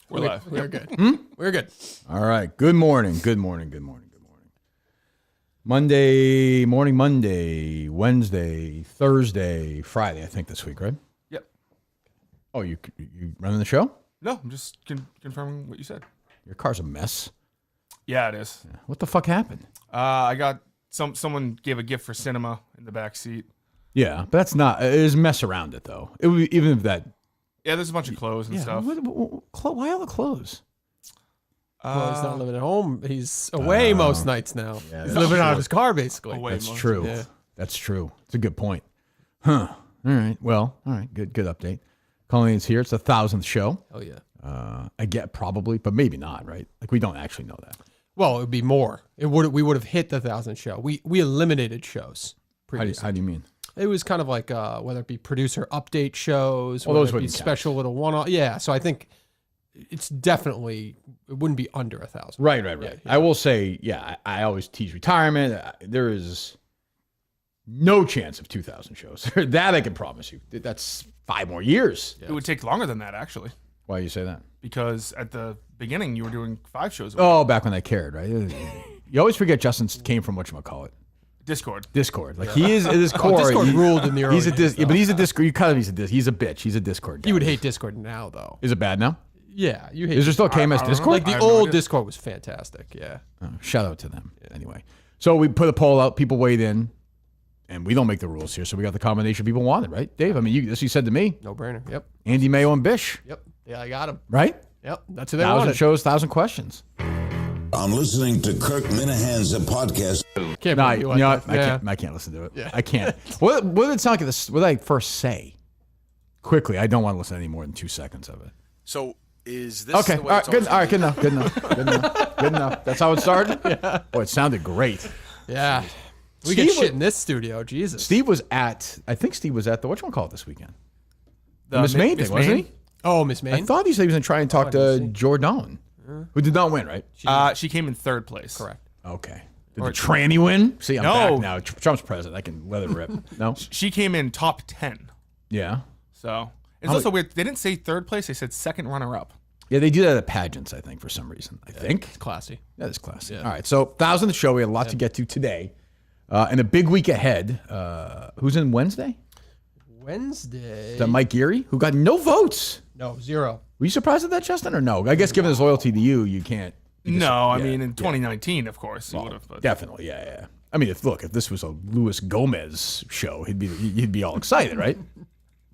We're live. We're good. We're good. All right. Good morning. Monday, Wednesday, Thursday, Friday, I think this week, right? Yep. Oh, you running the show? No, I'm just confirming what you said. Your car's a mess. Yeah, it is. Yeah. What the fuck happened? I got someone gave a gift for cinema in the back seat. Yeah, but that's not. There's mess around it though. It would, even if that. Yeah, there's a bunch of clothes and stuff. Why all the clothes? Well, he's not living at home. He's away most nights now. Yeah, he's living out of his car, basically. Away That's most. true. Yeah. That's true. It's a good point. Huh. All right. Well, all right. Good update. Colleen's here. It's the 1,000th show. Oh, yeah. I get probably, but maybe not, right? Like we don't actually know that. Well, it would be more. We would have hit the 1,000th show. We eliminated shows previously. How do you mean? It was kind of like whether it be producer update shows, Well, whether those it be wouldn't special little one-off. Yeah, so I think it's definitely, it wouldn't be under 1,000. Right. Yeah. I will say, I always tease retirement. There is no chance of 2,000 shows. That I can promise you. That's 5 more years. It would take longer than that, actually, Why do you say that? because at the beginning you were doing 5 shows a week. Oh, back when I cared, right? You always forget Justin came from whatchamacallit. Discord. Discord. Like he is at his core. Discord ruled in the early He's a days, but he's a Discord. He's a bitch. He's a Discord guy. You would hate Discord now, though. Is it bad now? Yeah, you hate Is there still I KMS don't Discord? know. Like I the have no old idea. Discord was fantastic. Yeah. Oh, shout out to them. Anyway, so we put a poll out. People weighed in, and we don't make the rules here. So we got the combination people wanted, right, Dave? I mean, this you said to me. No brainer. Yep. Andy Mayo and Bish, Yep. Yeah, I got him. right? Yep. That's who they 1,000 wanted. shows, 1,000 questions. I'm listening to Kirk Minahane's podcast. Can't No, believe you like know that. what? Yeah. I can't listen to it. Yeah. I can't. What did it sound like? What did I first say? Quickly, I don't want to listen to any more than 2 seconds of it. So is this Okay. the All way right. it's Good. always All right. gonna Good enough. Good enough. Good enough. That's how it started. Yeah. Boy, it sounded great. Yeah. We Steve get was- shit in this studio. Jesus. Steve was at. I think Steve was at the whatchamacallit this weekend. The Miss Maine Miss thing, wasn't Maine? he? Oh, Miss I Maine. thought he said he was going to try and talk to Jordon, who did not win, right? She came in 3rd place. Correct. Okay. Did the tranny win? See, I'm No. back now. Trump's president. I can let it rip. No? She came in top 10. Yeah. So it's also weird. They didn't say 3rd place. They said 2nd runner-up. Yeah, they do that at pageants, I think, for some reason. I think. It's classy. That is classy. All right, so 1,000th show. We had a lot to get to today. And a big week ahead. Who's in Wednesday? Wednesday. Is that Mike Geary, who got no votes? No, 0. Were you surprised at that, Justin, or no? I guess given his loyalty to you, you can't. No, I mean in 2019, of course, you would have. But Definitely, yeah. I mean, if this was a Luis Gomez show, he'd be all excited, right?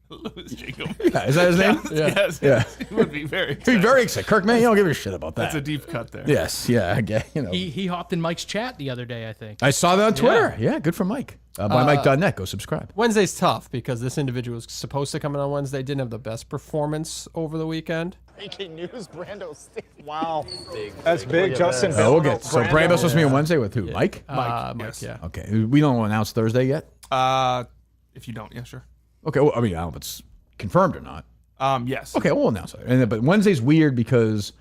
Louis Jacob. Yeah, is that his name? Yes. Yeah. He would be very. He'd be very excited. Kirk, man, you don't give a shit about that. That's a deep cut there. Yes, yeah, I get, He hopped in Mike's chat the other day, I think. I saw that on Twitter. Yeah, good for Mike. BuyMike.net. Go subscribe. Wednesday's tough because this individual was supposed to come in on Wednesday. Didn't have the best performance over the weekend. Breaking news, Brando State. Wow. That's big. Justin We'll get. So Brando's supposed to be on Wednesday with who? Mike? Mike, yes. yeah. Okay. We don't announce Thursday yet? If you don't, yeah, sure. Okay. Well, I mean, I don't know if it's confirmed or not. Yes. Okay, we'll announce it. But Wednesday's weird because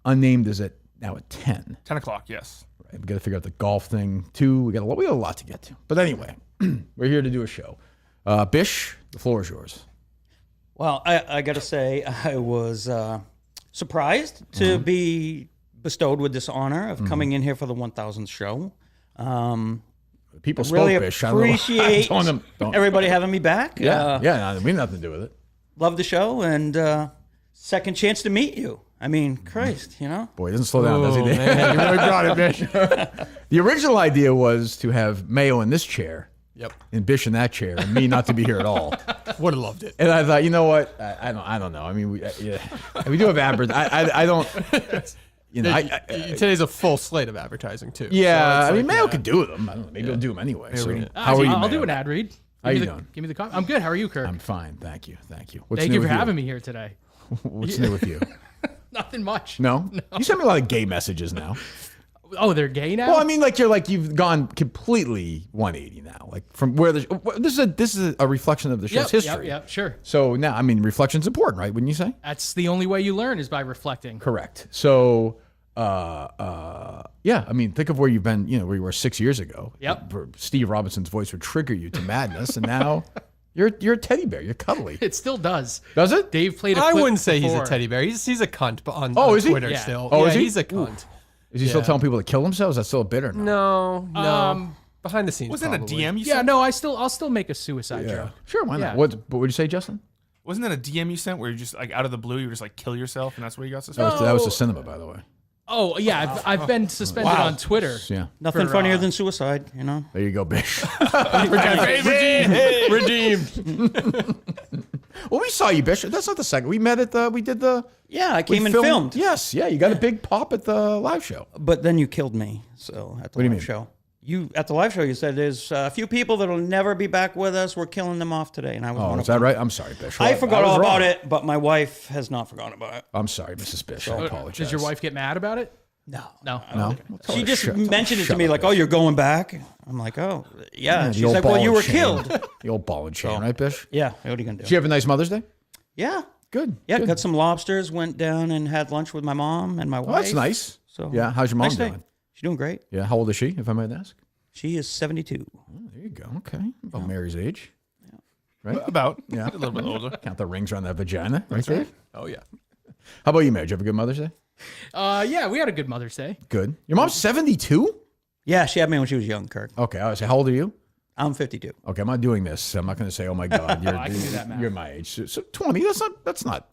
Unnamed is now at 10. 10 o'clock. Yes. Right? We got to figure out the golf thing too. We got a lot to get to. But anyway, we're here to do a show. Bish, the floor is yours. Well, I got to say, I was surprised to be bestowed with this honor of coming in here for the 1000th show. People spoke, Really Bish. I don't know. appreciate Don't- everybody having me back. Yeah, no, we have nothing to do with it. Love the show and second chance to meet you. I mean, Christ, you know? Boy, it doesn't slow down, does he? Dave? Man, you really brought it, Bish. The original idea was to have Mayo in this chair Yep. and Bish in that chair and me not to be here at all. Would have loved it. And I thought, you know what? I don't know. I mean, we do have advertising. I don't. You know, Today's a full slate of advertising too. yeah. So I it's mean, like, Mayo could do them. I don't know. Maybe he'll do them anyway. So, we go. how are you? I'll do Mayo? an ad read. How you Give me doing? Give me the comment. I'm good. How are you, Kirk? I'm fine. Thank you. What's Thank new you for with having me here today. What's new with you? Nothing much. No? You send me a lot of gay messages now. Oh, they're gay now? Well, I mean, you've gone completely 180 now. Like from where this is a reflection of the show's history. Yep, sure. So now, I mean, reflection's important, right? Wouldn't you say? That's the only way you learn is by reflecting. Correct. So, yeah, I mean, think of where you've been, where you were 6 years ago. Yep. Steve Robinson's voice would trigger you to madness, and now You're a teddy bear. You're cuddly. It still does. Does it? Dave played a I clip wouldn't say he's before. a teddy bear. He's a cunt on Is he? Twitter Yeah. still. Oh, yeah, is he? he's a cunt. Is he still telling people to kill themselves? That's still a bit or no? No. Behind the scenes. Wasn't that a probably. DM you Yeah, sent? no, I'll still make a suicide joke. Sure, why not? Yeah. What would you say, Justin? Wasn't that a DM you sent where you just like out of the blue you were just like kill yourself and that's where you got suspended? That was the cinema, by the way. Oh yeah, I've been suspended on Twitter. Yeah. Nothing For, funnier than suicide, you know. There you go, Bish. Redeemed. Well, we saw you, Bish. That's not the second. We met at we did the. Yeah, I we came and filmed. Yes, yeah. You got a big pop at the live show. But then you killed me. So at the What do you live mean? show, you at the live show, you said there's a few people that'll never be back with us. We're killing them off today, and I was one Oh, of is that them. right? I'm sorry, Bish. I forgot was all about wrong. it, but my wife has not forgotten about it. I'm sorry, Mrs. Bish. I apologize. Does your wife get mad about it? No, No. No. Okay. Well, tell She her just shut- tell her mentioned it to shut me up, like, Bish. "Oh, you're going back." I'm like, "Oh, yeah." The She's old like, ball "Well, you and were chain. killed." The old ball and chain, right, Bish? Yeah. What are you gonna Did do? you have a nice Mother's Day? Yeah. Good. Yeah. Good. Got some lobsters. Went down and had lunch with my mom and my wife. Well, that's nice. So Yeah. How's your mom nice day. doing? She's doing great. Yeah. How old is she, if I might ask? She is 72. Oh, there you go. Okay. About Mary's age. Right? About. Yeah. A little bit older. Count the rings around that vagina. Right there. Oh yeah. How about you, Mary? Did you have a good Mother's Day? Yeah, we had a good Mother's Day. Good. Your mom's 72? Yeah, she had me when she was young, Kirk. Okay. I was say, how old are you? I'm 52. Okay. I'm not doing this. I'm not going to say, oh my God, I can do that math. you're my age. So 20. That's not.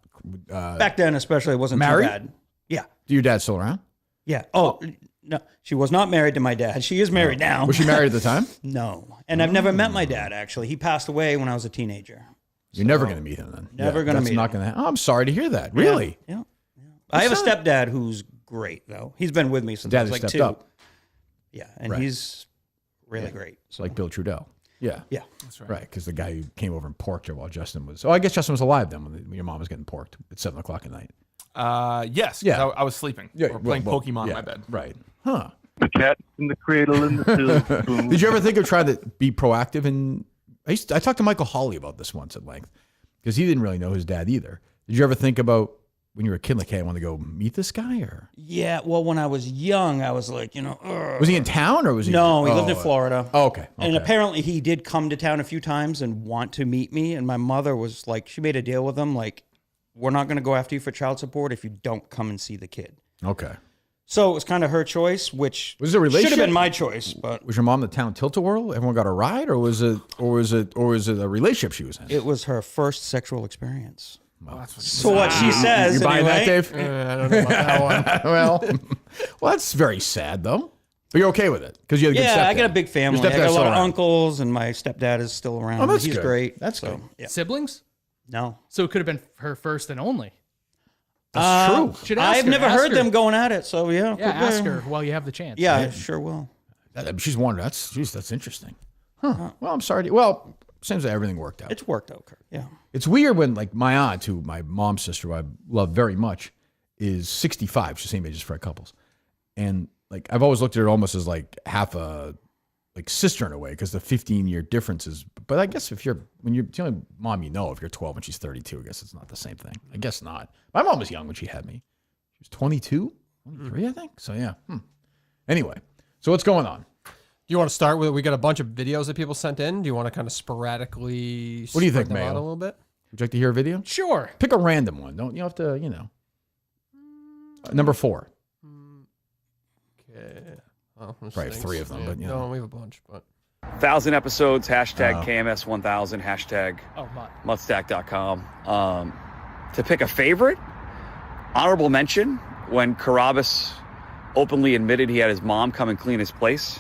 Back then, especially, it wasn't married? too bad. Yeah. Your dad's still around? Yeah. Oh, no. She was not married to my dad. She is married now. Was she married at the time? No. And I've never met my dad, actually. He passed away when I was a teenager. You're never going to meet him then. Never gonna that's meet not him. going to. Oh, I'm sorry to hear that. Really? Yeah. I have a stepdad who's great, though. He's been with me since I Dad was that like stepped 2. up, Yeah. And Right. he's really great. So, like Bill Trudell. Yeah. yeah. That's right. Right, because the guy who came over and porked her while Justin was. Oh, I guess Justin was alive then when your mom was getting porked at 7:00 at night. Yes. 'Cause Yeah. I was sleeping. Or playing Pokemon in my bed. Right. Huh. The cat in the cradle and the silver spoon. Did you ever think of trying to be proactive? And I talked to Michael Hawley about this once at length because he didn't really know his dad either. Did you ever think about when you were a kid, like, hey, I want to go meet this guy? Or Yeah. Well, when I was young, I was like, was he in town or was he? No, he lived in Oh, Florida. Oh, okay. And okay. apparently he did come to town a few times and want to meet me. And my mother was like, she made a deal with him, like, we're not going to go after you for child support if you don't come and see the kid. Okay. So it was kind of her choice, which Was it a should have relationship? been my choice, but Was your mom the town tilt-a-whirl? Everyone got a ride, or was it a relationship she was in? it was her first sexual experience. Oh, that's what So what she says, You buying that, anyway. Dave? I don't know about that one. well, that's very sad, though. But you're okay with it because you had a good Yeah, I stepdad. got a big family. Your I got stepdad's a lot still of around. uncles, and my stepdad is still around. Oh, that's He's good. great. That's So, good. Yeah. Siblings? No. So it could have been her first and only. That's true. Should ask I've her, never ask heard her. them going at it, so yeah. Yeah, ask her while you have the chance. Yeah, I sure will. She's wondering. That's interesting. Huh. Well, I'm sorry. Well, seems like everything worked out. It's worked out, Kirk. Yeah. It's weird when, like, my aunt, who my mom's sister, who I love very much, is 65. She's the same age as Fred Couples. And, like, I've always looked at her almost as, like, half a, like, sister in a way because the 15-year difference is. But I guess when you're the only mom you know, if you're 12 and she's 32, I guess it's not the same thing. I guess not. My mom was young when she had me. She was 22, 23, I think. So, yeah. Anyway, so what's going on? Do you want to start with? We got a bunch of videos that people sent in. Do you want to kind of sporadically? What do you think, spread them out Mayo? a little bit. Would you like to hear a video? Sure. Pick a random one. Don't you have to, Number 4. Okay. Oh, there's Probably have 3 of them, but, you know. No, we have a bunch. But 1,000 episodes, hashtag KMS1000, hashtag Oh, my. Mudstack.com. To pick a favorite, honorable mention when Carabas openly admitted he had his mom come and clean his place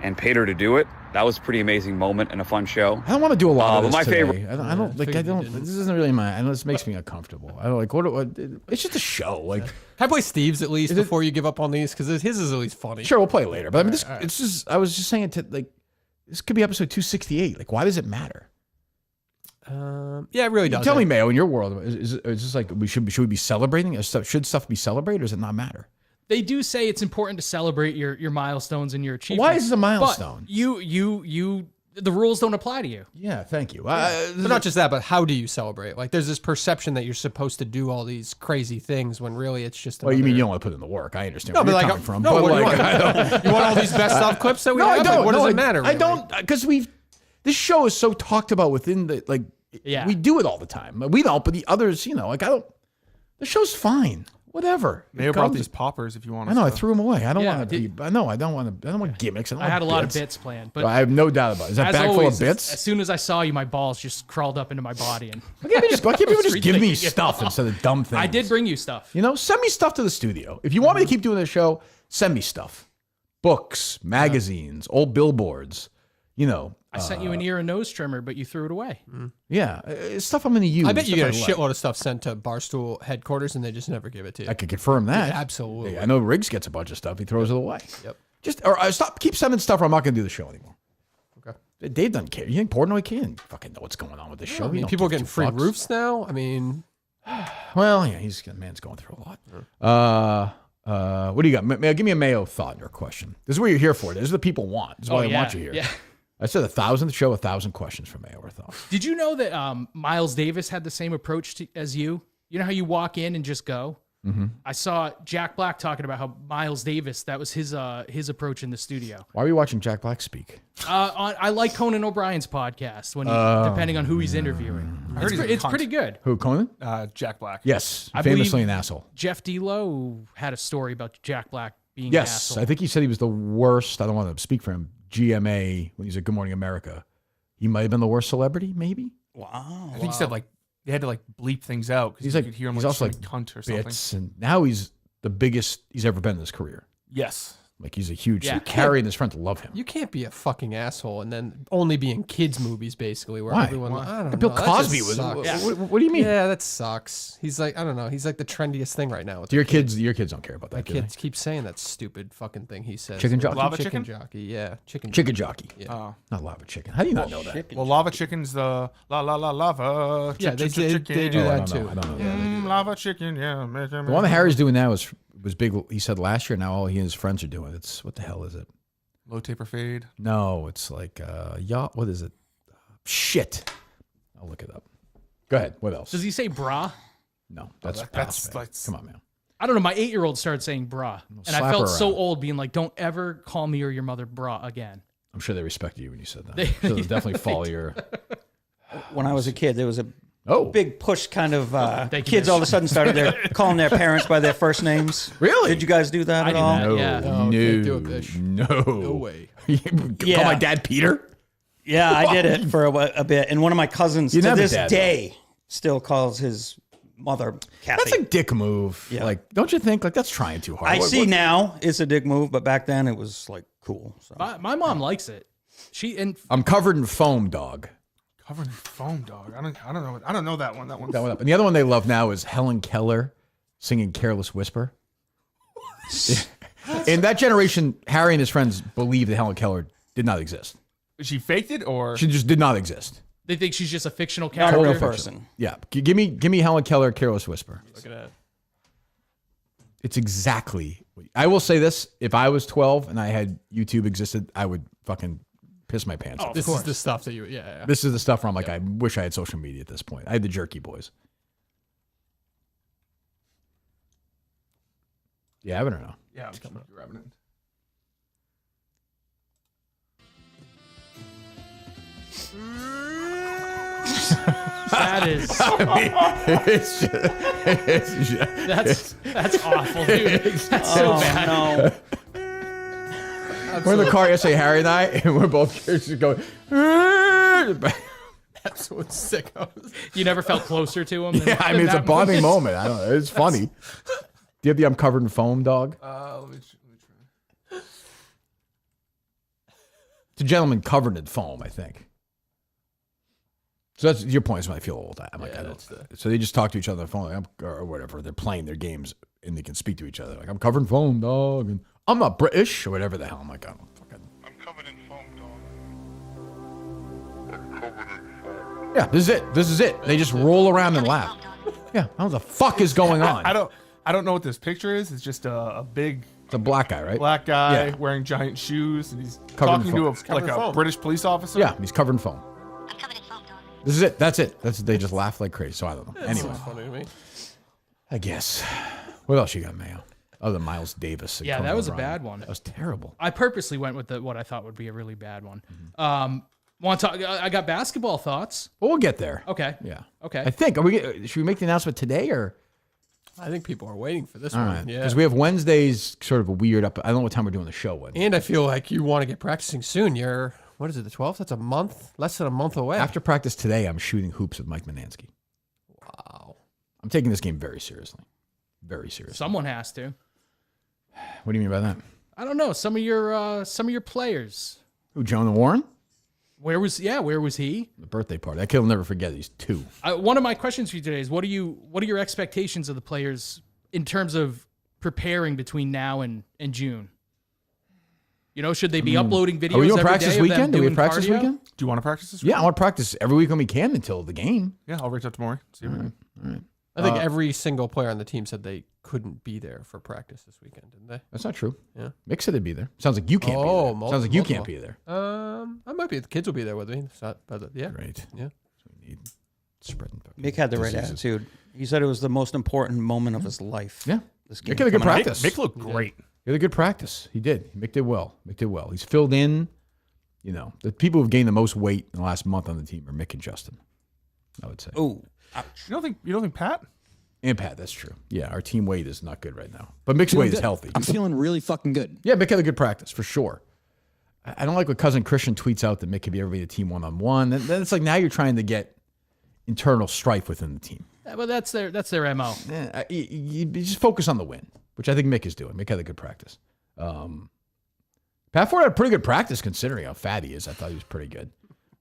and paid her to do it. That was a pretty amazing moment and a fun show. I don't want to do a lot of but this my today. favorite- I don't like. I don't. This isn't really my. I know this makes me uncomfortable. I don't like. What? It's just a show. Like, can I play Steve's at least before you give up on these? Because his is at least funny. sure, we'll play it later. But I mean, it's just. I was just saying to like, this could be episode 268. Like, why does it matter? Yeah, it really does. Tell me, Mayo, in your world, is this like should we be celebrating? Should stuff be celebrated, or does it not matter? They do say it's important to celebrate your milestones and your achievements. Why is this a milestone? But the rules don't apply to you. Yeah, thank you. But not just that, but how do you celebrate? Like, there's this perception that you're supposed to do all these crazy things when really it's just. Well, you mean another- you don't want to put in the work? I understand No, where but you're like, coming from. no, but what do you like, want? I don't. You want all these best of clips that we No, have? I don't. Like, what does No, it matter? I Really? don't, because This show is so talked about within the like. Yeah. We do it all the time. We don't, but the others, like I don't. The show's fine. Whatever. Mayo brought these poppers if you want. I know. I threw them away. I don't Yeah, want to. I know. I don't want to. I don't want gimmicks. I had a lot of bits planned, but I have no doubt about it. Is that as bag always, full of bits? As soon as I saw you, my balls just crawled up into my body, and Why can't people just give me rethinking it stuff all. instead of dumb things? I did bring you stuff. Send me stuff to the studio. If you want me to keep doing this show, send me stuff. Books, magazines, old billboards. I sent you an ear and nose trimmer, but you threw it away. Yeah, stuff I'm going to use. I bet you stuff get a like. shitload of stuff sent to Barstool headquarters, and they just never give it to you. I could confirm that. Yeah, absolutely. Yeah, I know Riggs gets a bunch of stuff. He throws it away. Yep. Keep sending stuff, or I'm not going to do the show anymore. Okay. Dave doesn't care. You think Portnoy can fucking know what's going on with this show? I mean, He don't people are give getting two free fucks. roofs now. I mean, Well, yeah, man's going through a lot. What do you got? Give me a Mayo thought in your question. This is what you're here for. This is what people want. This is why they want you here. Yeah. I said 1,000th show, 1,000 questions for Mayo or thoughts. Did you know that Miles Davis had the same approach as you? You know how you walk in and just go? Mm-hmm. I saw Jack Black talking about how Miles Davis, that was his approach in the studio. Why are you watching Jack Black speak? I like Conan O'Brien's podcast when depending on who he's interviewing. I heard he's a It's cunt. pretty good. Who, Conan? Jack Black. Yes, I famously believe- an asshole. Jeff D'Lo had a story about Jack Black being an Yes, asshole. I think he said he was the worst. I don't want to speak for him. GMA when he's at Good Morning America. He might have been the worst celebrity, maybe. Wow. I think he said like they had to like bleep things out because He's you like could hear him he's like also saying like cunt or something. bits, and now he's the biggest he's ever been in his career. Yes. Like he's a huge. Yeah. Harry and his friends love him. you can't be a fucking asshole and then only be in kids' movies, basically, where Why? everyone. I don't Bill know. That Cosby just was. sucks. What do you mean? Yeah, that sucks. He's like, I don't know. He's like the trendiest thing right now. With Your kids don't care about that. My do they? kids keep saying that stupid fucking thing he says. Chicken jockey? Lava Chicken chicken? jockey. Yeah, chicken. Chicken jockey. Yeah. Not lava chicken. How do you not know that? Well, lava chicken's the lava. Yeah, they do Oh, that I too. don't know. that. Lava chicken, yeah. The one that Harry's doing now was big. He said last year. Now all he and his friends are doing. It's what the hell is it? Low taper fade. No, it's like what is it? Shit. I'll look it up. Go ahead. What else? Does he say bra? No, that's that's man. like- Come on, man. I don't know. My 8-year-old started saying bra, and slap I felt her so around. old being like, don't ever call me or your mother bra again. I'm sure they respected you when you said that. They- So they'll definitely follow your. When I was a kid, there was a Oh, big push kind of Thank you, kids Mitch. all of a sudden started calling their parents by their first names. really? Did you guys do that I at do all? that. No, Yeah. No, no, can't do it, Bish. no, No way. Call Yeah. my dad Peter. Yeah, I did it for a bit. And one of my cousins You to didn't have a this dad, day still calls his mother Kathy. That's a dick move. Yeah. Like, don't you think? Like, that's trying too hard. I What- see what- now it's a dick move, but back then it was like cool. So. My mom likes it. I'm covered in foam, dog. Covered in foam, dog. I don't know that one. That one's That one up. And the other one they love now is Helen Keller singing "Careless Whisper." In that generation, Harry and his friends believed that Helen Keller did not exist. She faked it or She just did not exist. They think she's just a fictional Not a character. real Total person. Yeah, give me Helen Keller, "Careless Whisper." Look at that. It's exactly. I will say this: if I was 12 and I had YouTube existed, I would fucking piss my pants. Oh, off. This is the stuff that you. Yeah. This is the stuff where I'm like, I wish I had social media at this point. I had the Jerky Boys. You have it or no? yeah, I'm grabbing it. That is It's just- that's awful, dude. That's so bad. No. we're in the car yesterday, Harry and I, and we're both just going. Absolute sickos. You never felt closer to him. Yeah, I mean, it's a bonding moment. I don't know. It's funny. Do you have the "I'm covered in foam" dog? Let me try. It's a gentleman covered in foam, I think. So that's your point. Is when I feel old. I'm like, I don't. So they just talk to each other on the phone, like, or whatever. They're playing their games, and they can speak to each other. Like, I'm covered in foam, dog, and I'm not British or whatever the hell. I'm like, I don't fucking. I'm covered in foam, dog. Yeah, this is it. This is it. They just roll around and laugh. Yeah, I don't know what the fuck is going on. I don't know what this picture is. It's just a big It's a black guy, right? black guy Yeah. wearing giant shoes, and he's Covered in talking to foam. like in a foam. British police officer. Yeah, he's covered in foam. This is it. That's it. They just laugh like crazy. So I don't know. Anyway, Funny to me. I guess. What else you got, Mayo? Other than Miles Davis. and Yeah, Conan that was a O'Brien. bad one. That was terrible. I purposely went with what I thought would be a really bad one. Want to talk? I got basketball thoughts. Well, we'll get there. Okay. Yeah. Okay. I think. Should we make the announcement today or? I think people are waiting for this All one. right. Yeah. Because we have Wednesdays sort of a weird up. I don't know what time we're doing the show. Wednesday. And I feel like you want to get practicing soon. You're, what is it, the 12th? That's a month, less than a month away. After practice today, I'm shooting hoops with Mike Minansky. Wow. I'm taking this game very seriously. Very seriously. Someone has to. What do you mean by that? I don't know. Some of your players. Who, Jonah Warren? Where was he? The birthday party. That kid will never forget it. He's 2. One of my questions for you today is what are your expectations of the players in terms of preparing between now and June? You know, should they be uploading videos? Are we doing every practice day this of them weekend? Do we doing have practice this cardio? weekend? Do you want to practice this week? Yeah, I want to practice every week when we can until the game. Yeah, I'll reach out to Maury. See if we can. I think every single player on the team said they couldn't be there for practice this weekend, didn't they? That's not true. Yeah. Mick said he'd be there. Sounds like you can't be there. Sounds like you can't be there. I might be. The kids will be there with me. It's not, but yeah. Great. Yeah. So we need spreading. Mick had the right diseases. attitude. He said it was the most important moment of his life. Yeah. This game Mick had a good coming up. practice. Mick looked great. He had a good practice. He did. Mick did well. Mick did well. He's filled in. You know, the people who've gained the most weight in the last month on the team are Mick and Justin, I would say. Oh, You don't think Pat? And Pat, that's true. Yeah, our team weight is not good right now. But Mick's weight is healthy. I'm feeling really fucking good. Yeah, Mick had a good practice, for sure. I don't like when Cousin Christian tweets out that Mick could be everybody a team one-on-one. Then it's like now you're trying to get internal strife within the team. Yeah, but that's their MO. You just focus on the win, which I think Mick is doing. Mick had a good practice. Pat Ford had a pretty good practice considering how fat he is. I thought he was pretty good.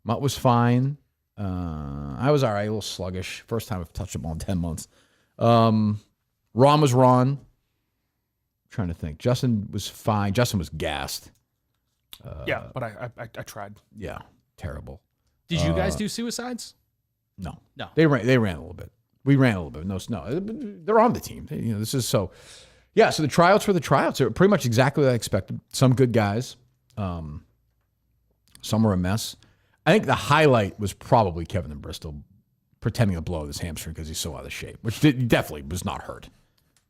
Mutt was fine. I was all right, a little sluggish. First time I've touched the ball in 10 months. Ron was Ron. I'm trying to think. Justin was fine. Justin was gassed. Yeah, but I tried. Yeah, terrible. Did you guys do suicides? No. No. They ran a little bit. We ran a little bit. No. They're on the team. This is so. Yeah, so the tryouts were the tryouts. They were pretty much exactly what I expected. Some good guys. Some were a mess. I think the highlight was probably Kevin in Bristol pretending to blow his hamstring because he's so out of shape, which definitely was not hurt.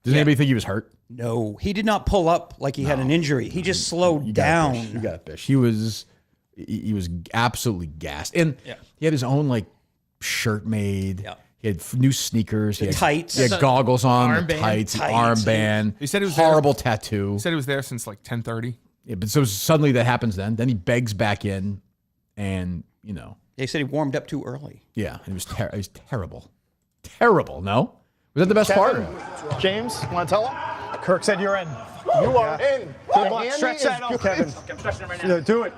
Does anybody think he was hurt? no. He did not pull up like he had an injury. He just slowed down. You got it, Bish. He was absolutely gassed. And he had his own like shirt made. Yeah. He had new sneakers. He had tights. He had goggles on. The Armband. tights. The Tights. armband. He said it was horrible tattoo. He said he was there since like 10:30. Yeah, but so suddenly that happens then. Then he begs back in and, They said he warmed up too early. yeah, it was terrible. Terrible, no? Was that the best part? James, want to tell him? Kirk said you're in. You are in. Good luck. Stretch that out, Kevin. Yeah, do it.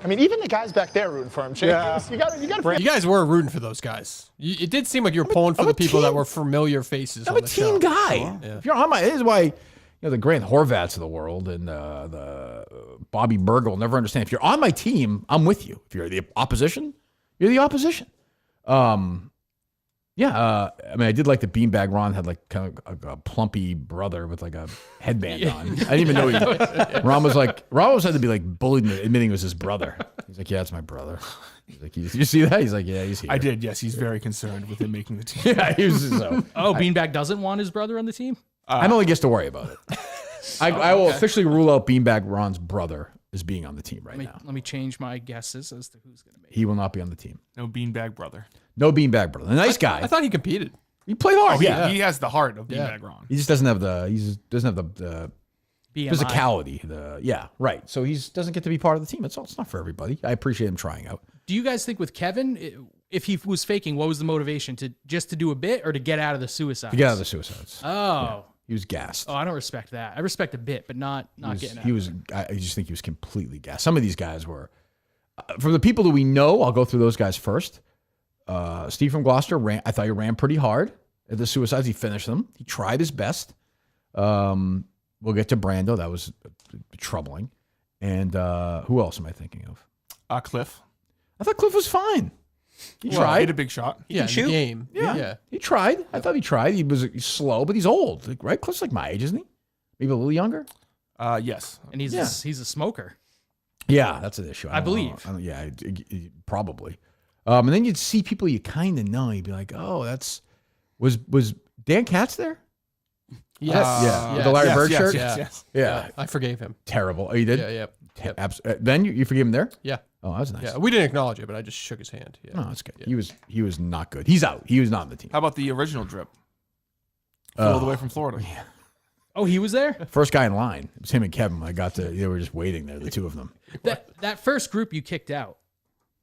I mean, even the guys back there rooting for him. James, Yeah. you got to. You guys were rooting for those guys. It did seem like you were pulling for I'm the a people that team- were familiar faces I'm on a the team show. guy. Yeah. If you're on my, this is why the Grant Horvats of the world and the Bobby Berger will never understand. If you're on my team, I'm with you. If you're the opposition, you're the opposition. I mean, I did like the beanbag. Ron had like kind of a plumpy brother with like a headband on. I didn't even know Ron was had to be like bullied into admitting it was his brother. He's like, yeah, it's my brother. He's like, you see that? He's like, yeah, he's here. I did. Yes, he's very concerned with him making the team. Yeah, he was so. Oh, Beanbag doesn't want his brother on the team? I don't think he gets to worry about it. I will officially rule out Beanbag Ron's brother as being on the team right now. Let me change my guesses as to who's going to make it. He will not be on the team. No beanbag brother. No Beanbag brother. A nice guy. I thought he competed. He played hard. Oh, he has the heart of beanbag Ron. He just doesn't have the BMI. physicality. Yeah, right. So he doesn't get to be part of the team. It's not for everybody. I appreciate him trying out. Do you guys think with Kevin, if he was faking, what was the motivation? To do a bit or to get out of the suicides? To get out of the suicides. Oh. He was gassed. Oh, I don't respect that. I respect a bit, but not getting out. I just think he was completely gassed. Some of these guys were. From the people that we know, I'll go through those guys first. Steve from Gloucester I thought he ran pretty hard at the suicides. He finished them. He tried his best. We'll get to Brando. That was troubling. And who else am I thinking of? Cliff. I thought Cliff was fine. He He tried. hit a big shot. Yeah, in the shoot. game. Yeah. He tried. I thought he tried. He's slow, but he's old, right? Cliff's like my age, isn't he? Maybe a little younger. Yes. And he's a smoker. Yeah, that's an issue. I believe. Probably. And then you'd see people you kind of know. You'd be like, oh, was Dan Katz there? Yes. With the Larry Bird yes, shirt? yes. Yeah. I forgave him. Terrible. Oh, you did? Yeah. Then you forgave him there? Yeah. Oh, that was nice. Yeah, we didn't acknowledge it, but I just shook his hand. Yeah. No, that's good. Yeah. He was not good. He's out. He was not on the team. How about the original drip? All the way from Florida. Yeah. Oh, he was there? First guy in line. It was him and Kevin. They were just waiting there, the two of them. That first group you kicked out,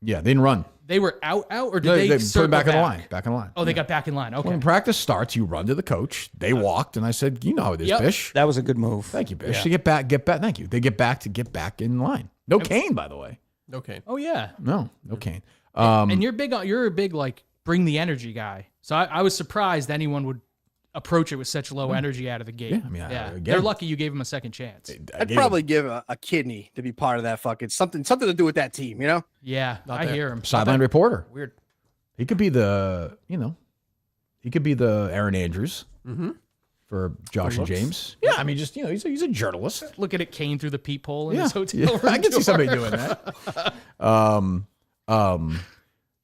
Yeah, they didn't run. they were out, or did No, they put him circle back in the line. Back in the line. Oh, they got back in line. Okay. When practice starts, you run to the coach. They walked, and I said, "You know how it is, Yep. Bish." That was a good move. Thank you, Bish. To get back. Thank you. They get back in line. No cane, by the way. Okay. Oh yeah. No cane. And you're a big like bring the energy guy. So I was surprised anyone would approach it with such low energy out of the gate. Yeah, I mean, again- they're lucky you gave him a second chance. I'd probably give a kidney to be part of that fucking something to do with that team, you know? Yeah, I hear him. Sideline reporter. Weird. He could be the Aaron Andrews for Josh and James. Yeah, I mean, just he's a journalist. Looking at Kane through the peephole in Yeah, his hotel yeah. room. I can see door. somebody doing that.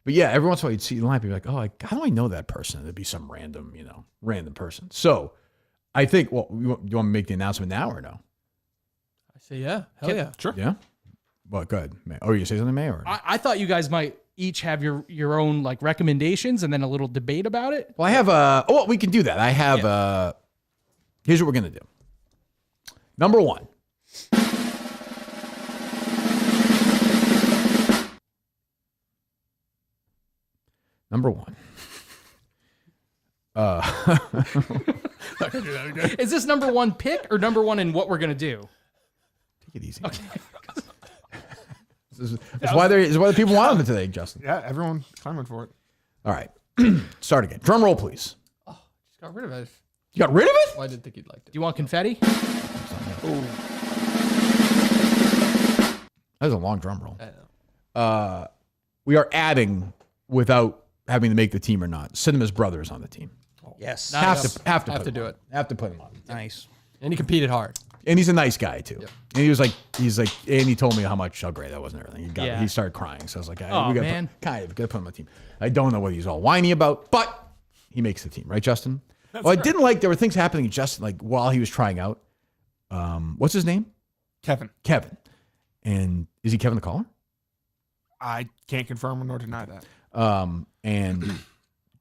But yeah, every once in a while you'd see the line, people like, oh, how do I know that person? It'd be some random person. So I think, well, you want to make the announcement now or no? I say yeah. Hell yeah. Sure. Yeah. Well, go ahead. May. Oh, you say something, May? Or I thought you guys might each have your own like recommendations and then a little debate about it. well, I have we can do that. I have here's what we're gonna do. Number one. Is this number one pick or number one in what we're gonna do? Take it easy. Okay. This is why the people want him today, Justin. Yeah, everyone clamored for it. All right. Start again. Drum roll, please. Just got rid of it. You got rid of it? Well, I didn't think you'd like Do you want confetti? That was a long drum roll. I know. We are adding without having to make the team or not. Cinema's brother is on the team. Yes. Have to Have put to him do on. it. Have to put him on. Nice. And he competed hard. And he's a nice guy too. And he's like, and he told me how great that was and everything. Yeah. He started crying. So I was like, Oh, we gotta man. gotta put him on the team. I don't know what he's all whiny about, but he makes the team, right, Justin? I didn't like there were things happening Justin like while he was trying out. What's his name? Kevin. And is he Kevin the caller? I can't confirm nor deny that. And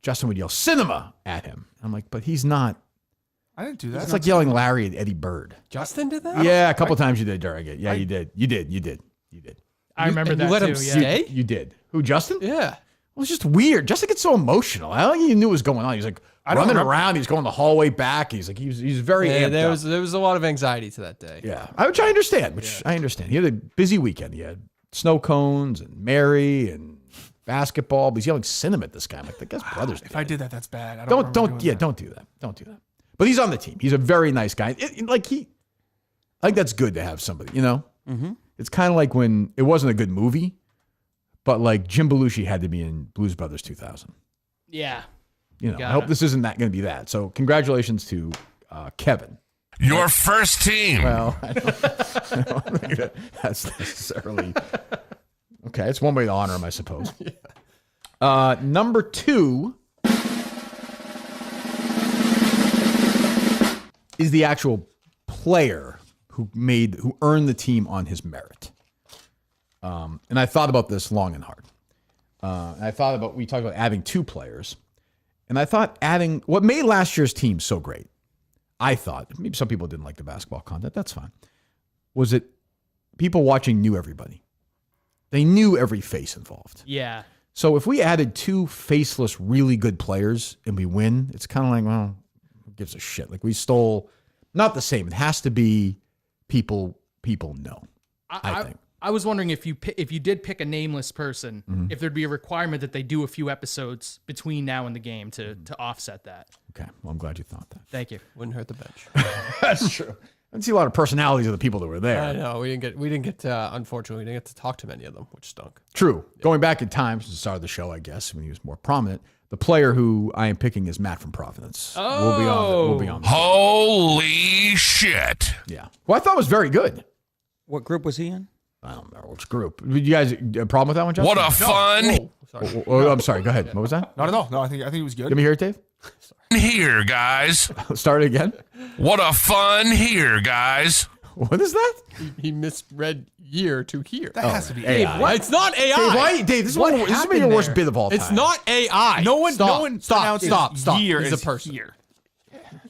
Justin would yell cinema at him. I'm like, but he's not. I didn't do that. It's like yelling Larry at Eddie Bird. Justin did that? Yeah, a couple times you did during it. Yeah, you did. You did. I remember and that you let too. him Yeah. stay? You did. Who, Justin? Yeah. Well, it's just weird. Justin gets so emotional. I don't think he knew what was going on. He's like I don't running remember. around. He's going the hallway back. He's like he's very Yeah, amped there up. was a lot of anxiety to that day. Yeah, which I understand. I understand. He had a busy weekend. He had snow cones and Mary and basketball. But he's yelling cinema at this guy. I'm like, the guy's brother's. If I did that, that's bad. I Don't remember don't doing yeah that. don't do that. Don't do that. But he's on the team. He's a very nice guy. I think that's good to have somebody. Mm-hmm. It's kind of like when it wasn't a good movie, but like Jim Belushi had to be in Blues Brothers 2000. Yeah. I Got hope it. this isn't going to be that. So congratulations to Kevin. Your first team. Well, I don't think that's necessarily okay. It's one way to honor him, I suppose. Number two is the actual player who earned the team on his merit. And I thought about this long and hard. And we talked about adding two players. And I thought adding what made last year's team so great, I thought, maybe some people didn't like the basketball content, that's fine, was that people watching knew everybody. They knew every face involved. Yeah. So if we added two faceless, really good players and we win, it's kind of like, well, who gives a shit? Like we stole, not the same. It has to be people know, I think. I was wondering if you did pick a nameless person, if there'd be a requirement that they do a few episodes between now and the game to offset that. Okay, well, I'm glad you thought that. Thank you. Wouldn't hurt the bench. That's true. I didn't see a lot of personalities of the people that were there. I know. We didn't get unfortunately, we didn't get to talk to many of them, which stunk. True. Going back in time since the start of the show, I guess, when he was more prominent, the player who I am picking is Matt from Providence. Oh. We'll be on. Holy shit. Yeah. Well, I thought it was very good. What group was he in? I don't remember which group. Did you guys a problem with that one, Justin? What a fun Sorry. I'm sorry. Go ahead. What was that? Not at all. No, I think it was good. Let me hear it, Dave. here, guys. Start it again. What a fun here, guys. What is that? He misread year to here. That has to be AI. AI. It's not AI. Dave, Dave, this is What this is happened your worst there? bid of all time. It's not AI. No one Stop. pronounced year He's a as person. year.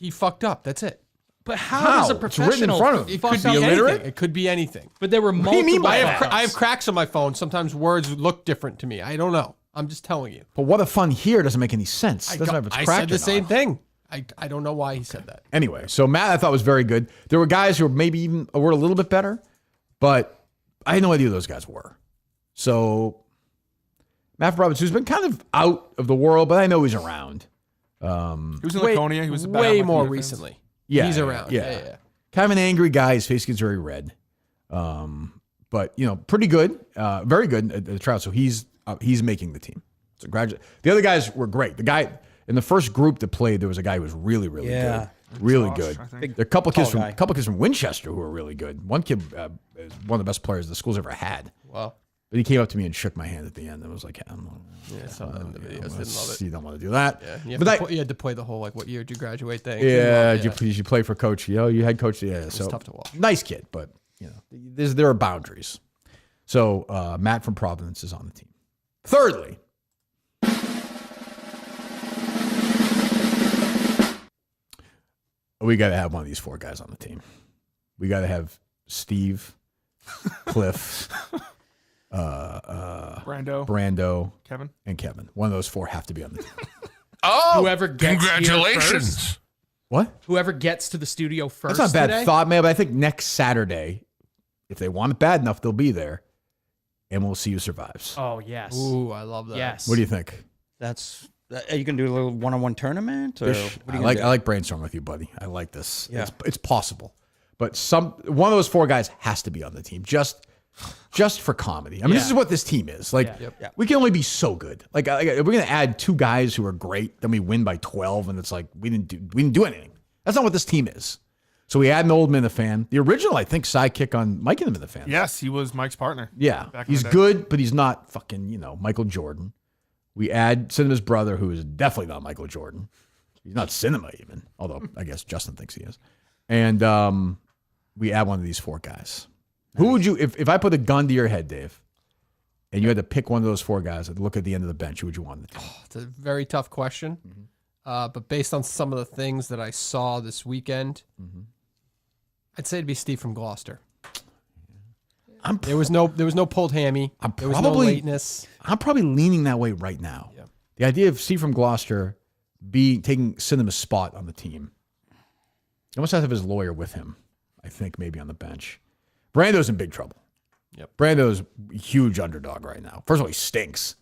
He fucked up. That's it. But how does a It's written in professional? front of him. It fuck could be up anything. anything? It could be anything. But there were do you multiple. mean by I that? have cracks on my phone. Sometimes words look different to me. I don't know. I'm just telling you. But what a fun here doesn't make any sense. Doesn't have its I cracked said the or same not. thing. I don't know why he said that. Anyway, so Matt I thought was very good. There were guys who were maybe even were a little bit better, but I had no idea who those guys were. So Matt Roberts, who's been kind of out of the world, but I know he's around. He was in Laconia. He was a bad way on more Laconia fans. recently. Yeah, He's around. Yeah. Yeah. Kind of an angry guy. His face gets very red. But pretty good, very good at the tryout. So he's making the team. So graduate. The other guys were great. The guy in the first group that played, there was a guy who was really, really good. Really good. There are a couple kids from Winchester who are really good. One kid is one of the best players the school's ever had. Wow. But he came up to me and shook my hand at the end and was like, Yeah, I saw that in the videos. Didn't love it. You don't want to do that. Yeah. But You had to play the whole, like, what year did you graduate thing. yeah, did you play for coach? You had coach. Yeah, so tough to watch. Nice kid, but there are boundaries. So Matt from Providence is on the team. Thirdly, we got to have one of these four guys on the team. We got to have Steve, Cliff, Brando, Kevin, and Kevin. One of those four have to be on the team. Oh, Whoever gets here congratulations. first. What? Whoever gets to the studio first. That's not a bad today? thought, man. But I think next Saturday, if they want it bad enough, they'll be there, and we'll see who survives. Oh yes. Ooh, I love that. Yes. What do you think? That's. Are you gonna do a little one-on-one tournament? Or Bish, what are I you like gonna do? brainstorming with you, buddy. I like this. Yeah. It's possible, but one of those four guys has to be on the team just for comedy. I mean, this is what this team is. Like, we can only be so good. Like, if we're gonna add two guys who are great, then we win by 12, and it's like we didn't do anything. That's not what this team is. So we add an old Minifan. The original, I think, sidekick on Mike and the Minifans. Yes, he was Mike's partner. Yeah, back in he's the day. good, but he's not fucking Michael Jordan. We add Cinema's brother, who is definitely not Michael Jordan. He's not Cinema even, although I guess Justin thinks he is. And we add one of these four guys. Who would you, if I put a gun to your head, Dave, and you had to pick one of those four guys and look at the end of the bench, who would you want on the team? It's a very tough question. But based on some of the things that I saw this weekend, I'd say it'd be Steve from Gloucester. There was no pulled hammy. There was no lateness. I'm probably leaning that way right now. Yeah. The idea of Steve from Gloucester taking Cinema's spot on the team. He almost has to have his lawyer with him, I think, maybe on the bench. Brando's in big trouble. Yep. Brando's a huge underdog right now. First of all, he stinks.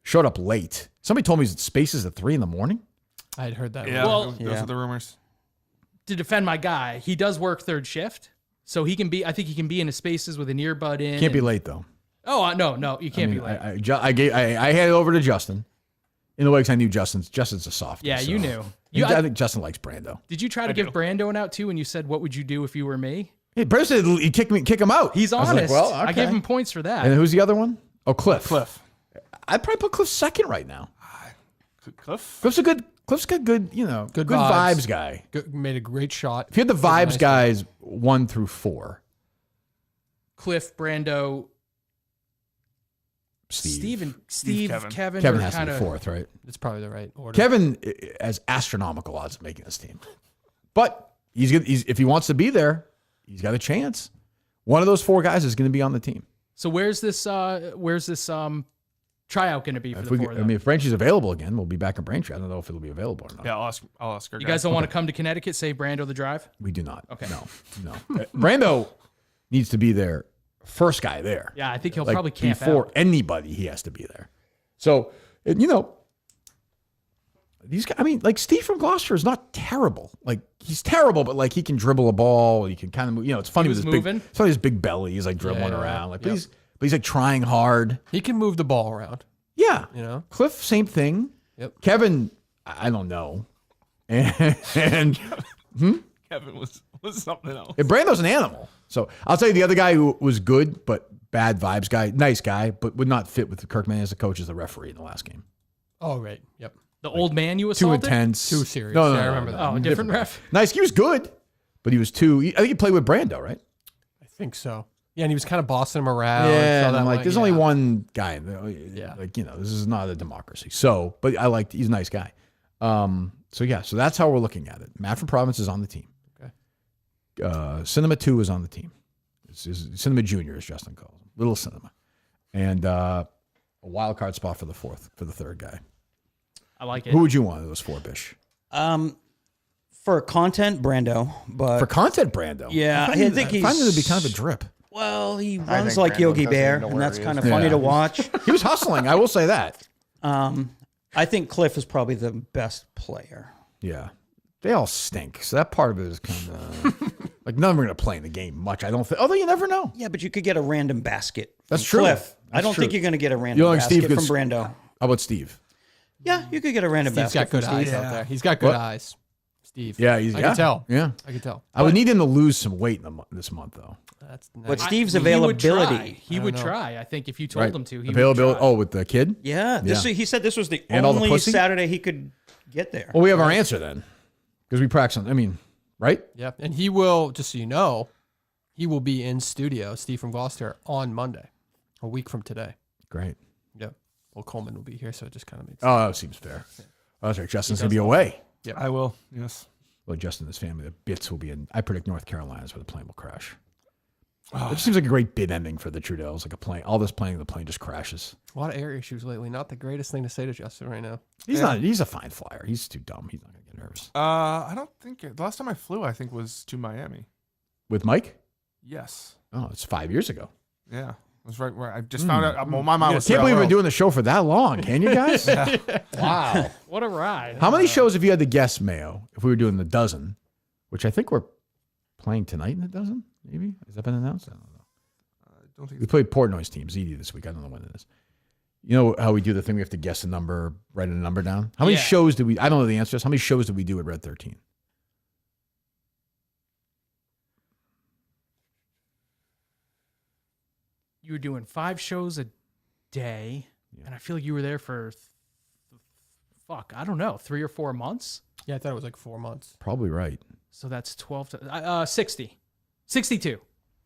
Showed up late. Somebody told me he's at Spaces at 3 a.m. I had heard that. Yeah, Well, those are the rumors. To defend my guy, he does work third shift, so he can be. I think he can be in his spaces with an earbud in. Can't be late though. Oh no, you can't be late. I handed it over to Justin. In the way, because I knew Justin's a soft. Yeah, you knew. I think Justin likes Brando. Did you try to give Brando an out too when you said, "What would you do if you were me"? Hey, Brando said he'd kick him out. He's I was honest. like, well, I okay. gave him points for that. And who's the other one? Oh, Cliff. I'd probably put Cliff second right now. Cliff's a good, good Good vibes guy. Made a great shot. If you had the vibes guys 1 through 4, Cliff, Brando, Steve, Kevin. Kevin has to be fourth, right? It's probably the right order. Kevin has astronomical odds of making this team, but if he wants to be there, he's got a chance. One of those four guys is going to be on the team. So where's this tryout going to be for the four? If Braintree's available again, we'll be back in Braintree. I don't know if it'll be available or not. Yeah, I'll ask her. You guys don't want to come to Connecticut? Say Brando the drive. We do not. Okay. No. Brando needs to be there. First guy there. Yeah, I think he'll probably camp before out. anybody. He has to be there. So these guys. I mean, like Steve from Gloucester is not terrible. Like he's terrible, but like he can dribble a ball. He can kind of move. It's funny with his big belly. He's like dribbling around. Like, but he's like trying hard. He can move the ball around. Yeah, Cliff, same thing. Yep. Kevin, I don't know. And Kevin was something else. And Brando's an animal. So I'll tell you the other guy who was good, but bad vibes guy, nice guy, but would not fit with Kirk Minihane as a coach as the referee in the last game. Oh, right. Yep. The old man you Too assaulted? intense. Too serious. No, I remember that. Oh, different ref. Nice. He was good, But he was I think he played with Brando, right? I think so. Yeah, and he was kind of bossing him around. Yeah, Saw and that I'm like, one, there's yeah. only one guy. Yeah. Like, this is not a democracy. So, but he's a nice guy. So that's how we're looking at it. Matt from Providence is on the team. Okay. Cinema 2 is on the team. Cinema Junior, as Justin calls him. Little Cinema. And a wild card spot for the third guy. I like it. Who would you want of those 4, Bish? For content, Brando. But For content, Brando. Yeah, I I think find he's- it to be kind of a drip. Well, he I runs think like Brando Yogi doesn't Bear, even know and where that's he kind is. of funny Yeah. to watch. He was hustling. I will say that. I think Cliff is probably the best player. Yeah. They all stink. So that part of it is kind of like none of them are going to play in the game much. I don't think. Although you never know. Yeah, but you could get a random basket. That's from true. Cliff. I That's don't true. think you're going to get a random You don't think basket Steve from could- Brando. How about Steve? Yeah, you could get a random Steve's basket got good from eyes Steve. out there. He's got good What? eyes. Steve. Yeah, I can tell. Yeah. I can tell. I would need him to lose some weight this month, though. That's But nice. Steve's He would try. availability. He would try. I think if you told him to, he Availability. would try. Oh, with the kid? Yeah, he said this was the And all the only pussy? Saturday he could get there. Well, we have our answer then. Because we practice on, I mean, right? Yep. And he will, just so you know, he will be in studio, Steve from Gloucester, on Monday, a week from today. Great. Yep. Well, Coleman will be here, so it just kind of makes sense. Oh, that seems fair. Oh, that's right. Justin's going to be away. Yep. I will. Yes. Well, Justin and his family, the bits will be in. I predict North Carolina is where the plane will crash. It just seems like a great bid ending for the Trudeaus. Like a plane, all this playing, the plane just crashes. A lot of air issues lately. Not the greatest thing to say to Justin right now. He's not. He's a fine flyer. He's too dumb. He's not going to get nervous. I don't think the last time I flew, I think was to Miami. With Mike? Yes. Oh, it's 5 years ago. Yeah. That's right where I just found out. Well, my mom was. Can't believe we've been doing the show for that long. Can you guys? Wow. What a ride. How many shows have you had to guess, Mayo? If we were doing the dozen, which I think we're playing tonight in the dozen, maybe? Has that been announced? I don't know. I don't think We played Portnoy's team, ZD, this week. I don't know when it is. You know how we do the thing? We have to guess a number, write a number down. How many Yeah. shows did we? I don't know the answer. How many shows did we do at Red 13? You were doing 5 shows a day, and I feel like you were there for, I don't know, 3 or 4 months. Yeah, I thought it was like 4 months. Probably right. So that's 12 to 60. 62.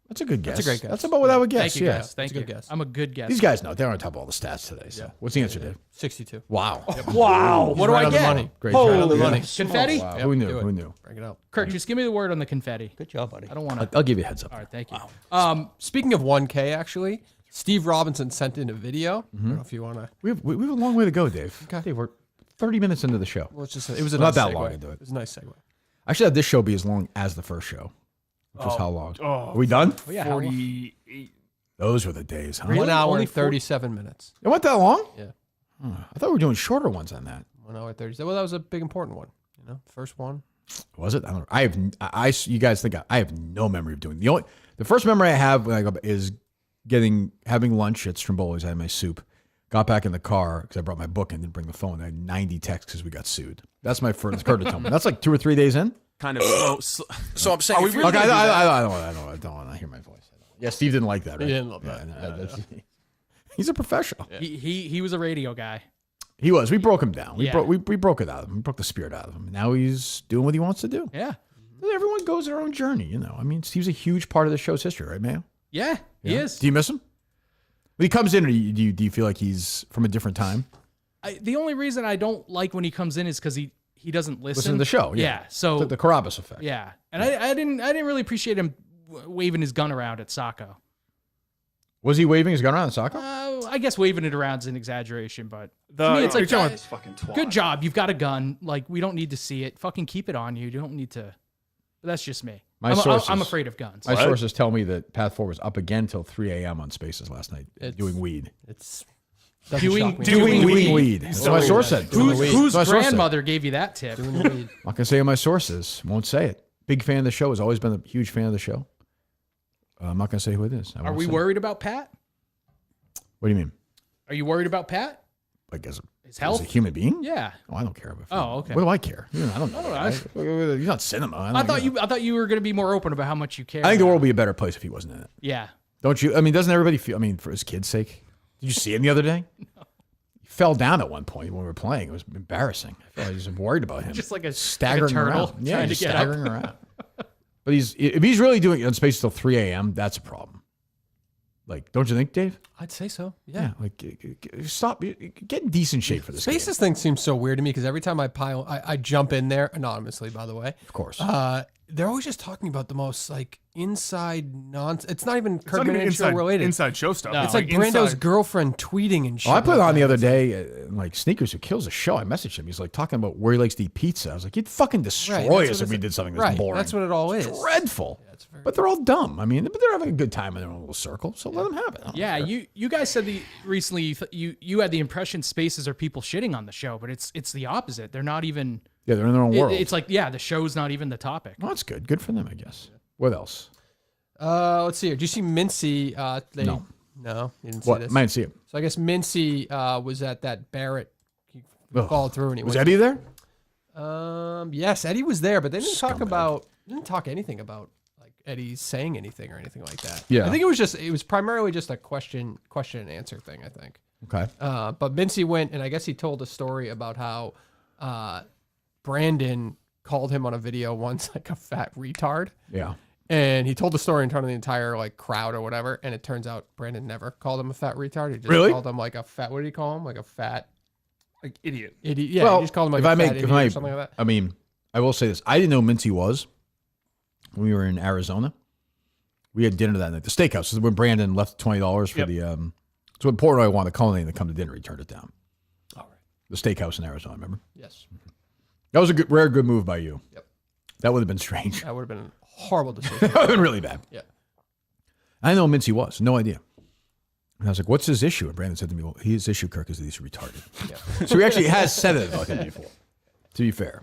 That's a good guess. That's a great guess. That's about what I would guess. Thank you, yeah. guys. Thank That's a you. good guess. I'm a good guess. These guys know. They're on top of all the stats today. So. Yeah. What's the answer, Dave? 62. Wow. Wow. What do Right I on the get? money. Great Holy job. on the money. Confetti? Wow. Yep, Who knew? do it. Who knew? Break it up. Kirk, just give me the word on the confetti. Good job, buddy. I don't want to. I'll give you a heads up. All right, thank you. Speaking of 1K, actually, Steve Robinson sent in a video. I don't know if you want to. We have a long way to go, Dave. Okay. Dave, we're 30 minutes into the show. Well, it's just it was a Not nice that segue. long into it. It was a nice segue. I should have this show be as long as the first show. Which was how long? Oh, Are we done? Oh, yeah, how long? 48. Those were the days, huh? 1 hour Only and 37 minutes. It went that long? Yeah. I thought we were doing shorter ones on that. 1 hour 30. Well, that was a big important one. You know, first one. Was it? I don't know. You guys think I have no memory of doing the first memory I have when I go is having lunch at Stromboli's. I had my soup. Got back in the car because I brought my book and didn't bring the phone. I had 90 texts because we got sued. That's my first Kurt told me. That's like 2 or 3 days in. Kind of slow. So I'm saying, Are we if you're really Okay, gonna do that- I don't want to hear my voice. Yeah, Steve didn't like that. Right? He didn't love Yeah, that. no, that's- He's a professional. He was a radio guy. He was. We broke him down. We Yeah. broke it out of him. We broke the spirit out of him. Now he's doing what he wants to do. Yeah. Everyone goes their own journey, you know. I mean, Steve's a huge part of the show's history, right, Mayo? Yeah, he Yeah. is. Do you miss him? When he comes in, do you feel like he's from a different time? The only reason I don't like when he comes in is because he doesn't listen. Listen to the show. Yeah. So the Carabas effect. yeah, and I didn't really appreciate him waving his gun around at Sacco. Was he waving his gun around Sacco? I guess waving it around is an exaggeration, but The- to me, it's like, you're talking- good job. You've got a gun. Like, we don't need to see it. Fucking keep it on you. You don't need to. But that's just me. I'm afraid of guns. My sources tell me that Path 4 was up again till 3 a.m. on Spaces last night doing weed. It's Doing weed. That's what my source said. Whose That's what my source said. grandmother gave you that tip? doing the weed. I'm not going to say my sources. Won't say it. Big fan of the show. Has always been a huge fan of the show. I'm not going to say who it is. Are we worried about Pat? What do you mean? Are you worried about Pat? Like His as health? a human being? Yeah. Oh, I don't care about. Oh, okay. What do I care? I don't know. I You're not cinema. I thought you were going to be more open about how much you care. I think the about world would be a better place if he wasn't in it. Yeah. Don't you? I mean, doesn't everybody feel? I mean, for his kid's sake. Did you see him the other day? No. He fell down at one point when we were playing. It was embarrassing. I felt like I was worried about him. Just like a staggering turtle around. Yeah, trying to just get staggering up. around. But if he's really doing it on Space till 3 a.m., that's a problem. Like, don't you think, Dave? I'd say so. Yeah. Like, stop. Get in decent shape for this. Spaces thing seems so weird to me because every time I jump in there anonymously, by the way. Of course. They're always just talking about the most like inside nonsense. It's not even Kirk Minihane Show related. Inside show stuff. No. It's like Brando's girlfriend tweeting and shit. Oh, I put it on the other day, like Sneakers Who Kills the Show. I messaged him. He's like talking about where he likes to eat pizza. I was like, you'd fucking destroy us if we did something that's boring. That's what it all is. It's dreadful. Yeah, but they're all dumb. I mean, but they're having a good time in their own little circle, so let them have it. Yeah, you guys said recently you had the impression Spaces are people shitting on the show, but it's the opposite. They're not even. Yeah, they're in their own world. It's like, the show's not even the topic. Well, that's good. Good for them, I guess. What else? Let's see here. Did you see Mincy? No, you didn't see this. I didn't see it. So I guess Mincy was at that Barrett. He followed through, and he was Eddie there? Yes, Eddie was there, but they didn't talk anything about like Eddie saying anything or anything like that. Yeah, I think it was primarily just a question and answer thing. I think. Okay. But Mincy went, and I guess he told a story about how Brandon called him on a video once like a fat retard. Yeah. And he told the story in front of the entire like crowd or whatever. And it turns out Brandon never called him a fat retard. He just called him like a fat. What did he call him? Like a fat, like idiot. Idiot. Yeah. Well, he just called him like a fat idiot or something like that. I mean, I will say this: I didn't know Mincy was when we were in Arizona. We had dinner that night. The steakhouse. This is when Brandon left $20 for the. So when Portnoy wanted the culinary to come to dinner, he turned it down. All right. The steakhouse in Arizona. Remember? Yes. That was a rare good move by you. Yep. That would have been strange. That would have been a horrible decision. That would have been really bad. Yeah. I know Mincy was. No idea. And I was like, what's his issue? And Brandon said to me, well, his issue, Kirk, is that he's retarded. Yeah. So he actually has said it about him before, to be fair.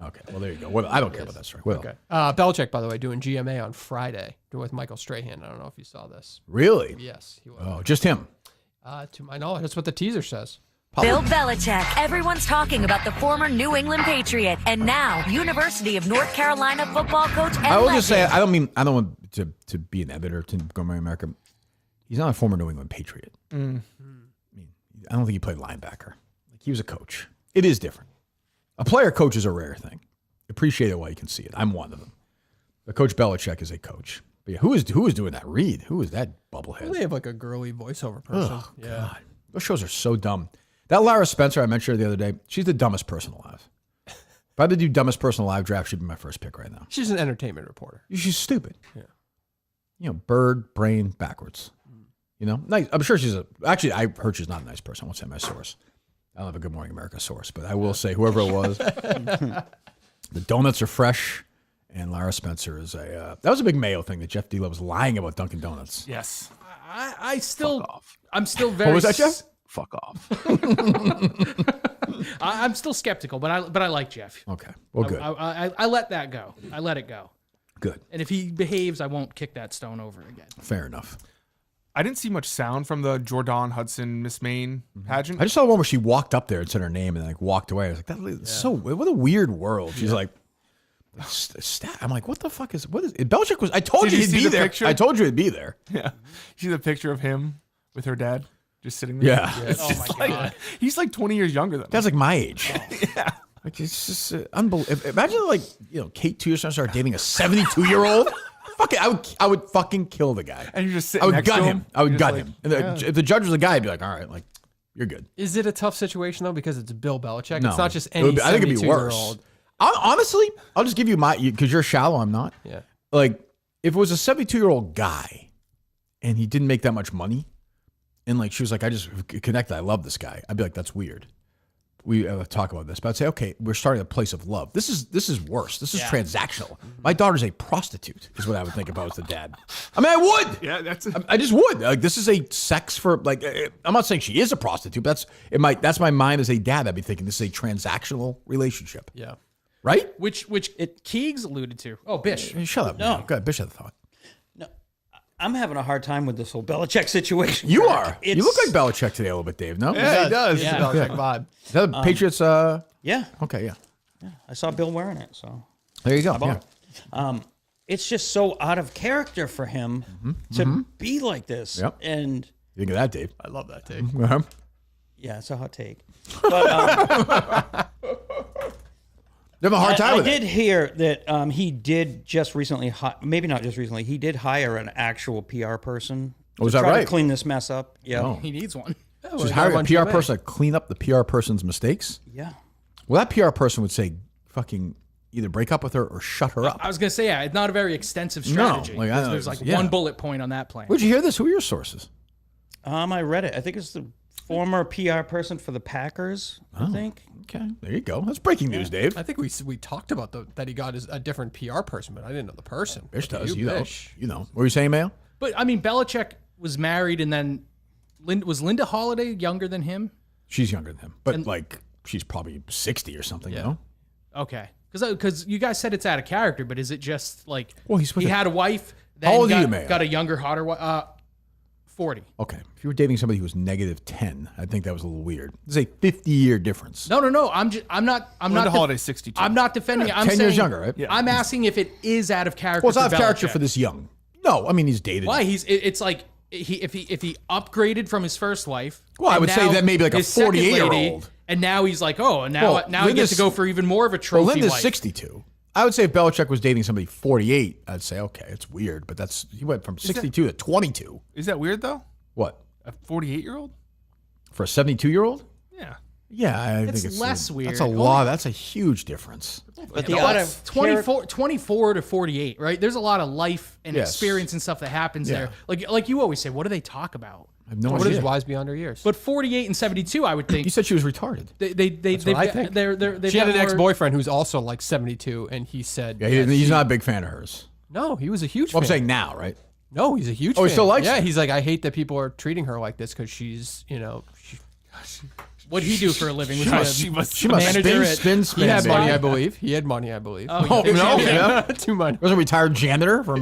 Okay. Well, there you go. Well, I don't care about that story. Well, okay. Belichick, by the way, doing GMA on Friday with Michael Strahan. I don't know if you saw this. Really? Yes. He was. Oh, just him? To my knowledge, that's what the teaser says. Bill Belichick. Everyone's talking about the former New England Patriot and now University of North Carolina football coach and I will legend. just say, I don't want to be an editor to go to America. He's not a former New England Patriot. I mean, I don't think he played linebacker. Like, he was a coach. It is different. A player coach is a rare thing. Appreciate it while you can see it. I'm one of them. But Coach Belichick is a coach. But yeah, who is doing that read? Who is that bubblehead? They have like a girly voiceover person. Oh, God. Those shows are so dumb. That Lara Spencer I mentioned her the other day, she's the dumbest person alive. If I had to do dumbest person alive draft, she'd be my first pick right now. She's an entertainment reporter. She's stupid. Yeah. You know, bird, brain, backwards. You know, nice. I'm sure actually, I heard she's not a nice person. I won't say my source. I don't have a Good Morning America source, but I will say whoever it was, the donuts are fresh, and Lara Spencer is that was a big Mayo thing that Jeff D-Lo was lying about Dunkin' Donuts. Yes. I'm still very. What was that, Jeff? Fuck off. I'm still skeptical, but I like Jeff. Okay. Well, good. I let that go. I let it go. Good. And if he behaves, I won't kick that stone over again. Fair enough. I didn't see much sound from the Jordon Hudson Miss Maine pageant. I just saw the one where she walked up there and said her name and then like walked away. I was like, what a weird world. She's like, I'm like, what the fuck is Belichick was? I told you he'd be there. Picture? I told you he'd be there. Yeah. You see the picture of him with her dad just sitting there? Yeah. It's just he's like 20 years younger than That's like my age. Yeah. Like, it's just unbelievable. Imagine like, Kate 2 years from now started dating a 72-year-old. Fuck it, I would fucking kill the guy. And you're just sitting I would next gut to him. I would gut like, him. And if the judge was a guy, I'd be like, all right, like, you're good. Is it a tough situation though because it's Bill Belichick? No. It's not just any. I think it'd be worse. 72-year-old. Honestly, I'll just give you because you're shallow. I'm not. Yeah. Like, if it was a 72-year-old guy, and he didn't make that much money, and like she was like, I just connected. I love this guy. I'd be like, that's weird. We talk about this, but I'd say, okay, we're starting a place of love. This is worse. This is transactional. My daughter's a prostitute, is what I would think if I was the dad. I mean, I would. Yeah, I just would. Like, this is a sex for like. I'm not saying she is a prostitute. But that's my mind as a dad. I'd be thinking this is a transactional relationship. Yeah. Right. Which Keegs alluded to. Oh, Bish. Hey, shut up. No. Go ahead. Bish had a thought. No, I'm having a hard time with this whole Belichick situation. You are. You look like Belichick today a little bit, Dave. No. Yeah, he does. Yeah. Belichick vibe. Is that the Patriots? Yeah. Okay. Yeah. Yeah. I saw Bill wearing it, so There you go. I bought it. It's just so out of character for him to be like this. Yep. And You think of that, Dave? I love that take. yeah, it's a hot take. But They have a hard time I with did it. hear that he did just recently, maybe not just recently, he did hire an actual PR person. Oh, is to that try right? To clean this mess up. Yeah. Oh. He needs one. So he's hiring a PR person to clean up the PR person's mistakes? Yeah. Well, that PR person would say, fucking either break up with her or shut her up. I was gonna say, yeah, it's not a very extensive strategy. No, like, I know, There's like yeah. one bullet point on that plan. Where'd you hear this? Who are your sources? I read it. I think it's the former PR person for the Packers. I think. Okay, there you go. That's breaking news, Dave. I think we talked about that he got a different PR person, but I didn't know the person. Bish does. You, You know. Bish. You know. What were you saying, Mayo? But I mean, Belichick was married, and then was Linda Holiday younger than him? She's younger than him, but like she's probably 60 or something. You know. Okay, because you guys said it's out of character, but is it just like he's with he a- had a wife? How Then old are got, you, Mayo? got a younger, hotter wife. 40. Okay, if you were dating somebody who was -10, I think that was a little weird. There's a 50-year difference. No. I'm not. Linda Holiday's 62. I'm not defending it. I'm 10 saying, years younger, right? Yeah. I'm asking if it is out of character. Well, it's for out of character Belichick. for this young. No, I mean he's dated. Why? It's like if he upgraded from his first wife. Well, I and would say now that maybe like a his second 48-year-old. lady, and now he's like, oh, and now Well, he gets to Linda's- go for even more of a trophy Well, Linda's wife. 62. I would say if Belichick was dating somebody 48, I'd say okay, it's weird, but he went from 62 to 22. Is that weird though? What? A 48-year-old? For a 72-year-old? Yeah. Yeah, I It's think it's less weird. That's a lot. That's a huge difference. But the No, out it's of 24 to 48, right? There's a lot of life and Yes. experience and stuff that happens Yeah. there. Like you always say, what do they talk about? I have no What idea. is wise beyond her years? But 48 and 72, I would think You said she was retarded. That's what I think. They've She had got an more- ex-boyfriend who's also like 72, and he said, Yeah, that he's she- not a big fan of hers. No, he was a huge Well, I'm fan. saying now, right? No, he's a huge Oh, fan. he still likes Yeah, her? he's like, I hate that people are treating her like this because she's, What'd he do for a living? Was She he a must manager at- spin. he had money, baby. I believe. He had money, I believe. Oh, Oh, no, yeah. Too much. Was a retired janitor from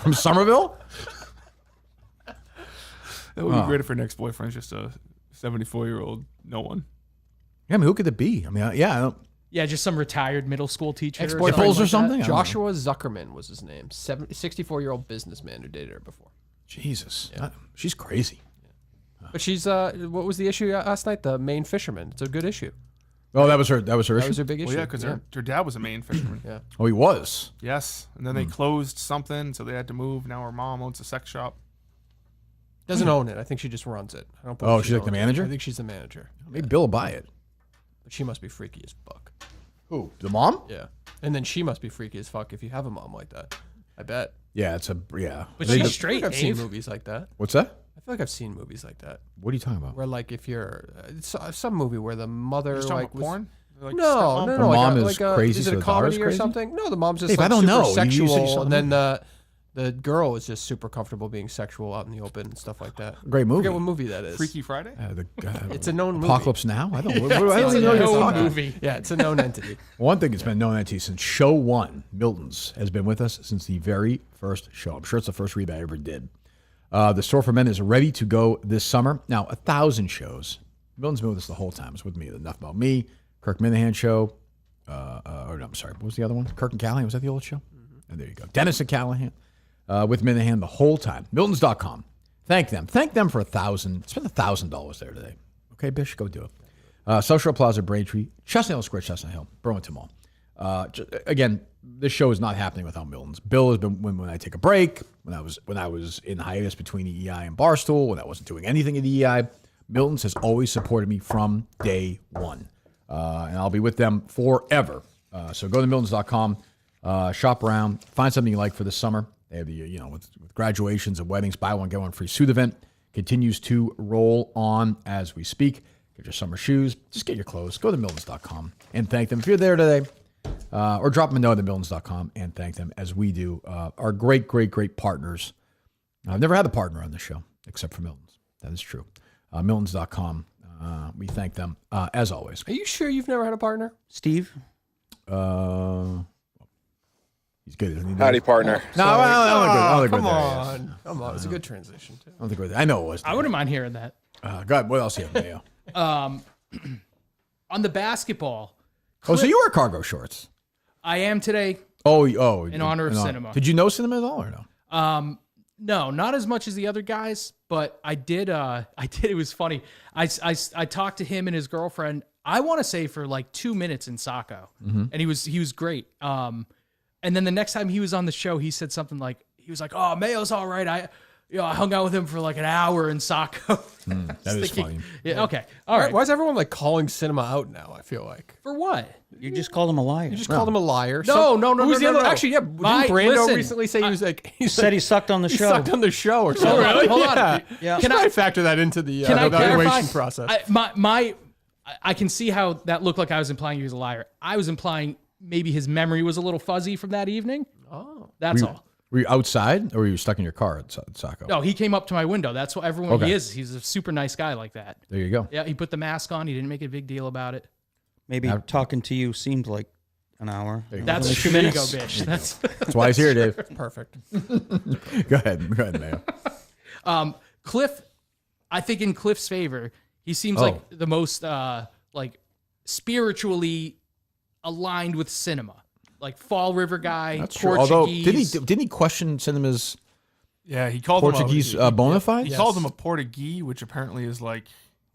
from Somerville? That would be great if her next boyfriend's just a 74-year-old no one. Yeah, I mean, who could it be? I mean, I don't. Yeah, just some retired middle school teacher. Ex-boyfriend Nipples or like that. something? I don't know. Joshua Zuckerman was his name. 64-year-old businessman who dated her before. Jesus, she's crazy. But she's what was the issue last night? The Maine fisherman. It's a good issue. Oh, that was her. That was her That issue. was her big issue. Well, yeah, because her dad was a Maine fisherman. Yeah. Oh, he was. Yes, and then they closed something, so they had to move. Now her mom owns a sex shop. Doesn't own it. I think she just runs it. I don't. Oh, believe she's like the owns it. manager? I think she's the manager. Maybe Bill will buy it. But she must be freaky as fuck. Who? The mom? Yeah. And then she must be freaky as fuck if you have a mom like that. I bet. Yeah, it's a yeah. But They- she's straight, I've seen Dave. movies like that. What's that? I feel like I've seen movies like that. What are you talking about? Where like if you're some movie where the mother You're talking like about was, porn? Like no, stepmom? no, The no. mom like a, is like a, crazy, Is so it a the daughter's comedy or crazy? something? No, the mom's just Dave, like I don't super know. You said you sexual, saw and the then the girl is just super comfortable being sexual out in the open and stuff like that. Great I movie. forget what movie that is. Freaky Friday? It's a known movie. Apocalypse Now. I don't. I It's don't a even know what you're known talking about. movie. Yeah, it's a known entity. One thing that's been known entity since show one, Milton's has been with us since the very first show. I'm sure it's the first read I ever did. The Store for Men is ready to go this summer. Now, 1,000 shows. Milton's been with us the whole time. It's with me. Enough About Me, Kirk Minihane Show. Or no, I'm sorry. What was the other one? Kirk and Callahan. Was that the old show? Mm-hmm. And there you go. Dennis and Callahan with Minihane the whole time. Miltons.com. Thank them. Thank them for 1,000. Spend $1,000 there today. Okay, Bish, go do it. Social Plaza, Braintree, Chestnut Hill Square, Chestnut Hill, Burlington Mall. Again, this show is not happening without Milton's. Bill has been when I take a break, when I was in hiatus between EEI and Barstool, when I wasn't doing anything at EEI. Milton's has always supported me from day one, and I'll be with them forever. So go to Miltons.com, shop around, find something you like for this summer. They have the with graduations and weddings, buy one get one free suit event continues to roll on as we speak. Get your summer shoes, just get your clothes. Go to Miltons.com and thank them if you're there today. Or drop them a note at Miltons.com and thank them as we do. Our great, great, great partners. I've never had a partner on this show except for Miltons. That is true. Miltons.com. We thank them as always. Are you sure you've never had a partner, Steve? He's good, isn't he? Howdy, partner. No, I don't think come we're there on. yet. Come on. It's a good transition, too. I don't think we're there. I know it was. I wouldn't mind hearing that. God, what else do you have, Mayo? On the basketball, Oh, so you wear cargo shorts? I am today. Oh, In honor of cinema. Did you know cinema at all or no? No, not as much as the other guys, but I did. It was funny. I talked to him and his girlfriend. I want to say for like 2 minutes in Saco, and he was great. And then the next time he was on the show, he said something like, he was like, "Oh, Mayo's all right. I hung out with him for like an hour in Saco." That is funny. Yeah. Okay. All right. Why is everyone like calling cinema out now? I feel like For what? You just called him a liar. you just called him a liar. No. Who was the No, other? no. Actually, yeah. My- Didn't Brando listen, recently say he was like He said he sucked on the he show. sucked on the show or something? really? Hold on. Yeah. Yeah. Can I factor that into the Can I evaluation clarify? process? I can see how that looked like I was implying he was a liar. I was implying maybe his memory was a little fuzzy from that evening. Oh, That's all. Were you outside or were you stuck in your car at Saco? No, he came up to my window. That's what everyone Okay. he is. He's a super nice guy like that. There you go. Yeah, he put the mask on. He didn't make a big deal about it. Maybe talking to you seemed like an hour. That's Only 2 there you minutes. go, Bish. That's why he's here, Dave. perfect. Go ahead, Mayo. Cliff. I think in Cliff's favor, he seems like the most like spiritually aligned with cinema. Like Fall River guy, That's true. Portuguese. Although didn't he question Cinema's Yeah, he called Portuguese him a, bona fide? He called him a Portuguese, which apparently is like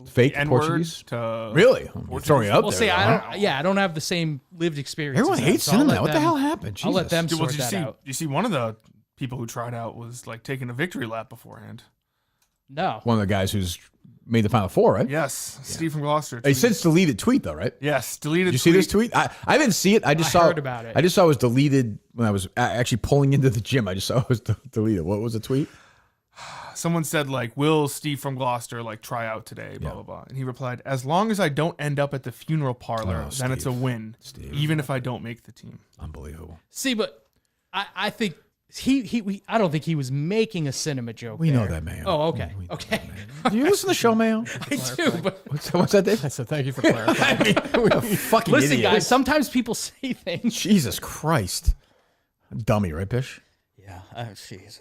Fake the N-word Portuguese? to Really? You're throwing it out Well, there. see, though, I huh? don't. Yeah, I don't have the same lived experience. Everyone as them, hates so I'll cinema. let What the them- hell happened? I'll let them Jesus. sort Did you that see? out. You see, one of the people who tried out was like taking a victory lap beforehand. No. One of the guys who's made the Final Four, right? Yes, Steve from Gloucester. He since deleted tweet though, right? Yes, deleted. Did you see this tweet? I didn't see it. I just saw heard about it. I just saw it was deleted when I was actually pulling into the gym. I just saw it was deleted. What was the tweet? Someone said like, "Will Steve from Gloucester like try out today?" Blah blah blah. And he replied, "As long as I don't end up at the funeral parlor, then it's a win. Even if I don't make the team." Unbelievable. See, but I think I don't think he was making a cinema joke. We know there. that, Mayo. Oh, okay, okay. Do you listen to the show, Mayo? I do, but What's that, Dave? I said thank you for clarifying. A fucking listen, idiot. guys. Sometimes people say things. Jesus Christ. Dummy, right, Bish? Yeah. Jesus.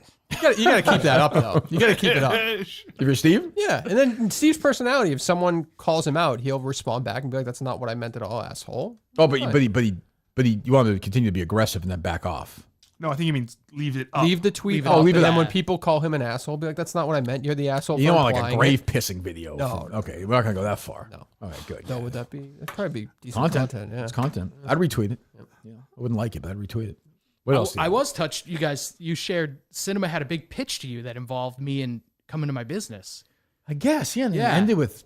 You gotta keep that up though. You gotta keep it up. If you're Steve? Yeah, and then Steve's personality. If someone calls him out, he'll respond back and be like, "That's not what I meant at all, asshole." Oh, but you want him to continue to be aggressive and then back off. No, I think he means leave it up. Leave the tweet. Oh, up, leave and it then up. when people call him an asshole, be like, "That's not what I meant. You're the asshole." You for don't want like a implying grave it." pissing video. No. Okay, we're not gonna go that far. No. All right, good. No, would that be? That'd probably be decent content. Yeah. It's content. I'd retweet it. Yeah. I wouldn't like it, but I'd retweet it. What else? I was touched. You guys, you shared cinema had a big pitch to you that involved me and coming to my business. I guess. Yeah. And Yeah. It ended with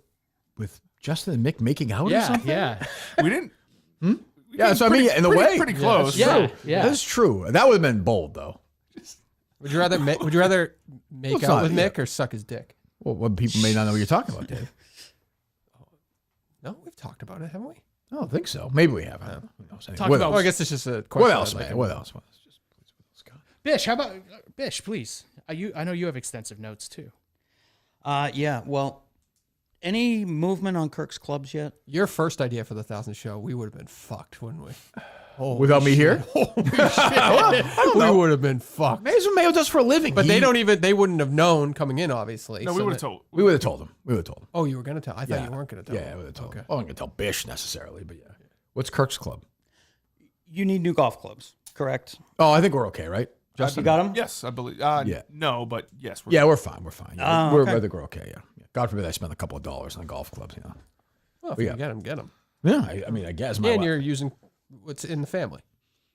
Justin and Mick making out or Yeah, something. yeah, We didn't. Yeah. So I mean, in a way, pretty close. yeah, yeah. that's true. That would have been bold, though. Would you rather make it's out not- with yeah. Mick or suck his dick? Well, what people may not know what you're talking about, Dave. No, we've talked about it, haven't we? I don't think so. Maybe we have. Who knows? Anyway, Talk what about- else? Oh, I guess it's just a question. What else, I'd like man? to What know. else? Bish, how about Bish? Please, I know you have extensive notes too. Yeah. Well, any movement on Kirk's clubs yet? Your first idea for the 1,000th show, we would have been fucked, wouldn't we? Holy Without me here? we would have been fucked. Maybe what Mayo does for a living. But they wouldn't have known coming in, obviously. No, we would have told. We would have told him. Oh, you were going to tell? I thought you weren't going to tell. Yeah, I would have told Okay. him. Well, I'm going to tell Bish necessarily, but yeah. What's Kirk's club? You need new golf clubs, correct? Oh, I think we're okay, right? Justin, you got them? Yes, I believe. Yeah. No, but yes. Yeah, we're fine. We're fine. Yeah, okay. I think we're okay. Yeah. God forbid I spend a couple of dollars on golf clubs. You know. Well, if We you got- get them, get them. Yeah. I mean, I guess. And you're using what's in the family.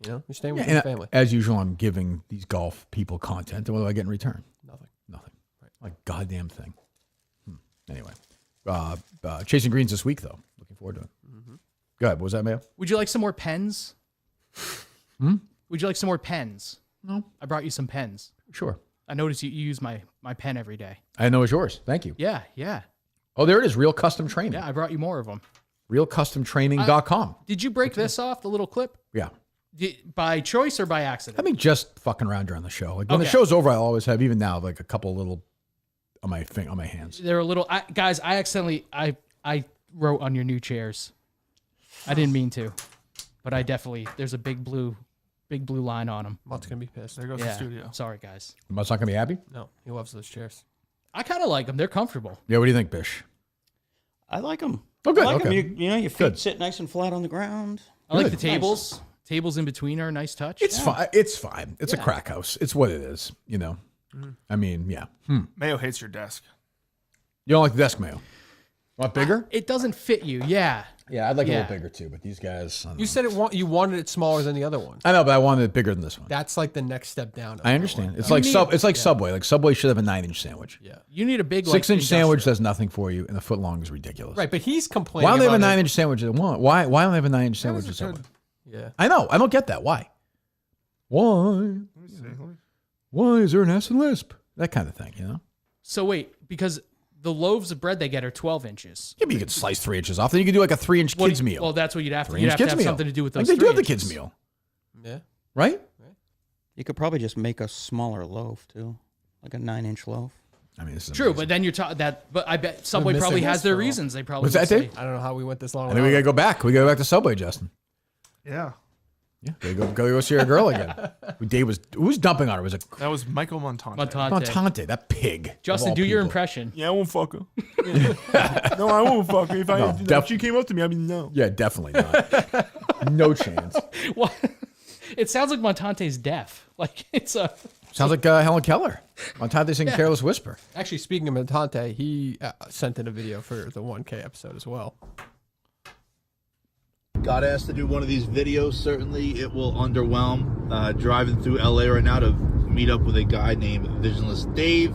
You know, you're staying with and the family. as usual, I'm giving these golf people content. And what do I get in return? Nothing. Nothing. Right. Like goddamn thing. Anyway, chasing greens this week though. Looking forward to it. Go ahead. What was that, Mayo? Would you like some more pens? Would you like some more pens? No. I brought you some pens. Sure. I noticed you use my pen every day. I know it's yours. Thank you. Yeah, yeah, Oh, there it is. Real Custom Training. yeah. I brought you more of them. RealCustomTraining.com. Did you break this off, the little clip? Yeah. By choice or by accident? I mean, just fucking around during the show. Like when the Okay. show's over, I'll always have, even now, like a couple little on my hands. They're a little guys. I accidentally I wrote on your new chairs. I didn't mean to, but I definitely there's a big blue line on them. Mott's gonna be pissed. There goes the Yeah, studio. sorry guys. Mutt's not gonna be happy. No, he loves those chairs. I kind of like them. They're comfortable. Yeah. What do you think, Bish? I like them. Oh, good. I like Okay. them. You know, your feet Good. sit nice and flat on the ground. I like the Good. tables. Tables in between are a nice touch. It's fine. It's fine. It's a Yeah. crack house. It's what it is. You know. I mean, yeah. Mayo hates your desk. You don't like the desk, Mayo? Want bigger? It doesn't fit you. Yeah. Yeah, I'd like a little bigger too, but these guys. You said you wanted it smaller than the other one. I know, but I wanted it bigger than this one. That's like the next step down. I understand. It's like Subway. Like Subway should have a 9-inch sandwich. Yeah. You need a big 6-inch sandwich does nothing for you, and a foot long is ridiculous. Right, but he's complaining. Why don't they have a about 9-inch sandwich at one? Why don't they have a 9-inch sandwich at Subway? Yeah. I know. I don't get that. Why? Why? Why is there an S and lisp? That kind of thing, you know? So wait, because the loaves of bread they get are 12 inches. Yeah, but you could slice 3 inches off. Then you could do like a 3-inch kids meal. Well, that's what you'd have to. 3-inch You'd have to kids have meal. something to do with Like those. they do have the 3 kids inches. meal. Yeah. Right? You could probably just make a smaller loaf too, like a 9-inch loaf. I mean, this is True, amazing. but then you're talking that. But I bet Subway missing probably this has their for all. reasons. They probably What's that, would say- Dave? I don't know how we went this long. And then we got to go back. We got to go back to Subway, Justin. Yeah. Yeah, go see our girl again. Who was dumping on her? That was Michael Montante. Montante, that pig. Justin, do your impression. Yeah, I won't fuck her. No, I won't fuck her. If she came up to me, I'd be no. Yeah, definitely not. No chance. What? It sounds like Montante's deaf. Like it's a. Sounds like Helen Keller. Montante singing Careless Whisper. Actually, speaking of Montante, he sent in a video for the 1K episode as well. Got asked to do one of these videos. Certainly, it will underwhelm. Driving through LA right now to meet up with a guy named Visionless Dave.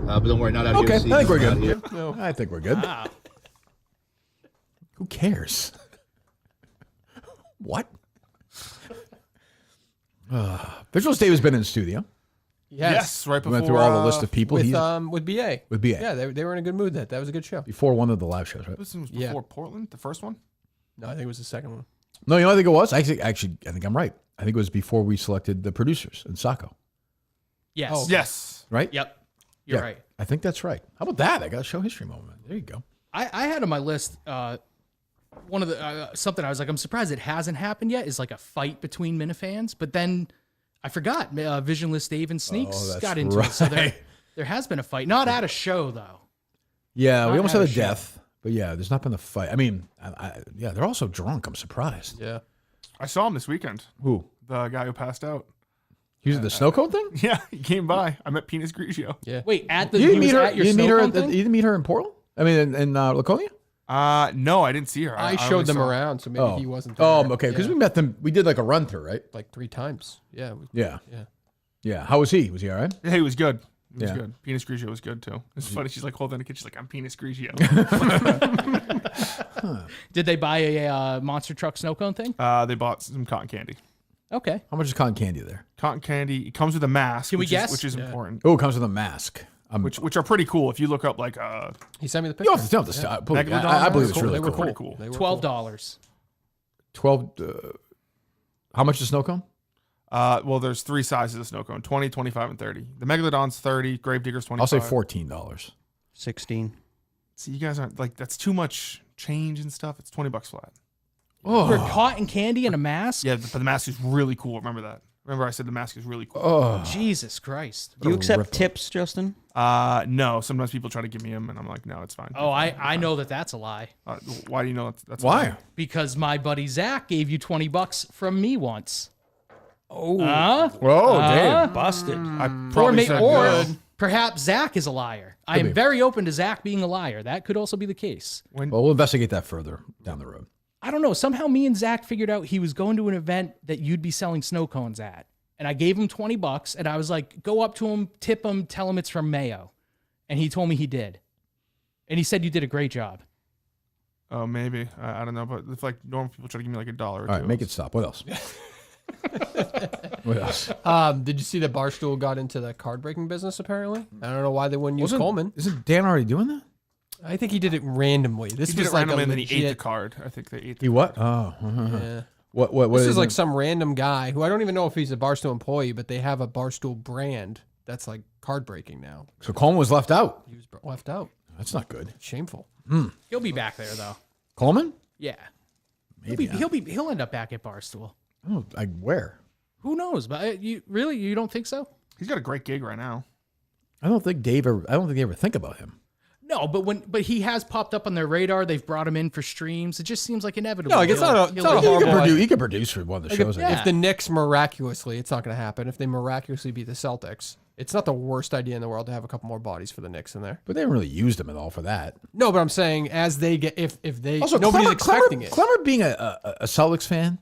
But don't worry, not out Okay, here. I think we're good. Here. No, I think we're good. Wow. Who cares? What? Visionless Dave has been in the studio. Yes, right We before. went through all the list of people. With He's- with BA. With BA. Yeah, they were in a good mood. That was a good show. before one of the live shows, right? This was Yeah. before Portland, the first one. No, I think it was the second one. No, you know what I think it was? Actually, I think I'm right. I think it was before we selected the producers in Saco. Yes. Oh, okay. Yes. Right? Yep. You're Yeah, right. I think that's right. How about that? I got a show history moment. There you go. I had on my list one of the something I was like, I'm surprised it hasn't happened yet, is like a fight between Minifans, but then I forgot Visionless Dave and Sneaks that's got into it. So right. there has been a fight, not at a show though. Yeah, we Not almost had had a a show. death, but yeah, there's not been a fight. I mean, yeah, they're all so drunk. I'm surprised. Yeah. I saw him this weekend. Who? The guy who passed out. He was at the snow cone thing? Yeah, he came by. I met Penis Grigio. Yeah. Wait, at the You didn't he meet was her. at your You didn't meet her. snow You cone thing? didn't meet her in Portland. I mean, in Laconia. No, I didn't see her. I only showed them saw- around, so maybe he wasn't there. Oh, okay. Because Yeah. we met them. We did like a run through, right? like 3 times. Yeah. Yeah. Yeah. Yeah. How was he? Was he all right? Yeah, he was good. He was Yeah. good. Penis Grigio was good too. It's funny. She's like holding the kid. She's like, I'm Penis Grigio. Did they buy a monster truck snow cone thing? They bought some cotton candy. Okay. How much is cotton candy there? Cotton candy. It comes with a mask. Can we which guess? Which is Yeah. important. Oh, it comes with a mask. Which are pretty cool. If you look up like He sent me the You picture. don't have to tell this. I believe Megalodon I believe mask? it's really They were cool. Pretty cool. They were $12. 12. How much is snow cone? well, there's 3 sizes of snow cone: 20, 25, and 30. The Megalodon's 30. Gravedigger's 25. I'll say $14. 16. See, you guys aren't like that's too much change and stuff. It's $20 flat. For cotton candy and a mask? Yeah, but the mask is really cool. Remember that. Remember I said the mask is really cool. Oh, Jesus Christ. Do you accept rip 'em. tips, Justin? No. Sometimes people try to give me them, and I'm like, no, it's fine. Oh, I know that's a lie. Why do you know that's why? fine? Because my buddy Zach gave you $20 from me once. Oh, Whoa, Dave. busted. I probably said no. Perhaps Zach is a liar. I am be. very open to Zach being a liar. That could also be the case. Well, we'll investigate that further down the road. I don't know. Somehow me and Zach figured out he was going to an event that you'd be selling snow cones at. And I gave him $20 and I was like, go up to him, tip him, tell him it's from Mayo. And he told me he did. And he said you did a great job. Oh, maybe. I don't know. But if like normal people try to give me like $1 or All two. right, make it stop. What else? What else? Did you see that Barstool got into the card breaking business? Apparently, I don't know why they wouldn't use Coleman. Isn't Dan already doing that? I think he did it randomly. This He was did it like randomly a and then he ate the legit- card. I think they ate He what? Oh, Yeah. what? This is is like it? some random guy who I don't even know if he's a Barstool employee, but they have a Barstool brand that's like card breaking now. So Coleman was left out. He was left out. That's not good. Shameful. He'll be back there though. Coleman? Yeah. Maybe. He'll end up back at Barstool. Oh, where? Who knows? But you don't think so? He's got a great gig right now. I don't think they ever think about him. No, but he has popped up on their radar. They've brought him in for streams. It just seems like inevitable. No, like it's not a He could horrible. he could produce for one of the Like shows. if the Knicks miraculously, it's not going to happen. If they miraculously beat the Celtics, It's not the worst idea in the world to have a couple more bodies for the Knicks in there. But they haven't really used them at all for that. No, but I'm saying as they get, if they, Also, nobody's expecting it. Clemmer being a Celtics fan,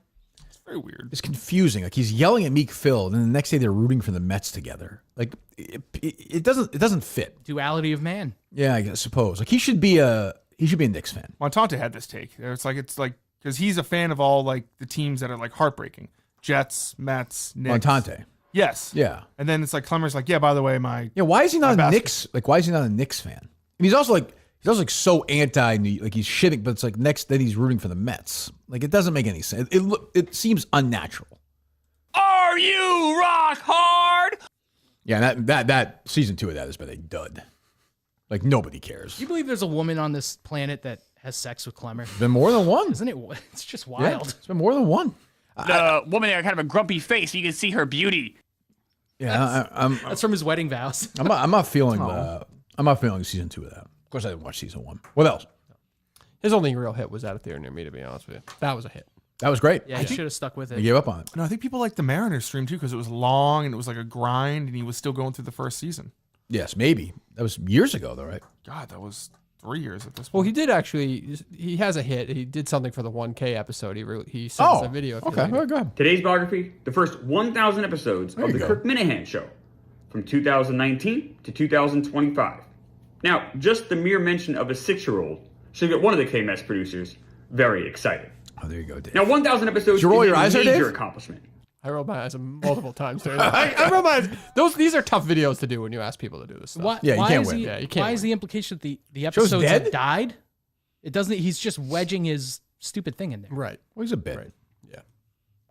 It's very weird. it's confusing. Like he's yelling at Meek Phil, and then the next day they're rooting for the Mets together. Like it doesn't fit. Duality of man. Yeah, I suppose. Like he should be a Knicks fan. Montante had this take. It's like because he's a fan of all like the teams that are like heartbreaking. Jets, Mets, Knicks. Montante. Yes. Yeah. And then it's like Clemmer's like, yeah, by the way, why is he not a Knicks? Like, why is he not a Knicks fan? And he's also so anti, like he's shitting, but it's like next that he's rooting for the Mets. Like it doesn't make any sense. It seems unnatural. Are you rock hard? Yeah, and that season 2 of that has been a dud. Like nobody cares. Do you believe there's a woman on this planet that has sex with Clemmer? It's been more than one. Isn't it? It's just wild. Yeah, it's been more than one. The woman there had kind of a grumpy face. You can see her beauty. Yeah, that's from his wedding vows. I'm not feeling season 2 of that. Of course, I didn't watch season 1. What else? His only real hit was Out of Theater Near Me, to be honest with you. That was a hit. That was great. Yeah, he should have stuck with it. I gave up on it. No, I think people liked the Mariners stream too because it was long and it was like a grind, and he was still going through the first season. Yes, maybe. That was years ago, though, right? God, that was 3 years at this point. Well, he did actually. He has a hit. He did something for the 1K episode. He sent us a video. Okay, go ahead. Today's biography: the first 1,000 episodes of the Kirk Minihane Show, from 2019 to 2025. Now, just the mere mention of a 6-year-old should get one of the KMS producers very excited. Oh, there you go, Dave. Now, 1,000 episodes Did you roll is your a eyes there, major Dave? accomplishment. I rolled my eyes multiple times during that. I rolled my eyes. These are tough videos to do when you ask people to do this stuff. Yeah, you can't is win. He, Yeah, you can't why is win. the implication that the Show's episodes dead? have died? It doesn't. He's just wedging his stupid thing in there. Right. Well, he's a bit. Right. Yeah.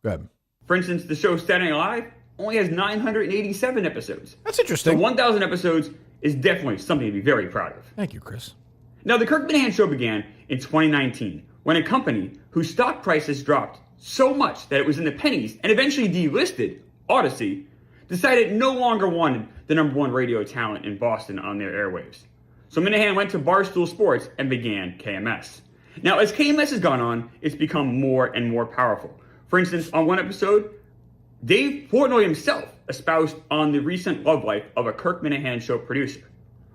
Go ahead. For instance, the show Saturday Night Live only has 987 episodes. That's So interesting. 1,000 episodes is definitely something to be very proud of. Thank you, Chris. Now, the Kirk Minihane Show began in 2019 when a company whose stock prices dropped so much that it was in the pennies and eventually delisted, Odyssey, decided it no longer wanted the #1 radio talent in Boston on their airwaves. So Minihane went to Barstool Sports and began KMS. Now, as KMS has gone on, it's become more and more powerful. For instance, on one episode, Dave Portnoy himself espoused on the recent love life of a Kirk Minihane Show producer.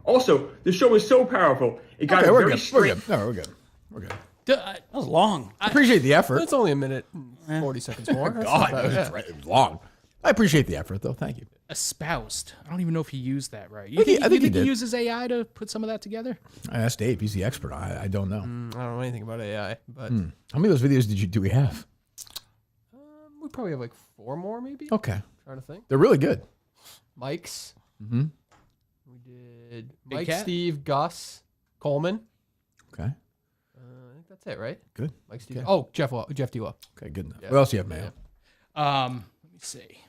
Also, the show was so powerful, it got Okay, a we're very good. straight... We're good. We're good. That was long. I appreciate the effort. It's only a minute and 40 seconds more. That's God, not bad. it was long. I appreciate the effort, though. Thank you. Espoused. I don't even know if he used that right. You I think he think did. he uses AI to put some of that together? I asked Dave. He's the expert. I don't know. I don't know anything about AI, but How many of those videos do we have? we probably have like 4 more, maybe. Okay. Trying to think. They're really good. Mike's. Mm-hmm. We did Big Mike, Cat? Steve, Gus, Coleman. Okay. I think that's it, right? Good. Mike, Steve. Okay. Oh, Jeff D. Okay, good enough. Yeah. What else do you have, Mayo? Let me see.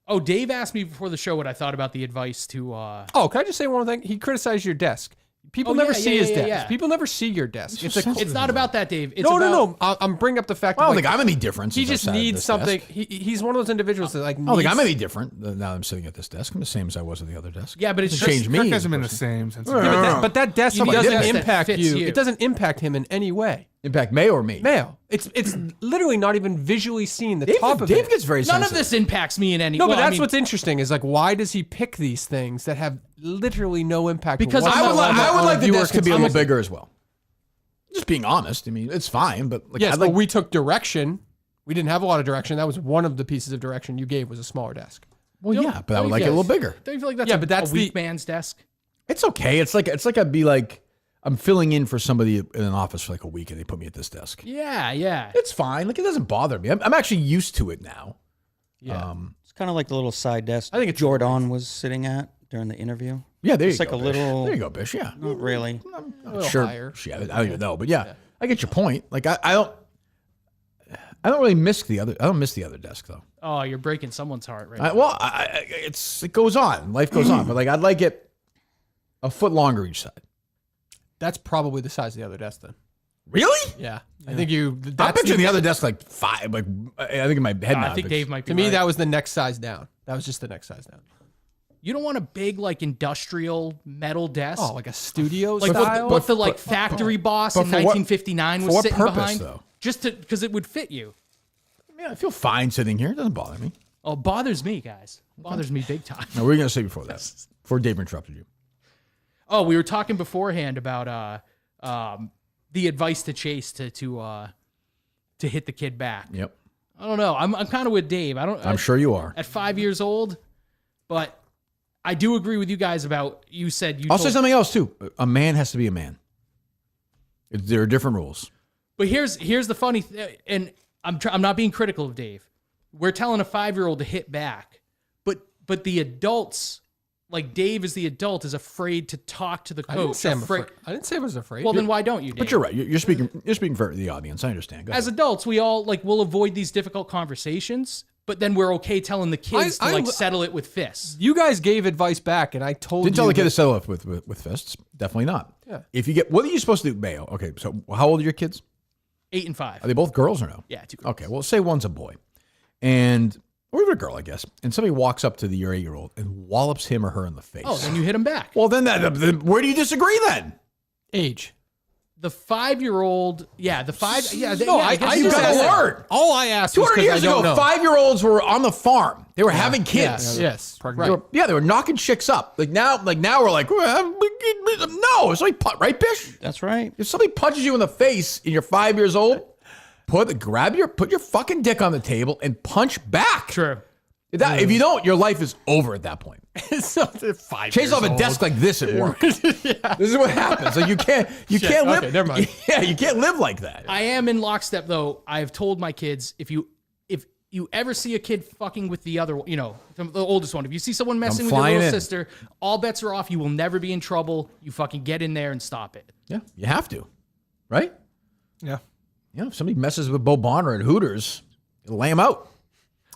Oh, Dave asked me before the show what I thought about the advice to. Oh, can I just say one thing? He criticized your desk. People Oh, never yeah, see yeah, his yeah, desk. yeah. People never see your desk. It's not about that, Dave. It's No. I'm bringing up the fact. Well, I don't that, think I'm any different. He since just I've sat at needs this something. desk. He's one of those individuals that like. I don't think needs- I'm any different now that I'm sitting at this desk. I'm the same as I was at the other desk. Yeah, but it's Doesn't change me. Kirk as hasn't a been the person. same since. But that desk You need a doesn't desk that impact fits you. you. It doesn't impact him in any way. Impact Mayo or me? Mayo. It's literally not even visually seen. The top of Dave it. gets very None sensitive. of this impacts me in any. No, well, but that's I mean, what's interesting is like, why does he pick these things that have literally no impact? Because I would whatsoever like on the viewer desk to be a little consumption. bigger as well. Just being honest. I mean, it's fine, but like, Yes, I'd like but we took direction. We didn't have a lot of direction. That was one of the pieces of direction you gave was a smaller desk. well, You yeah, don't- but I would like it a little bigger. Don't you feel like that's Yeah, a, but that's a weak the- man's desk? It's okay. It's like I'd be like I'm filling in for somebody in an office for like a week, and they put me at this desk. Yeah, yeah. It's fine. Like it doesn't bother me. I'm actually used to it now. Yeah. It's kind of like the little side desk I think it's Jordon was sitting at during the interview. Yeah, there It's you like go. a Bish. little. There you go, Bish. Yeah. Not really. a little Sure. higher. Shit, I don't even know, but yeah, I get your point. Like I don't really miss the other. I don't miss the other desk though. Oh, you're breaking someone's heart right now. It goes on. Life goes on, but like I'd like it a foot longer each side. That's probably the size of the other desk then. Really? Yeah. I think you. I'm That's picturing the other desk like 5. Like I think in my head now. I think Dave might be To me, right. that was the next size down. That was just the next size down. You don't want a big like industrial metal desk. Oh, like a studio like style. what the like factory boss but in for what- 1959 for was what sitting purpose, behind. though? Just to because it would fit you. I mean, I feel fine sitting here. It doesn't bother me. Oh, bothers me, guys. Bothers me big time. Now, what were you going to say before that? Before Dave interrupted you. Oh, we were talking beforehand about the advice to Chase to hit the kid back. Yep. I don't know. I'm kind of with Dave. I'm sure you are. At 5 years old, but I do agree with you guys about you said you. I'll say something else too. A man has to be a man. There are different rules. But here's the funny and I'm not being critical of Dave. We're telling a 5-year-old to hit back, but the adults, like Dave is the adult, is afraid to talk to the coach. I didn't say I didn't say I was afraid. Well, then why don't you, Dave? But you're right. You're speaking for the audience. I understand. Go As ahead. adults, we all we'll avoid these difficult conversations, but then we're okay telling the kids to settle it with fists. You guys gave advice back, and I told you. Didn't tell the kid to settle it with fists. Definitely not. Yeah. If you get, what are you supposed to do, Mayo? Okay, so how old are your kids? 8 and 5. Are they both girls or no? Yeah, 2 girls. Okay, well, say one's a boy, or even a girl, I guess, and somebody walks up to your 8-year-old and wallops him or her in the face. Oh, then you hit him back. Well, then where do you disagree then? Age. The 5-year-old, yeah, the 5, yeah. I you got to learn. All I asked was 200 years ago, 5-year-olds were on the farm. They were having kids. Yes, Right. They were knocking chicks up. Like now we're like, well, no, it's like right, Bish? That's right. If somebody punches you in the face and you're 5 years old, put your fucking dick on the table and punch back. True. If you don't, your life is over at that point. It's not 5 Chase off a desk like this at work. This is what happens. Like you can't live. Okay, never mind. Yeah, you can't live like that. I am in lockstep though. I've told my kids if you ever see a kid fucking with the other, the oldest one, if you see someone messing with your little sister, all bets are off. You will never be in trouble. You fucking get in there and stop it. Yeah, you have to, right? Yeah. If somebody messes with Bo Bonner at Hooters, lay him out.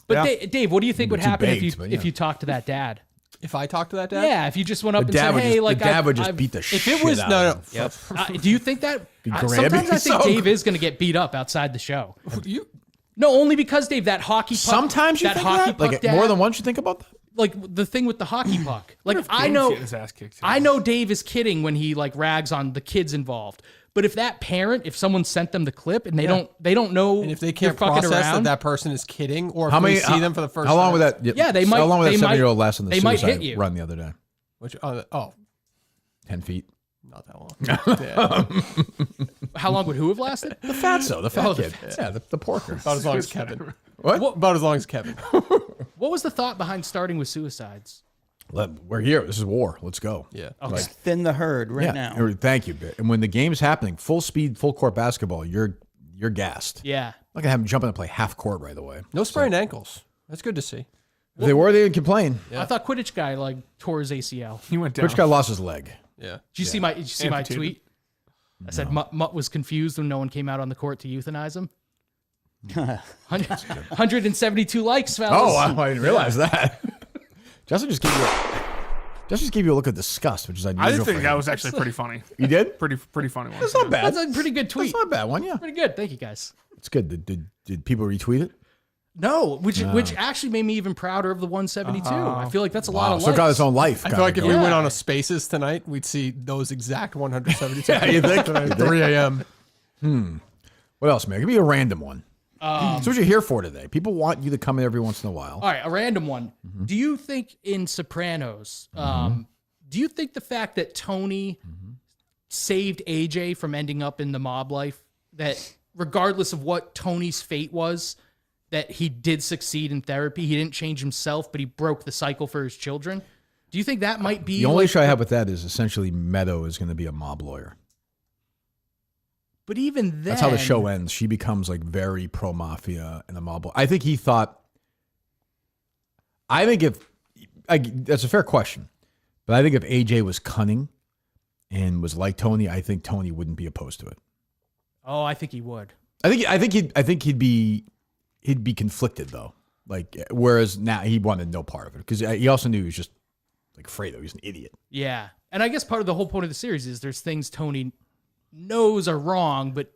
But Dave, what do you think would happen if you talked to that dad? If I talked to that dad? Yeah, if you just went up and said, "Hey, the dad would just beat the shit out of him. If it was do you think that? Sometimes I think Dave is going to get beat up outside the show. No, only because Dave, that hockey puck. Sometimes you that think hockey that? puck Like dad, more than once you think about that? Like the thing with the hockey puck. Like I Dave's know, getting his ass kicked, I know Dave is kidding when he rags on the kids involved. But if that parent, if someone sent them the clip and they don't know, and if they can't fucking process around, that person is kidding, or if they see them for the first time. How long would that? Yeah, they might. How long would that they 7-year-old last in the they might suicide hit you. run the other day? 10 feet. Not that long. How long would who have lasted? The fatso, the fat kid. Yeah, the porker. About as long as Kevin. What? About as long as Kevin. What was the thought behind starting with suicides? We're here. This is war. Let's go. Yeah. Okay. Thin the herd now. Thank you. And when the game's happening, full speed, full court basketball, you're gassed. Yeah. I'm not gonna have them jump in and play half court right away. No sprained ankles. That's good to see. If they were, they didn't complain. Yeah. I thought Quidditch guy tore his ACL. He went down. Which guy lost his leg? Yeah. Did you see my tweet? I said Mutt was confused when no one came out on the court to euthanize him. 172 likes, fellas. Oh, I didn't realize that. Justin just gave you a look of disgust, which is unusual. I did think for that him. was actually pretty funny. You did? Pretty funny one. That's not bad. That's a pretty good tweet. That's not a bad one. Yeah. Pretty good. Thank you, guys. It's good. Did people retweet it? No, which actually made me even prouder of the 172. I feel like that's a lot of So likes. it got its own life. I feel like if we went on a Spaces tonight, we'd see those exact 172. Yeah, you think? 3 a.m. What else, man? Give me a random one. That's what you're here for today. People want you to come in every once in a while. All right, a random one. Do you think in Sopranos, do you think the fact that Tony saved AJ from ending up in the mob life, that regardless of what Tony's fate was, that he did succeed in therapy? He didn't change himself, but he broke the cycle for his children. Do you think that might be... The only issue I have with that is essentially Meadow is going to be a mob lawyer. But even then... That's how the show ends. She becomes very pro-mafia and the mob lawyer. I think he thought... that's a fair question. But I think if AJ was cunning and was like Tony, I think Tony wouldn't be opposed to it. Oh, I think he would. I think he'd be conflicted though. Whereas now he wanted no part of it because he also knew he was just Fredo. He was an idiot. Yeah, and I guess part of the whole point of the series is there's things Tony knows are wrong, but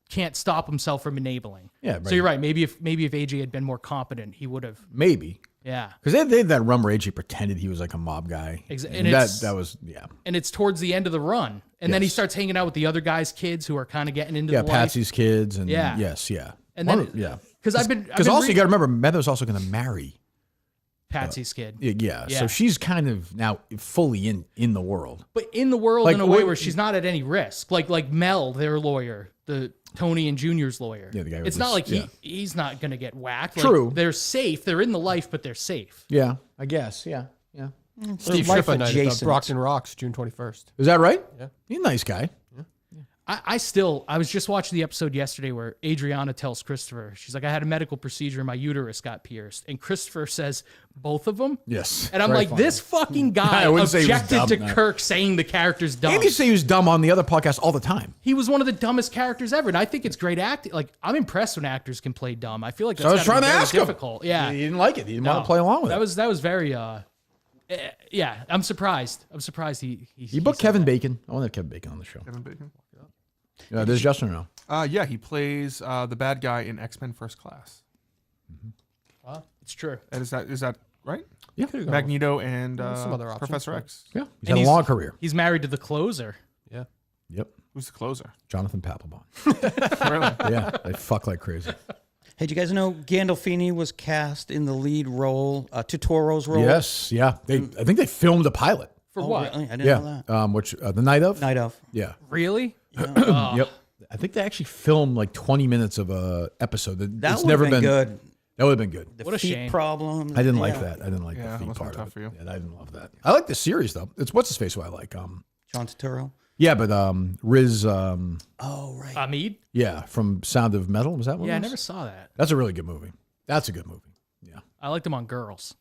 can't stop himself from enabling. Yeah. Right. So you're right. Maybe if AJ had been more competent, he would have. Maybe. Yeah. Because they had that run where AJ pretended he was a mob guy. And that was. And it's towards the end of the run. And then he starts hanging out with the other guys' kids who are kind of getting into the life. Patsy's kids. And yeah. yes, yeah. And then, yeah. Because also you got to remember, Meadow's also going to marry Patsy's kid. Yeah. So she's kind of now fully in the world. But in the world Like, in a way where she's not at any risk. Like Mel, their lawyer, the Tony and Junior's lawyer. Yeah, the guy with it's not this- like he's not going to get whacked. Like, True. they're safe. They're in the life, but they're safe. Yeah, I guess. Yeah. Steve life Schiffer night at adjacent. Brockton Rocks, June 21st. Is that right? Yeah. He's a nice guy. I was just watching the episode yesterday where Adriana tells Christopher, she's like, I had a medical procedure and my uterus got pierced. And Christopher says, both of them? Yes. And I'm Very like, funny. this fucking guy I wouldn't say he was objected dumb, to no. Kirk saying the character's dumb. And you say he was dumb on the other podcast all the time. He was one of the dumbest characters ever. And I think it's great acting. Like, I'm impressed when actors can play dumb. I feel like that's So I was gotta be trying to very ask him. difficult. Yeah. He didn't like it. He didn't want to play along with it. That was very, yeah, I'm surprised. He booked Kevin Bacon. I want to have Kevin Bacon on the show. Kevin Bacon. Yeah, there's Justin or no? Yeah, he plays the bad guy in X-Men First Class. It's true. And is that right? Yeah. Magneto and some other options, Professor but- X. Yeah. He's And had a long career. He's married to the closer. Yeah. Yep. Who's the closer? Jonathan Papelbon. Really? Yeah. They fuck like crazy. Hey, do you guys know Gandolfini was cast in the lead role, Totoro's role? Yes. Yeah. I think they filmed a pilot. For what? Really? I didn't know that. Which the night of? Night of. Yeah. Really? Yep. I think they actually filmed like 20 minutes of a episode. That It's would never have been good. That would have been good. The What a feet shame. problem. I didn't like that. I didn't like Yeah, the feet must have part been of tough it. for you. Yeah, I didn't love that. I like the series though. It's what's his face who I like. John Turturro. Yeah, but Riz. Oh, right. Hamid? Yeah, from Sound of Metal. Was that one? Yeah, I of those? never saw that. That's a really good movie. That's a good movie. Yeah. I liked him on Girls.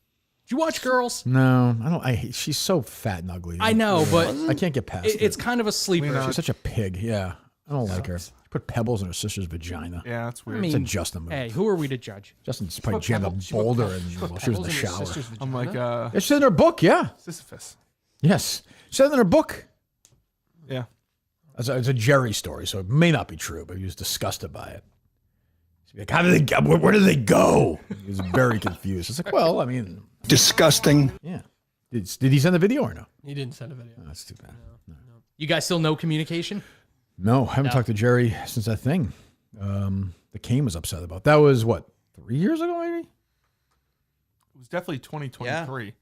Did you watch Girls? No, I don't. She's so fat and ugly. I know, but I can't get past it. it's kind of a sleeper. She's such a pig. Yeah, I don't like her. She put pebbles in her sister's vagina. Yeah, that's weird. I mean, It's a Justin movie. Hey, who are we to judge? Justin's probably jammed a boulder and while she was in the shower. I'm like, Yeah, she said in her book. Yeah. Sisyphus. Yes, she said in her book. Yeah. It's a Jerry story, so it may not be true, but he was disgusted by it. He's like, how did they go? Where did they go? He was very confused. It's like, well, I mean, Disgusting. yeah. Did he send a video or no? He didn't send a video. Oh, that's too bad. You guys still no communication? No, I haven't talked to Jerry since that thing. The Kane was upset about. That was what, 3 years ago, maybe? It was definitely 2023.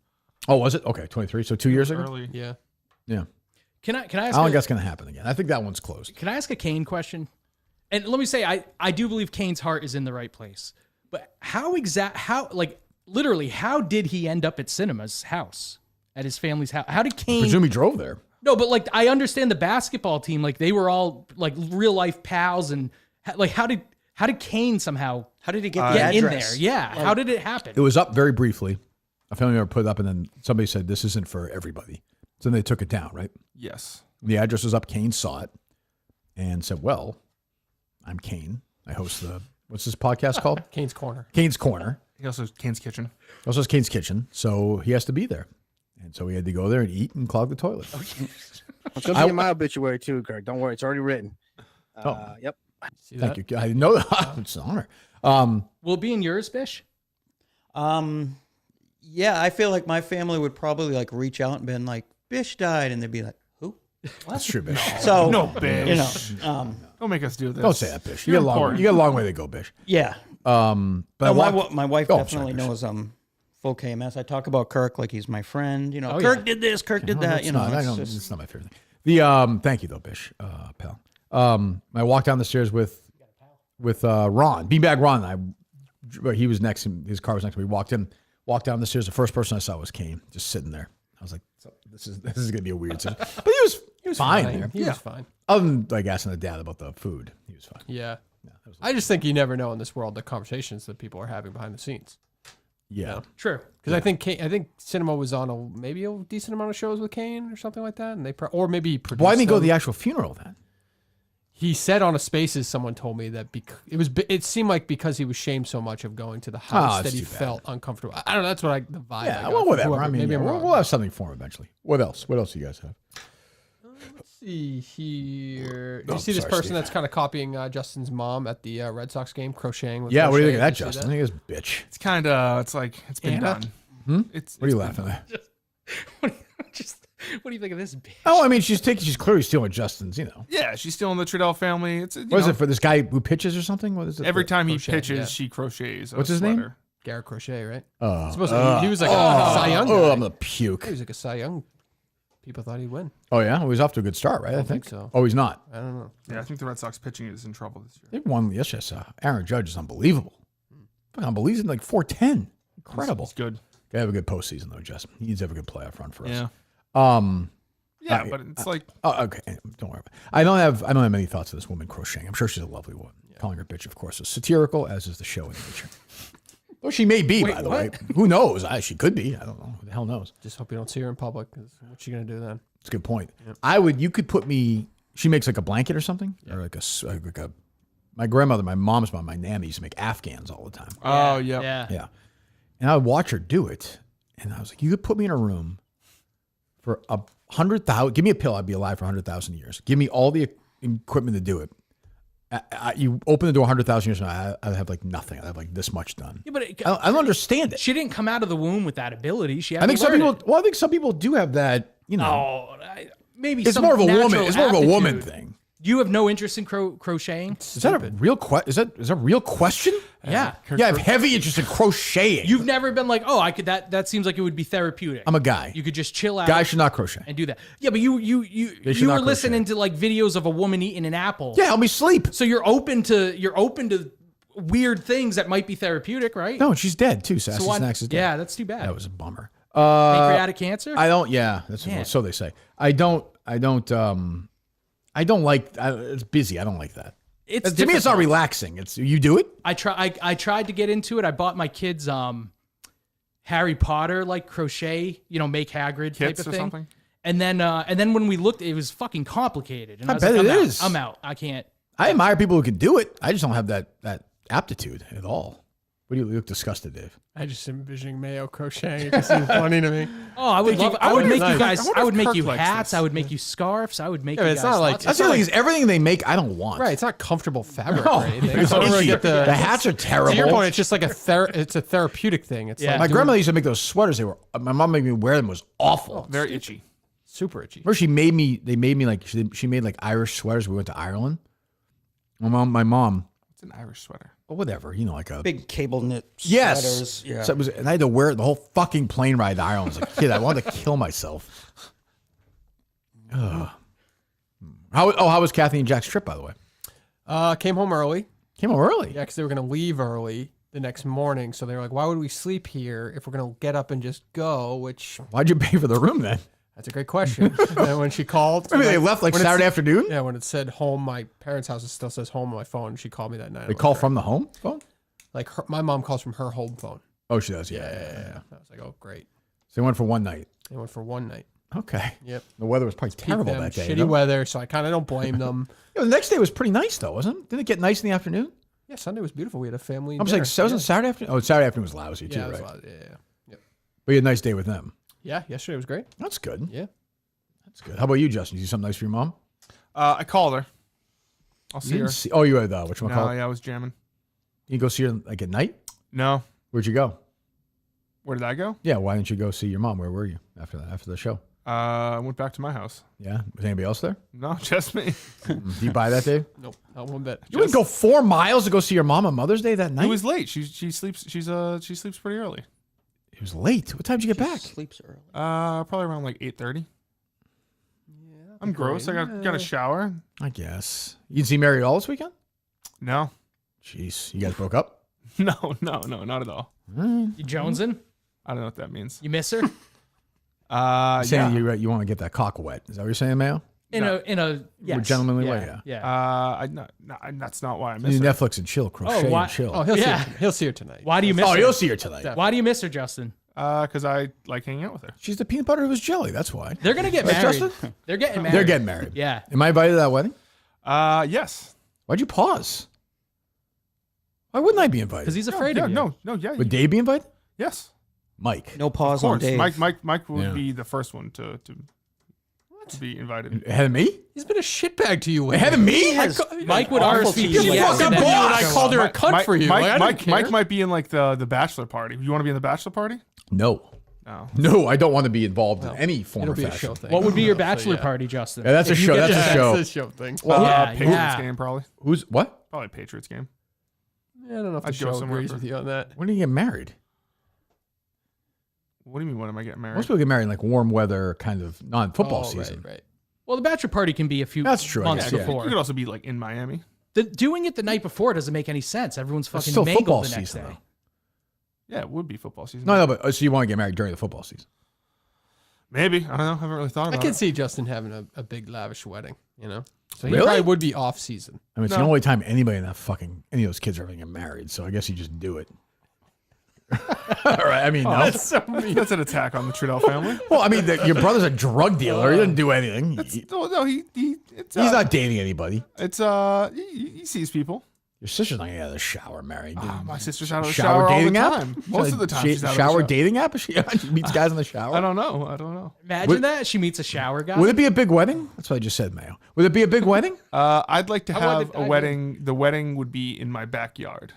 Oh, was it? Okay, 23. So 2 years ago. Early. Yeah. Yeah. Can I I ask? don't think that's going to happen again. I think that one's closed. Can I ask a Kane question? And let me say, I do believe Kane's heart is in the right place. But how literally, how did he end up at Cinema's house, at his family's house? How did Kane? I presume he drove there. No, but like I understand the basketball team, like they were all like real life pals, and like how did Kane somehow? How did he get in there? Yeah, how did it happen? It was up very briefly. A family member put it up, and then somebody said, "This isn't for everybody." So then they took it down, right? Yes. The address was up. Kane saw it and said, "Well, I'm Kane. I host the what's this podcast called? Kane's Corner. Kane's Corner. He also has Kane's Kitchen. Also has Kane's Kitchen. So he has to be there, and so he had to go there and eat and clog the toilet. It's going to be in my obituary too, Kirk. Don't worry. It's already written. Yep. Thank you. I know that. It's an honor. Will it be in yours, Bish? Yeah, I feel like my family would probably like reach out and been like, Bish died, and they'd be like, who? That's true, Bish. So No, Bish. you know, Don't make us do this. Don't say that, Bish. You got a long way to go, Bish. yeah. But No, my wife Oh, definitely sorry, knows I'm full KMS. I talk about Kirk like he's my friend. You know, Oh, Kirk yeah. did this, Kirk did that. You know, I it's don't, just- it's not my favorite thing. The thank you though, Bish, pal. I walked down the stairs with Ron, Beanbag Ron. He was next. His car was next to me. Walked down the stairs. The first person I saw was Kane, just sitting there. I was like, this is gonna be a weird situation. But he was fine there. He was fine. Other than like asking the dad about the food, he was fine. Yeah. I just think you never know in this world the conversations that people are having behind the scenes. Yeah. True. Because I think Cinema was on maybe a decent amount of shows with Kane or something like that, and or maybe he produced. Why didn't he go to them. the actual funeral then? He said on a Spaces, someone told me that it seemed like because he was shamed so much of going to the house that's that he too bad. felt uncomfortable. I don't know. That's what the vibe. I Yeah. got Well, from whatever. whoever. I mean, maybe I'm wrong. we'll have something for him eventually. What else? What else do you guys have? Let's see here. Do Oh, you see this sorry, person Steve. that's kind of copying Justin's mom at the Red Sox game, crocheting? With Yeah. What do you think of crochet? that, Did you see Justin? I think it's bitch. It's kind of. It's like it's been Anna? done. What are you laughing at? What do you think of this bitch? Oh, I mean, she's clearly stealing Justin's. You know. Yeah, she's still in the Trudell family. It's What is it for this guy who pitches or something? What is it? Every time he crochet, pitches, yeah. she crochets. What's his name? Garrett Crochet, right? He was like a Cy Young guy. Oh, I'm gonna puke. He was like a Cy Young. People thought he'd win. Oh yeah, well, he's off to a good start, right? I think so. Oh, he's not. I don't know. Yeah, I think the Red Sox pitching is in trouble this year. They won yesterday. Aaron Judge is unbelievable. Unbelievable. He's like 410. Incredible. He's good. Gotta have a good postseason though, Justin. He needs to have a good playoff run for us. Yeah. Yeah, but it's like. Oh, okay. Don't worry about it. I don't have many thoughts of this woman crocheting. I'm sure she's a lovely woman. Yeah. Calling her bitch, of course, is satirical, as is the show in nature. Well, she may be, by the way. Who knows? She could be. I don't know. Who the hell knows? Just hope you don't see her in public. Cause what's she gonna do then? That's a good point. Yep. You could put me. She makes like a blanket or something, or like a. My grandmother, my mom's mom, my Nana used to make Afghans all the time. Oh yeah. Yeah. And I would watch her do it, and I was like, you could put me in a room for 100,000. Give me a pill, I'd be alive for 100,000 years. Give me all the equipment to do it. You open the door 100,000 years from now, I'd have like nothing. I'd have like this much done. Yeah, but I don't understand it. She didn't come out of the womb with that ability. She had I think to some learn people. it. Well, I think some people do have that. You know, maybe it's some more of a woman. natural It's more of a woman aptitude. thing. You have no interest in crocheting? Is that a real question? Is that a real question? Yeah. Yeah, I have heavy interest in crocheting. You've never been like, oh, I could. That seems like it would be therapeutic. I'm a guy. You could just chill out. Guys should not crochet and do that. Yeah, but you should were not listening to like videos of a woman eating an apple. Yeah, help me sleep. So you're open to weird things that might be therapeutic, right? No, she's dead too. Sassy So Snacks is dead. yeah, that's too bad. That was a bummer. Pancreatic cancer? I don't. Yeah, that's Man. so they say. I don't like. It's busy. I don't like that. It's to me, it's not difficult. relaxing. It's you do it. I tried to get into it. I bought my kids Harry Potter like crochet, make Hagrid Kits type of or thing. something? And then when we looked, it was fucking complicated. And I was bet like, it I'm out. is. I'm out. I can't. I admire people who can do it. I just don't have that aptitude at all. What do you look disgusted, Dave? I just envisioning Mayo crocheting. It just seems funny to me. Oh, I would love. I would make you guys. I would make Kirk you likes hats. this. I would make you scarves. I would make Yeah, you but it's guys. not like- lots of That's the stuff. thing is everything they make, I don't want. Right, it's not comfortable fabric No. or anything. It's So I don't really cheap. get The hats are terrible. To your point, it's just like it's a therapeutic thing. It's Yeah. like My doing- grandmother used to make those sweaters. My mom made me wear them. It was awful. Very itchy. super itchy. Or they made me like she made like Irish sweaters. We went to Ireland. My mom. It's an Irish sweater. Well, whatever, like a Big cable knit yes. sweaters. Yeah. So and I had to wear it the whole fucking plane ride to Ireland as a kid. I wanted to kill myself. Ugh. How was Kathy and Jack's trip, by the way? Came home early. Came home early. Yeah, because they were going to leave early the next morning. So they were like, why would we sleep here if we're going to get up and just go? Which Why'd you pay for the room then? That's a great question. And when she called, Maybe they left like when it Saturday said- afternoon. Yeah, when it said home, my parents' house it still says home on my phone. She called me that night. They call from the home phone. Like my mom calls from her home phone. Oh, she does. Yeah. I was like, oh, great. So they went for one night. They went for one night. Okay. Yep. The weather was probably Keep terrible them that day. shitty weather, so I kind of don't blame them. The next day was pretty nice though, wasn't it? Didn't it get nice in the afternoon? Yeah, Sunday was beautiful. We had a family. I was dinner. like, so wasn't Saturday afternoon? Oh, Saturday afternoon was lousy too, Yeah, it was right? lousy. Yeah. Yep. But you had a nice day with them. Yeah, yesterday was great. That's good. Yeah. That's good. How about you, Justin? Did you do something nice for your mom? I called her. I'll see You her. didn't oh, you had whatchamacallit? No, yeah, I was jamming. You go see her like at night? No. Where'd you go? Where did I go? Yeah, why didn't you go see your mom? Where were you after the show? I went back to my house. Yeah, was anybody else there? No, just me. Do you buy that, Dave? Nope, not one bit. You would go 4 miles to go see your mom on Mother's Day that night? It was late. She sleeps. She sleeps pretty early. It was late. What time did you get back? Sleeps early. Probably around like 8:30. I'm gross. I got a shower. I guess. You didn't see Mary at all this weekend? No. Jeez, you guys broke up? No, not at all. You jonesing? I don't know what that means. You miss her? Saying Yeah. you want to get that cock wet. Is that what you're saying, Mayo? In a yes. gentlemanly way, yeah. Yeah. That's not why I miss You her. Netflix and chill, crochet why- and chill. Oh, he'll see her tonight. Why do you miss her? Oh, you'll see her tonight. Why do you miss her, Justin? Because I like hanging out with her. She's the peanut butter who was jelly. That's why. They're gonna get Right, married. Justin? They're getting married. They're getting married. Yeah. Am I invited to that wedding? Yes. Why'd you pause? Why wouldn't I be invited? Because he's afraid of you. No, yeah. Would Dave be invited? Yes. Mike. No Of pause on course. Dave. Mike would Yeah. be the first one to be invited. Ahead of me? He's been a shitbag to you. Ahead of me? Mike would Awful RSVP. to you. You fucking then boss. you- I called her a cunt for you. Like, I didn't care. Mike might be in like the bachelor party. You want to be in the bachelor party? No. No. No, I don't want to be involved in any form It'll or be a fashion. show thing. What would be your So, bachelor yeah. party, Justin? Yeah, that's a If you show. get That's to- a show. That's a show thing. Yeah, Patriots yeah. game probably. Who's what? Probably Patriots game. I don't know if the I'd go show somewhere agrees for- with you on that. When do you get married? What do you mean? When am I getting married? Most people get married in like warm weather, kind of non-football season. Right. Well, the bachelor party can be a few That's true, I months guess, yeah. before. You could also be like in Miami. Doing it the night before doesn't make any sense. Everyone's It's fucking still football mangled the next season, day. though. Yeah, it would be football season. No, but so you want to get married during the football season? Maybe. I don't know. I haven't really thought I about can it. see Justin having a big lavish wedding, So he Really? probably would be off season. I mean, it's the only time anybody in that any of those kids are ever going to get married. So I guess you just do it. All right. I mean, no. That's so mean. That's an attack on the Trudell family. Well, I mean, your brother's a drug dealer. He didn't do anything. No, he's not dating anybody. It's he sees people. Your sister's not getting out of the shower married. My sister's out of the shower all the dating app? time. Most of the time, she's out of the shower shower. dating app? She meets guys in the shower. I don't know. Imagine that. She meets a shower guy. Would it be a big wedding? That's what I just said, Mayo. Would it be a big wedding? I'd like to I have would- a wedding. The wedding would be in my backyard.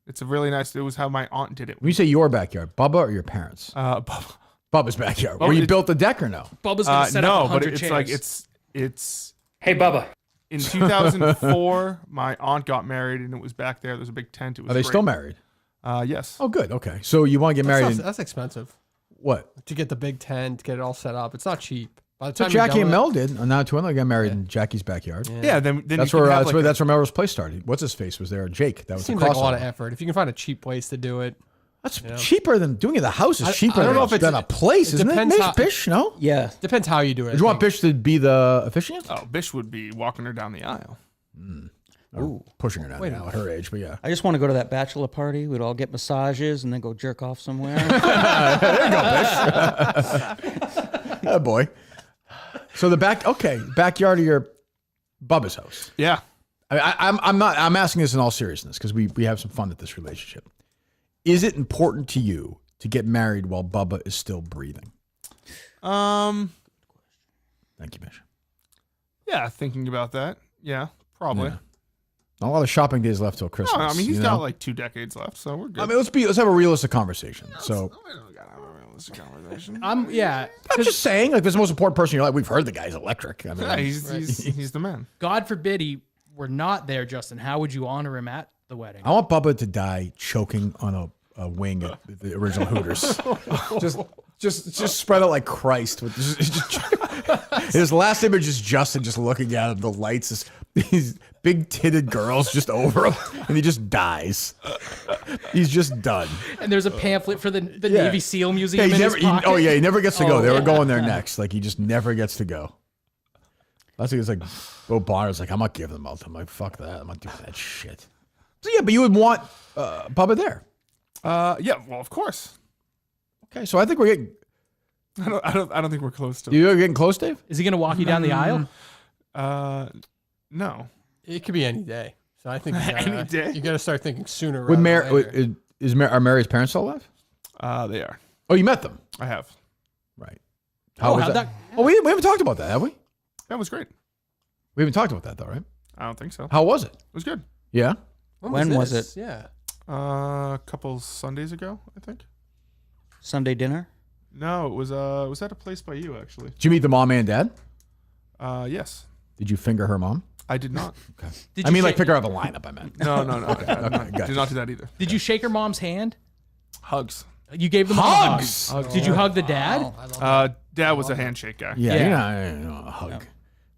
It's a really nice. It was how my aunt did it. When you say your backyard, Bubba or your parents? Bubba. Bubba's backyard. Bubba, Where you built the deck or no? Bubba's gonna set no, up but 100 it's chairs. like it's. Hey, Bubba. In 2004, my aunt got married, and it was back there. There's a big tent. It was Are they great. still married? Yes. Oh, good. Okay. So you want to get married? That's expensive. What? To get the big tent, get it all set up. It's not cheap. By the So time you're Jackie done and with Mel did. Now two of them got married in Jackie's backyard. Yeah. Then That's you where can have like that's where Melrose Place started. What's his face was there? Jake. That it was seems the like a lot of crossover. effort. If you can find a cheap place to do it. That's cheaper than doing it. The house is cheaper I don't know if than a place, isn't it? depends Maybe how- Bish, no? Yeah. Depends how you do it. Did you want Bish to be the officiant? Oh, Bish would be walking her down the aisle. Or pushing her down the aisle at her age, but yeah. I just want to go to that bachelor party. We'd all get massages and then go jerk off somewhere. There you go, Bish. Oh, boy. So the backyard of your Bubba's house. Yeah. I'm asking this in all seriousness because we have some fun at this relationship. Is it important to you to get married while Bubba is still breathing? Thank you, Bish. Yeah, thinking about that. Yeah, probably. Yeah. Not a lot of shopping days left till Christmas. No, I mean he's you got know? like 2 decades left, so we're good. I mean, let's have a realistic conversation. So I'm just saying, like, if it's the most important person in your life, we've heard the guy's electric. I mean, Yeah, he's the man. God forbid he were not there, Justin. How would you honor him at the wedding? I want Bubba to die choking on a wing at the original Hooters. just spread out like Christ. With his last image is Justin just looking at him. The lights, these big titted girls just over him, and he just dies. He's just done. And there's a pamphlet for the Yeah. Navy SEAL Museum Yeah, in his pocket. he never gets to go. They were yeah. going there next. Like, he just never gets to go. Last thing is like, Bo Bonner's like, I'm not giving them out. I'm like, fuck that. I'm not doing that shit. So yeah, but you would want Bubba there. Yeah, well, of course. Okay, so I think we're getting. I don't think we're close to. You're getting close, Dave? Is he going to walk you down the aisle? No. It could be any day. So I think Any day? You got to start thinking sooner. With rather than later. are Mary's parents still alive? They are. Oh, you met them? I have. Right. Oh, was how'd that? that- Oh, we haven't talked about that, have we? That was great. We haven't talked about that though, right? I don't think so. How was it? It was good. Yeah. When was this? it? Yeah. A couple Sundays ago, I think. Sunday dinner? No, it was at a place by you actually. Did you meet the mom and dad? Yes. Did you finger her mom? I did not. Okay. Did I you mean, like shake- pick her out of the lineup. I meant. No. Okay, gotcha. Did not do that either. Did you shake her mom's hand? Hugs. You gave them Hugs? all a hug. Did you hug the dad? Dad was a handshake guy. Yeah. Yeah. You know, a hug.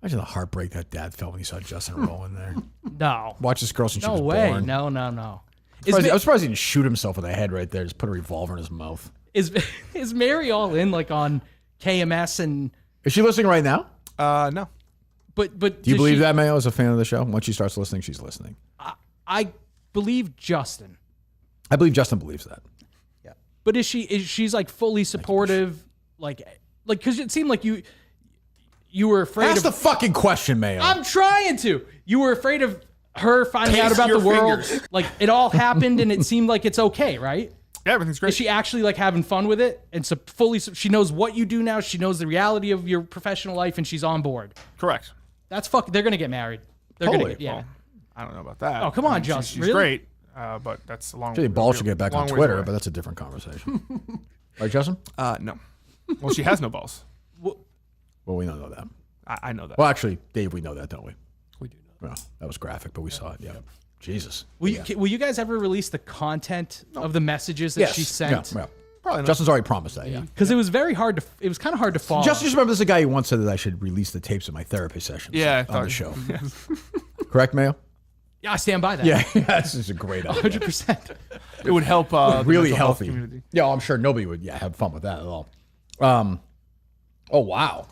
Imagine the heartbreak that dad felt when he saw Justin roll in there. No. Watch this girl since she No was way. born. No. I'm surprised he didn't shoot himself in the head right there. Just put a revolver in his mouth. Is Mary all in like on KMS and? Is she listening right now? No. But Do you believe that Mayo is a fan of the show? Once she starts listening, she's listening. I believe Justin. I believe Justin believes that. But she's like fully supportive, like because it seemed like you were afraid Ask of the fucking question, Mayo. I'm trying to. You were afraid of her finding out about the world. Like it all happened and it seemed like it's okay, right? Yeah, everything's great. Is she actually like having fun with it? And so she knows what you do now. She knows the reality of your professional life and she's on board. Correct. They're going to get married. They're Totally. going to get, Well, I don't know about that. Oh, come on, I mean, Justin. She's Really? great, but that's a long. Actually, balls should get back on long ways Twitter, away. but that's a different conversation. Right, Justin? No. Well, she has no balls. Well, we don't know that. I know that. Well, actually, Dave, we know that, don't we? We do know. Well, that was graphic, but we saw it. Yeah. Jesus. Will you guys ever release the content of the messages that she sent? Yeah. Probably Justin's already promised that, yeah. Because it was very hard to. It was kind of hard to follow. Justin, just remember, this is a guy who once said that I should release the tapes of my therapy sessions on the show. Correct, Mayo? Yeah, I stand by that. Yeah, this is a great idea. 100%. It would help really the healthy. community. Yeah, I'm sure nobody would have fun with that at all. Oh, wow.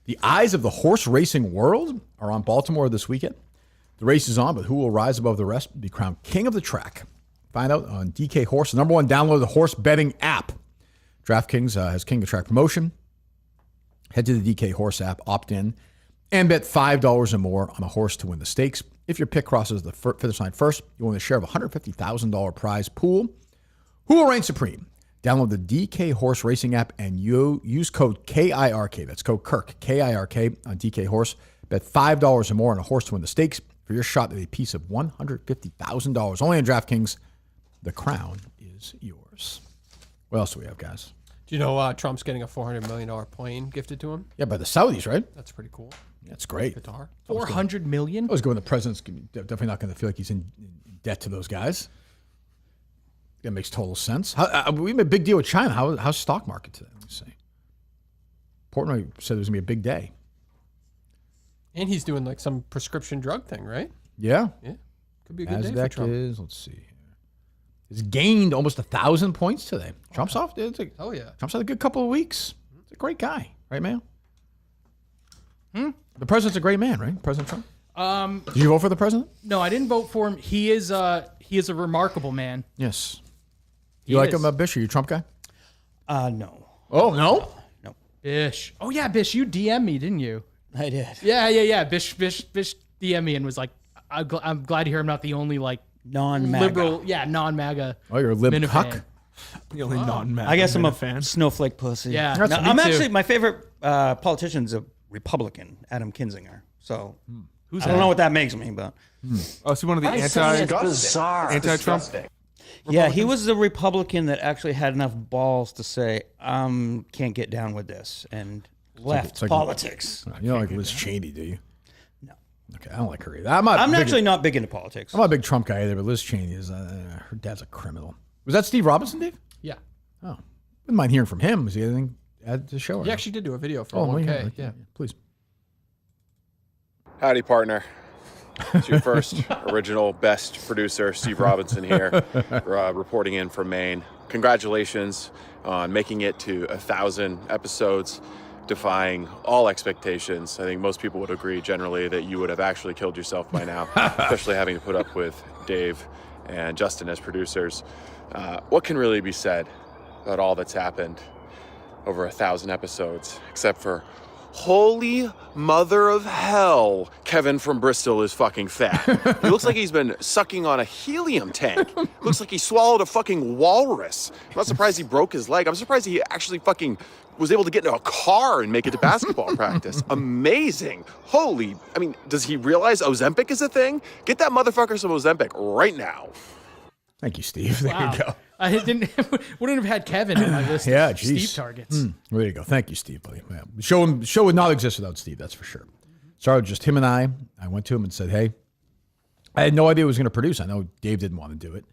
The eyes of the horse racing world are on Baltimore this weekend. The race is on, but who will rise above the rest, be crowned king of the track? Find out on DK Horse, the #1 download horse betting app. DraftKings has King of Track promotion. Head to the DK Horse app, opt in, and bet $5 or more on a horse to win the stakes. If your pick crosses the finish line first, you win a share of a $150,000 prize pool. Who will reign supreme? Download the DK Horse Racing app and use code KIRK. That's code Kirk, KIRK on DK Horse. Bet $5 or more on a horse to win the stakes for your shot at a piece of $150,000. Only on DraftKings. The crown is yours. What else do we have, guys? Do you know Trump's getting a $400 million plane gifted to him? Yeah, by the Saudis, right? That's pretty cool. That's great. Qatar. $400 million? I was going, the president's definitely not going to feel like he's in debt to those guys. That makes total sense. We made a big deal with China. How's stock market today? Let me see. Portnoy said it was going to be a big day. And he's doing like some prescription drug thing, right? Yeah. Yeah. Could be a good day for Trump. Let's see. It's gained almost 1,000 points today. Trump's off. Oh, yeah. Trump's had a good couple of weeks. He's a great guy, right, Mayo? The president's a great man, right? President Trump. Did you vote for the president? No, I didn't vote for him. He is a remarkable man. Yes. You like him, Bish? Are you a Trump guy? No. Oh, no? No. Bish. Oh, yeah, Bish, you DM'd me, didn't you? I did. Yeah. Bish DM'd me and was like, I'm glad to hear I'm not the only, like, non-MAGA. Liberal, non-MAGA. Oh, you're a lib Minifan. cuck? The only non-MAGA. I guess I'm a fan. snowflake pussy. Yeah. No, I'm actually, my favorite politician's a Republican, Adam Kinzinger. So I don't know what that makes me, but. Oh, is he one of the anti-Trump? Yeah, he was the Republican that actually had enough balls to say, can't get down with this, and left politics. You don't like Liz Cheney, do you? No. Okay, I don't like her either. I'm actually not big into politics. I'm not a big Trump guy either, but Liz Cheney is, her dad's a criminal. Was that Steve Robinson, Dave? Yeah. Oh. Wouldn't mind hearing from him. Is he anything add to the show? He actually did do a video for Oh, 1K. Yeah. Please. Howdy, partner. It's your first original best producer, Steve Robinson here, reporting in from Maine. Congratulations on making it to 1,000 episodes, defying all expectations. I think most people would agree generally that you would have actually killed yourself by now, especially having to put up with Dave and Justin as producers. What can really be said about all that's happened over 1,000 episodes, except for holy mother of hell, Kevin from Bristol is fucking fat. He looks like he's been sucking on a helium tank. Looks like he swallowed a fucking walrus. I'm not surprised he broke his leg. I'm surprised he actually fucking was able to get into a car and make it to basketball practice. Amazing. Does he realize Ozempic is a thing? Get that motherfucker some Ozempic right now. Thank you, Steve. There you go. I wouldn't have had Kevin on my list of Steve targets. There you go. Thank you, Steve, buddy. Yeah. The show would not exist without Steve, that's for sure. Started just him and I. I went to him and said, hey, I had no idea he was going to produce. I know Dave didn't want to do it.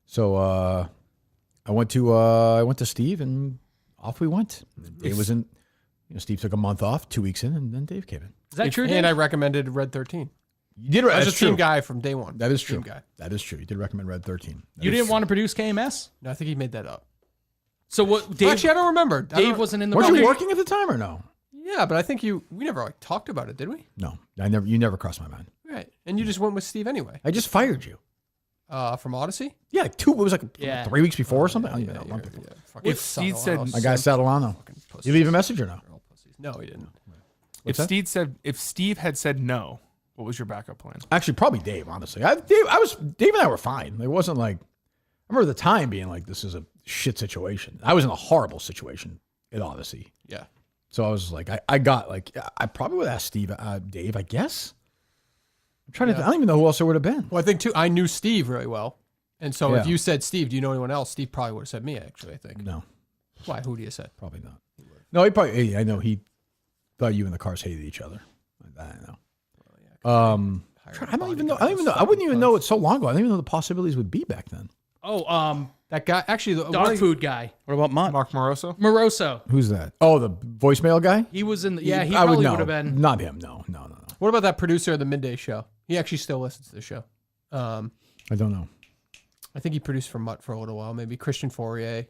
So I went to Steve and off we went. Dave was in. Steve took a month off, 2 weeks in, and then Dave came in. Is that true, Dave? And I recommended Red 13. You did. I was a team guy from day one. That is true. Team guy. That is true. You did recommend Red 13. You didn't want to produce KMS? No, I think he made that up. So what? Dave, actually, I don't remember. Dave wasn't in the. Weren't you working at the time or no? Yeah, but I think we never talked about it, did we? No, you never crossed my mind. Right, and you just went with Steve anyway. I just fired you. From Odyssey? Yeah, it was like 3 weeks before or something. I don't even know. A month before. If Steve said, my guy Satalano. You leave a message or no? No, he didn't. If Steve had said no, what was your backup plan? Actually, probably Dave. Honestly, Dave and I were fine. It wasn't like I remember the time being like, this is a shit situation. I was in a horrible situation at Odyssey. Yeah. So I was like, I got like, I probably would ask Dave, I guess. I'm trying to, I don't even know who else it would have been. Well, I think too, I knew Steve really well. And so Yeah. if you said, Steve, do you know anyone else? Steve probably would have said me, actually, I think. No. Why? Who do you say? Probably not. No, I know he thought you and the Cars hated each other. I don't know. hire. I don't even know. I wouldn't even know it's so long ago. I didn't even know the possibilities would be back then. Oh, that guy, actually, the dog food guy. What about Mark Moroso? Moroso. Who's that? Oh, the voicemail guy? He was in the, he I probably know. would have been. Not him, no. What about that producer of the midday show? He actually still listens to the show. I don't know. I think he produced for Mutt for a little while, maybe Christian Fourier.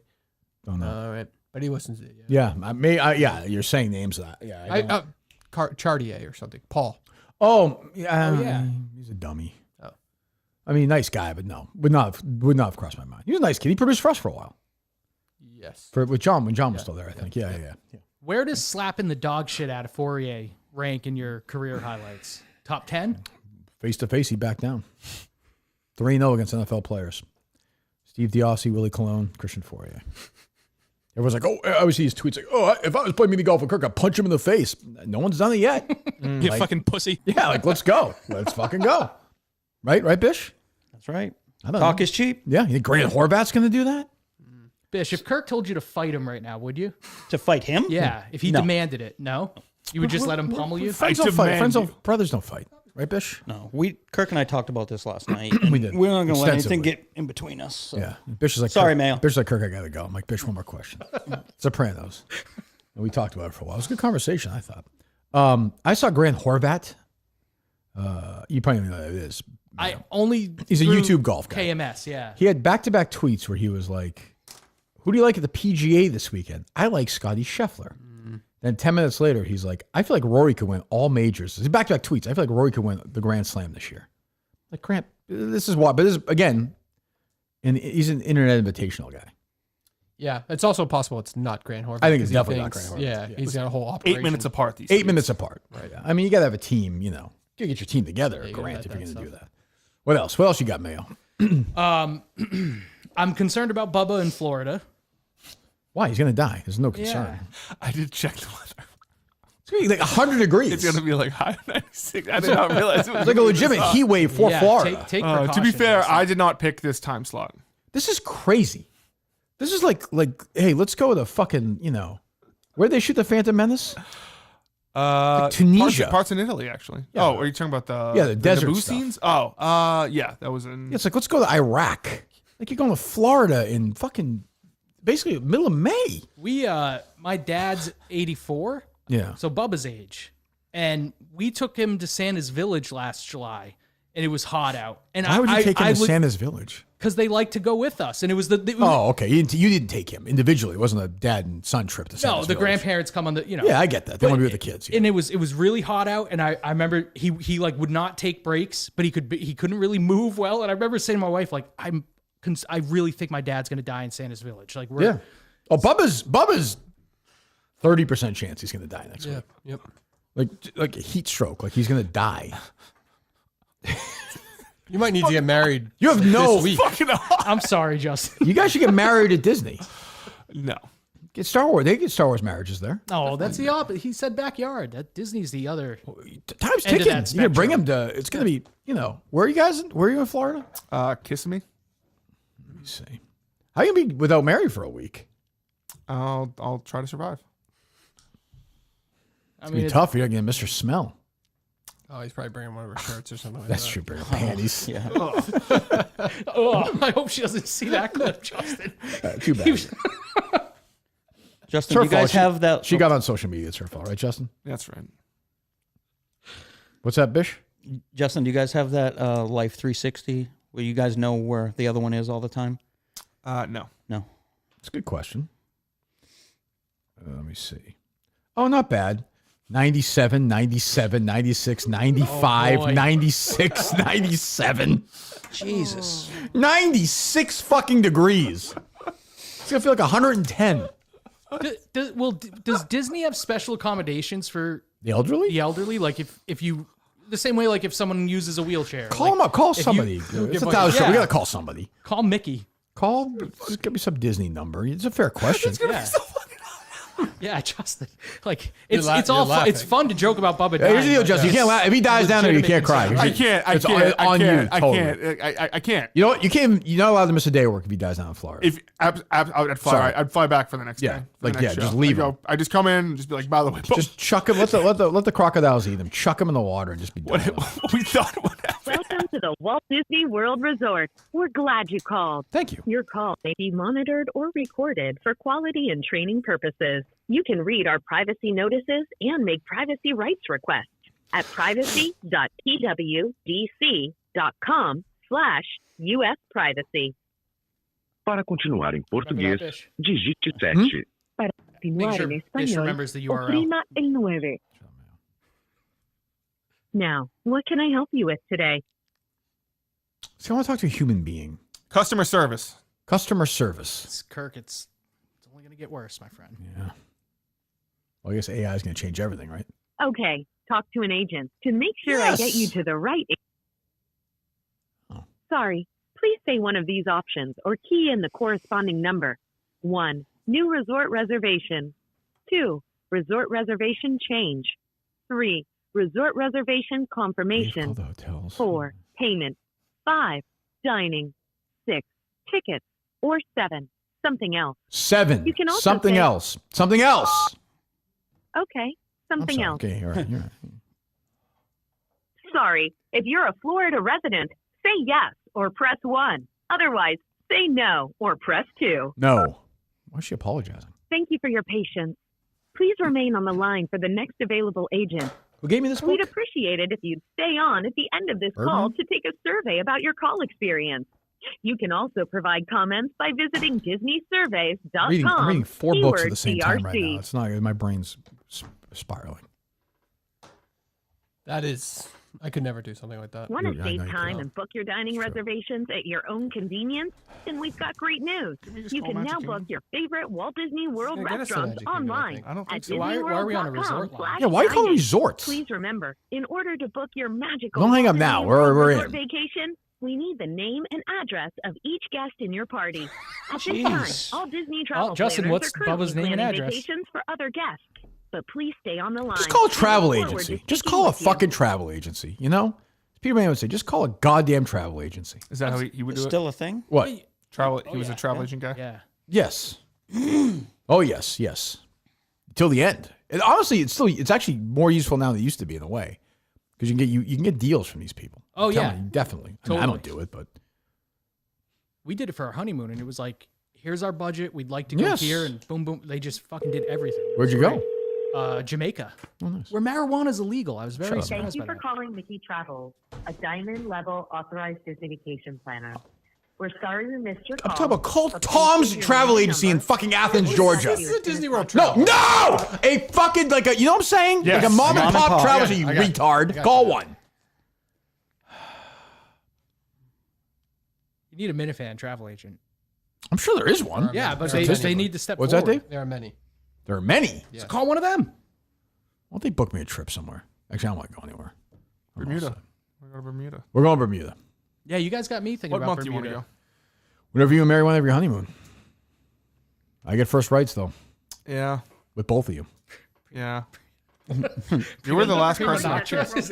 Don't know. All right. But he listens to it. Yeah, you're saying names of that. Yeah, Chartier or something. Paul. Oh, yeah. He's a dummy. Oh. I mean, nice guy, but no, would not have crossed my mind. He was a nice kid. He produced for us for a while. Yes. With John, when John was still there, I think. Yeah. Where does slapping the dog shit out of Fourier rank in your career highlights? Top 10? Face to face, he backed down. 3-0 against NFL players. Steve Diossi, Willie Colon, Christian Fourier. Everyone's like, I always see his tweets like, if I was playing mini golf with Kirk, I'd punch him in the face. No one's done it yet. You fucking pussy. Yeah, let's go. Let's fucking go. Right, Bish? That's right. I don't Talk know. is cheap. Yeah, you think Grant Horvat's going to do that? Bish, if Kirk told you to fight him right now, would you? To fight him? Yeah, if he No. demanded it. No? You would just let him pummel you? Friends don't fight. Brothers don't fight. Right, Bish? No. Kirk and I talked about this last night. We did. We're not going to let anything Extensively. get in between us. So. Yeah. Bish is like, Sorry, Kirk, Mayo. Bish is like, Kirk, I got to go. I'm like, Bish, one more question. Sopranos. And we talked about it for a while. It was a good conversation, I thought. I saw Grant Horvat. You probably don't know who that is. He's a YouTube golf guy. KMS, yeah. He had back-to-back tweets where he was like, who do you like at the PGA this weekend? I like Scotty Scheffler. Then 10 minutes later, he's like, I feel like Rory could win all majors. His back-to-back tweets. I feel like Rory could win the Grand Slam this year. Like, Grant, this is why. But this is, again, and he's an internet invitational guy. Yeah, it's also possible it's not Grant Horvat. I think it's 'cause he definitely thinks- not Grant Horvat. Yeah, he's got a whole operation. 8 minutes apart. These 8 minutes apart. Right. I mean, you got to have a team, You got to get your team together, you Grant, gotta if have you're going that to do that. What else? What else you got, Mayo? I'm concerned about Bubba in Florida. Why? He's going to die. There's no concern. I did check the weather. It's going to be like 100 degrees. It's going to be like high 96. I did not realize it was It's like a legitimate heat wave for Florida. Take to be fair, I did not pick this time slot. This is crazy. This is like, hey, let's go to fucking, where'd they shoot the Phantom Menace? Tunisia. Parts in Italy, actually. Yeah. Oh, are you talking about the desert Naboo stuff. scenes? Oh, yeah, that was in. It's like, let's go to Iraq. Like, you're going to Florida in fucking basically middle of May. My dad's 84. Yeah. So Bubba's age. And we took him to Santa's Village last July, and it was hot out. And Why would you take him to Santa's Village? Because they like to go with us. And it was okay. You didn't take him individually. It wasn't a dad and son trip to Santa's No, the Village. grandparents come on the, Yeah, I get that. They want to be with the kids. Yeah. And it was really hot out, and I remember he like would not take breaks, but he couldn't really move well. And I remember saying to my wife, like, I really think my dad's gonna die in Santa's Village. Like, Yeah. Oh, Bubba's 30% chance he's going to die next week. Yep. Like a heat stroke. Like he's going to die. You might need to get married. You have no this week. fucking. I'm sorry, Justin. You guys should get married at Disney. No. Get Star Wars. They get Star Wars marriages there. Oh, that's the opposite. He said backyard. That Disney's the other. Time's end of ticking. that You can bring spectrum. him to. It's going to be. Where are you guys? Where are you in Florida? Kissimmee. Let me see. How you gonna be without Mary for a week? I'll try to survive. It's gonna be tough. You're gonna miss your smell. Oh, he's probably bringing one of her shirts or something like That's that. true. Bring her panties. Yeah. I hope she doesn't see that clip, Justin. Too bad. Justin, It's do her you guys fault. have that? She got on social media. It's her fault, right, Justin? That's right. What's that, Bish? Justin, do you guys have that Life 360 where you guys know where the other one is all the time? No. No. It's a good question. Let me see. Oh, not bad. 97, 97, 96, 95, Oh, boy. 96, 97. Jesus. 96 fucking degrees. It's going to feel like 110. Does Disney have special accommodations for The elderly? the elderly? Like if you the same way like if someone uses a wheelchair. Call them up. Call if you- somebody. you It's give a like- thousand show. We yeah. got to call somebody. Call Mickey. There's got to be some Disney number. It's a fair question. Yeah. Yeah, Justin. Like You're it's all laughing. it's fun to joke about Bubba. Yeah, here's the deal, dying, Justin. You but can't laugh. If he dies down there, you can't cry. I can't. I It's can't. I on you, can't. I totally. can't. I can't. You know what? You're not allowed to miss a day of work if he dies down in Florida. If I'd fly, Sorry. I'd fly back for the next Yeah, day. for the like, next yeah, just show. leave I him. I just come in and just be like, by the way, Just chuck him. Let the crocodiles eat him. Chuck him in the water and just be done. what we thought would happen. Welcome to the Walt Disney World Resort. We're glad you called. Thank you. Your call may be monitored or recorded for quality and training purposes. You can read our privacy notices and make privacy rights requests at privacy.pwdc.com/USprivacy. Para continuar em português, digite 7. Para continuar sure en Bish español, remembers the URL. oprima el 9. Now, what can I help you with today? See, I want to talk to a human being. Customer service. Customer service. It's Kirk. It's only going to get worse, my friend. Yeah. Well, I guess AI is going to change everything, right? Okay, talk to an agent to make sure I get you to the right. Sorry, please say one of these options or key in the corresponding number. 1. New resort reservation. 2. Resort reservation change. 3. Resort reservation confirmation. 4. Payment. 5. Dining. 6. Tickets. Or 7. Something else. 7. You can also Something say- else. Something else. Okay, something else. Okay, all right. You're right. Sorry, if you're a Florida resident, say yes or press 1. Otherwise, say no or press 2. No. Why is she apologizing? Thank you for your patience. Please remain on the line for the next available agent. Who gave me this book? We'd appreciate it if you'd stay on at the end of this call to take a survey about your call experience. You can also provide comments by visiting DisneySurveys.com. I'm reading 4 books at keyword the same time right CRC. now. It's not. My brain's spiraling. That is, I could never do something like that. Want to I save know you time can. and book your dining reservations at your own convenience? Then we've got great news. You call can Magic now Kingdom? book your favorite Walt Disney World gonna get us to restaurants Magic Kingdom, I online think. I don't think at so. Why are we on a resort line? Yeah, why are you calling disneyworld.com/dining. resorts? Please remember, in order to book your magical Don't hang Walt up now. Disney We're World in. resort vacation, we need the name and address of each guest in your party. At this time, Jeez. all Disney travel Justin, planners what's are currently Bubba's name and planning address? vacations for other guests. But please stay on the line. Just call a We look travel forward to agency. Just speaking call a with you. fucking travel agency. You know? Peter Maine would say, just call a goddamn travel agency. Is that how he would do Still a thing? What? Travel. He was a travel agent guy. Yeah. Yes. Oh yes, yes. Till the end. And honestly, it's actually more useful now than it used to be in a way, because you can get deals from these people. Oh, I'm telling yeah. you, definitely. I mean, I don't do it, but We did it for our honeymoon, and it was like, here's our budget. We'd like to go Yes. here, and boom, boom. They just fucking did everything. It where'd was you great. go? Jamaica, Oh, nice. where marijuana's illegal. I was very Thank surprised you by for that. calling Mickey Travels, a diamond-level authorized Disney vacation planner. We're sorry we missed your call. I'm talking about call but please Tom's leave your travel name agency in number. fucking Athens, Georgia. This is a Disney World No, travel. no! A fucking, like a, you know what I'm saying? Yes. Like a mom and Mom and pop pop. travel I agency, you got it. retard. I got Call you. one. You need a minifan travel agent. I'm sure there is one. Yeah, but There are they many. need to step What's that, forward. Dave? There are many. There are many. Yeah. So call one of them. Why don't they book me a trip somewhere? Actually, I don't want to go anywhere. I'm all Bermuda. set. We're going to Bermuda. We're going to Bermuda. Yeah, you guys got me thinking What about month do you Bermuda. want to Whenever you and Mary want to have your honeymoon. I get first rights, though, go? Yeah. with both of you. Yeah. You were the last Prima person I donna. kissed.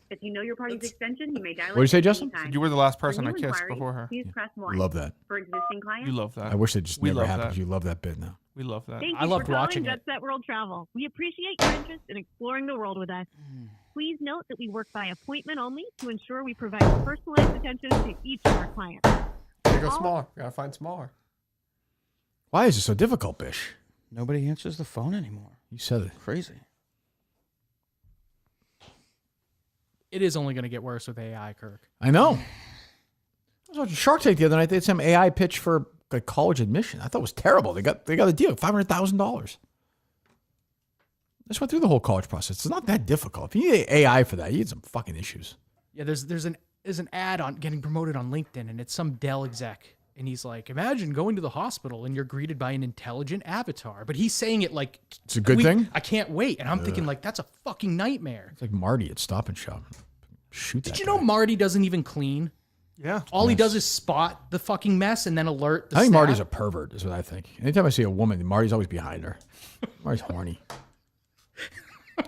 If you know your party's extension, you may dial What'd you say, Justin? You were the last For person new I kissed inquiries, before her. Please press 1. Love that. For existing clients, You love that. I wish it just We never love happened that. because you love that bit now. We love that. Thank I you loved for calling watching Jet it. Set World Travel. We appreciate your interest in exploring the world with us. Please note that we work by appointment only to ensure we provide personalized attention to each of our clients. Gotta go smaller. Gotta find smaller. Why is it so difficult, Bish? Nobody answers the phone anymore. You said it. Crazy. It is only going to get worse with AI, Kirk. I know. I was watching Shark Tank the other night. They had some AI pitch for like college admission. I thought it was terrible. They got a deal, $500,000. Just went through the whole college process. It's not that difficult. If you need AI for that, you need some fucking issues. Yeah, there's an ad on getting promoted on LinkedIn, and it's some Dell exec, and he's like, imagine going to the hospital and you're greeted by an intelligent avatar, but he's saying it like It's a good thing? I can't wait, and I'm thinking like that's a fucking nightmare. It's like Marty at Stop and Shop. Shoot that Did you guy. know Marty doesn't even clean? Yeah. All he does is spot the fucking mess and then alert the I think staff. Marty's a pervert, is what I think. Anytime I see a woman, Marty's always behind her. Marty's horny.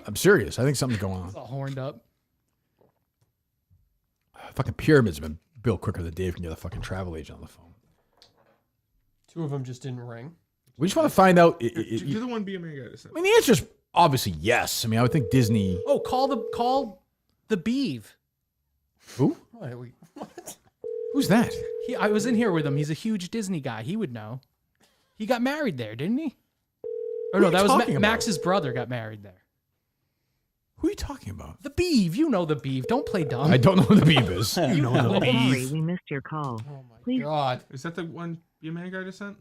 I'm serious. I think something's going on. It's all horned up. Fucking pyramids have been built quicker than Dave can get a fucking travel agent on the phone. 2 of them just didn't ring. We just want to find out. You're the one being a man guy to say. I mean, the answer is obviously yes. I mean, I would think Disney. Oh, call the Beeve. Who? What? Who's that? I was in here with him. He's a huge Disney guy. He would know. He got married there, didn't he? Or no, that was Max's brother got married there. Who are you talking about? The Beeve. You know the Beeve. Don't play dumb. I don't know who the Beeve is. You know the Sorry, Beeve. we missed your call. Oh my Please. God. Is that the one Be a Man guy just sent?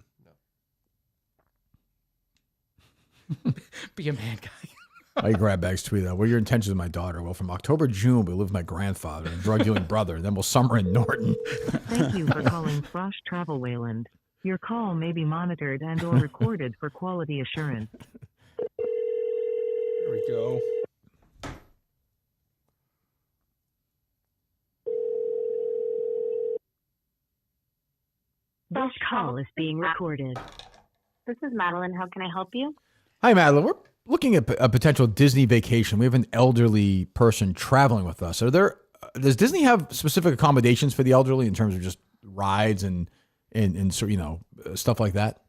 Be a man guy. I grab bags tweet out. What are your intentions with my daughter? Well, from October to June, we live with my grandfather and drug dealing brother. Then we'll summer in Norton. Thank you for calling Frosh Travel Wayland. Your call may be monitored and or recorded for quality assurance. There we go. This call is being recorded. This is Madeline. How can I help you? Hi, Madeline. We're looking at a potential Disney vacation. We have an elderly person traveling with us. Does Disney have specific accommodations for the elderly in terms of just rides and stuff like that?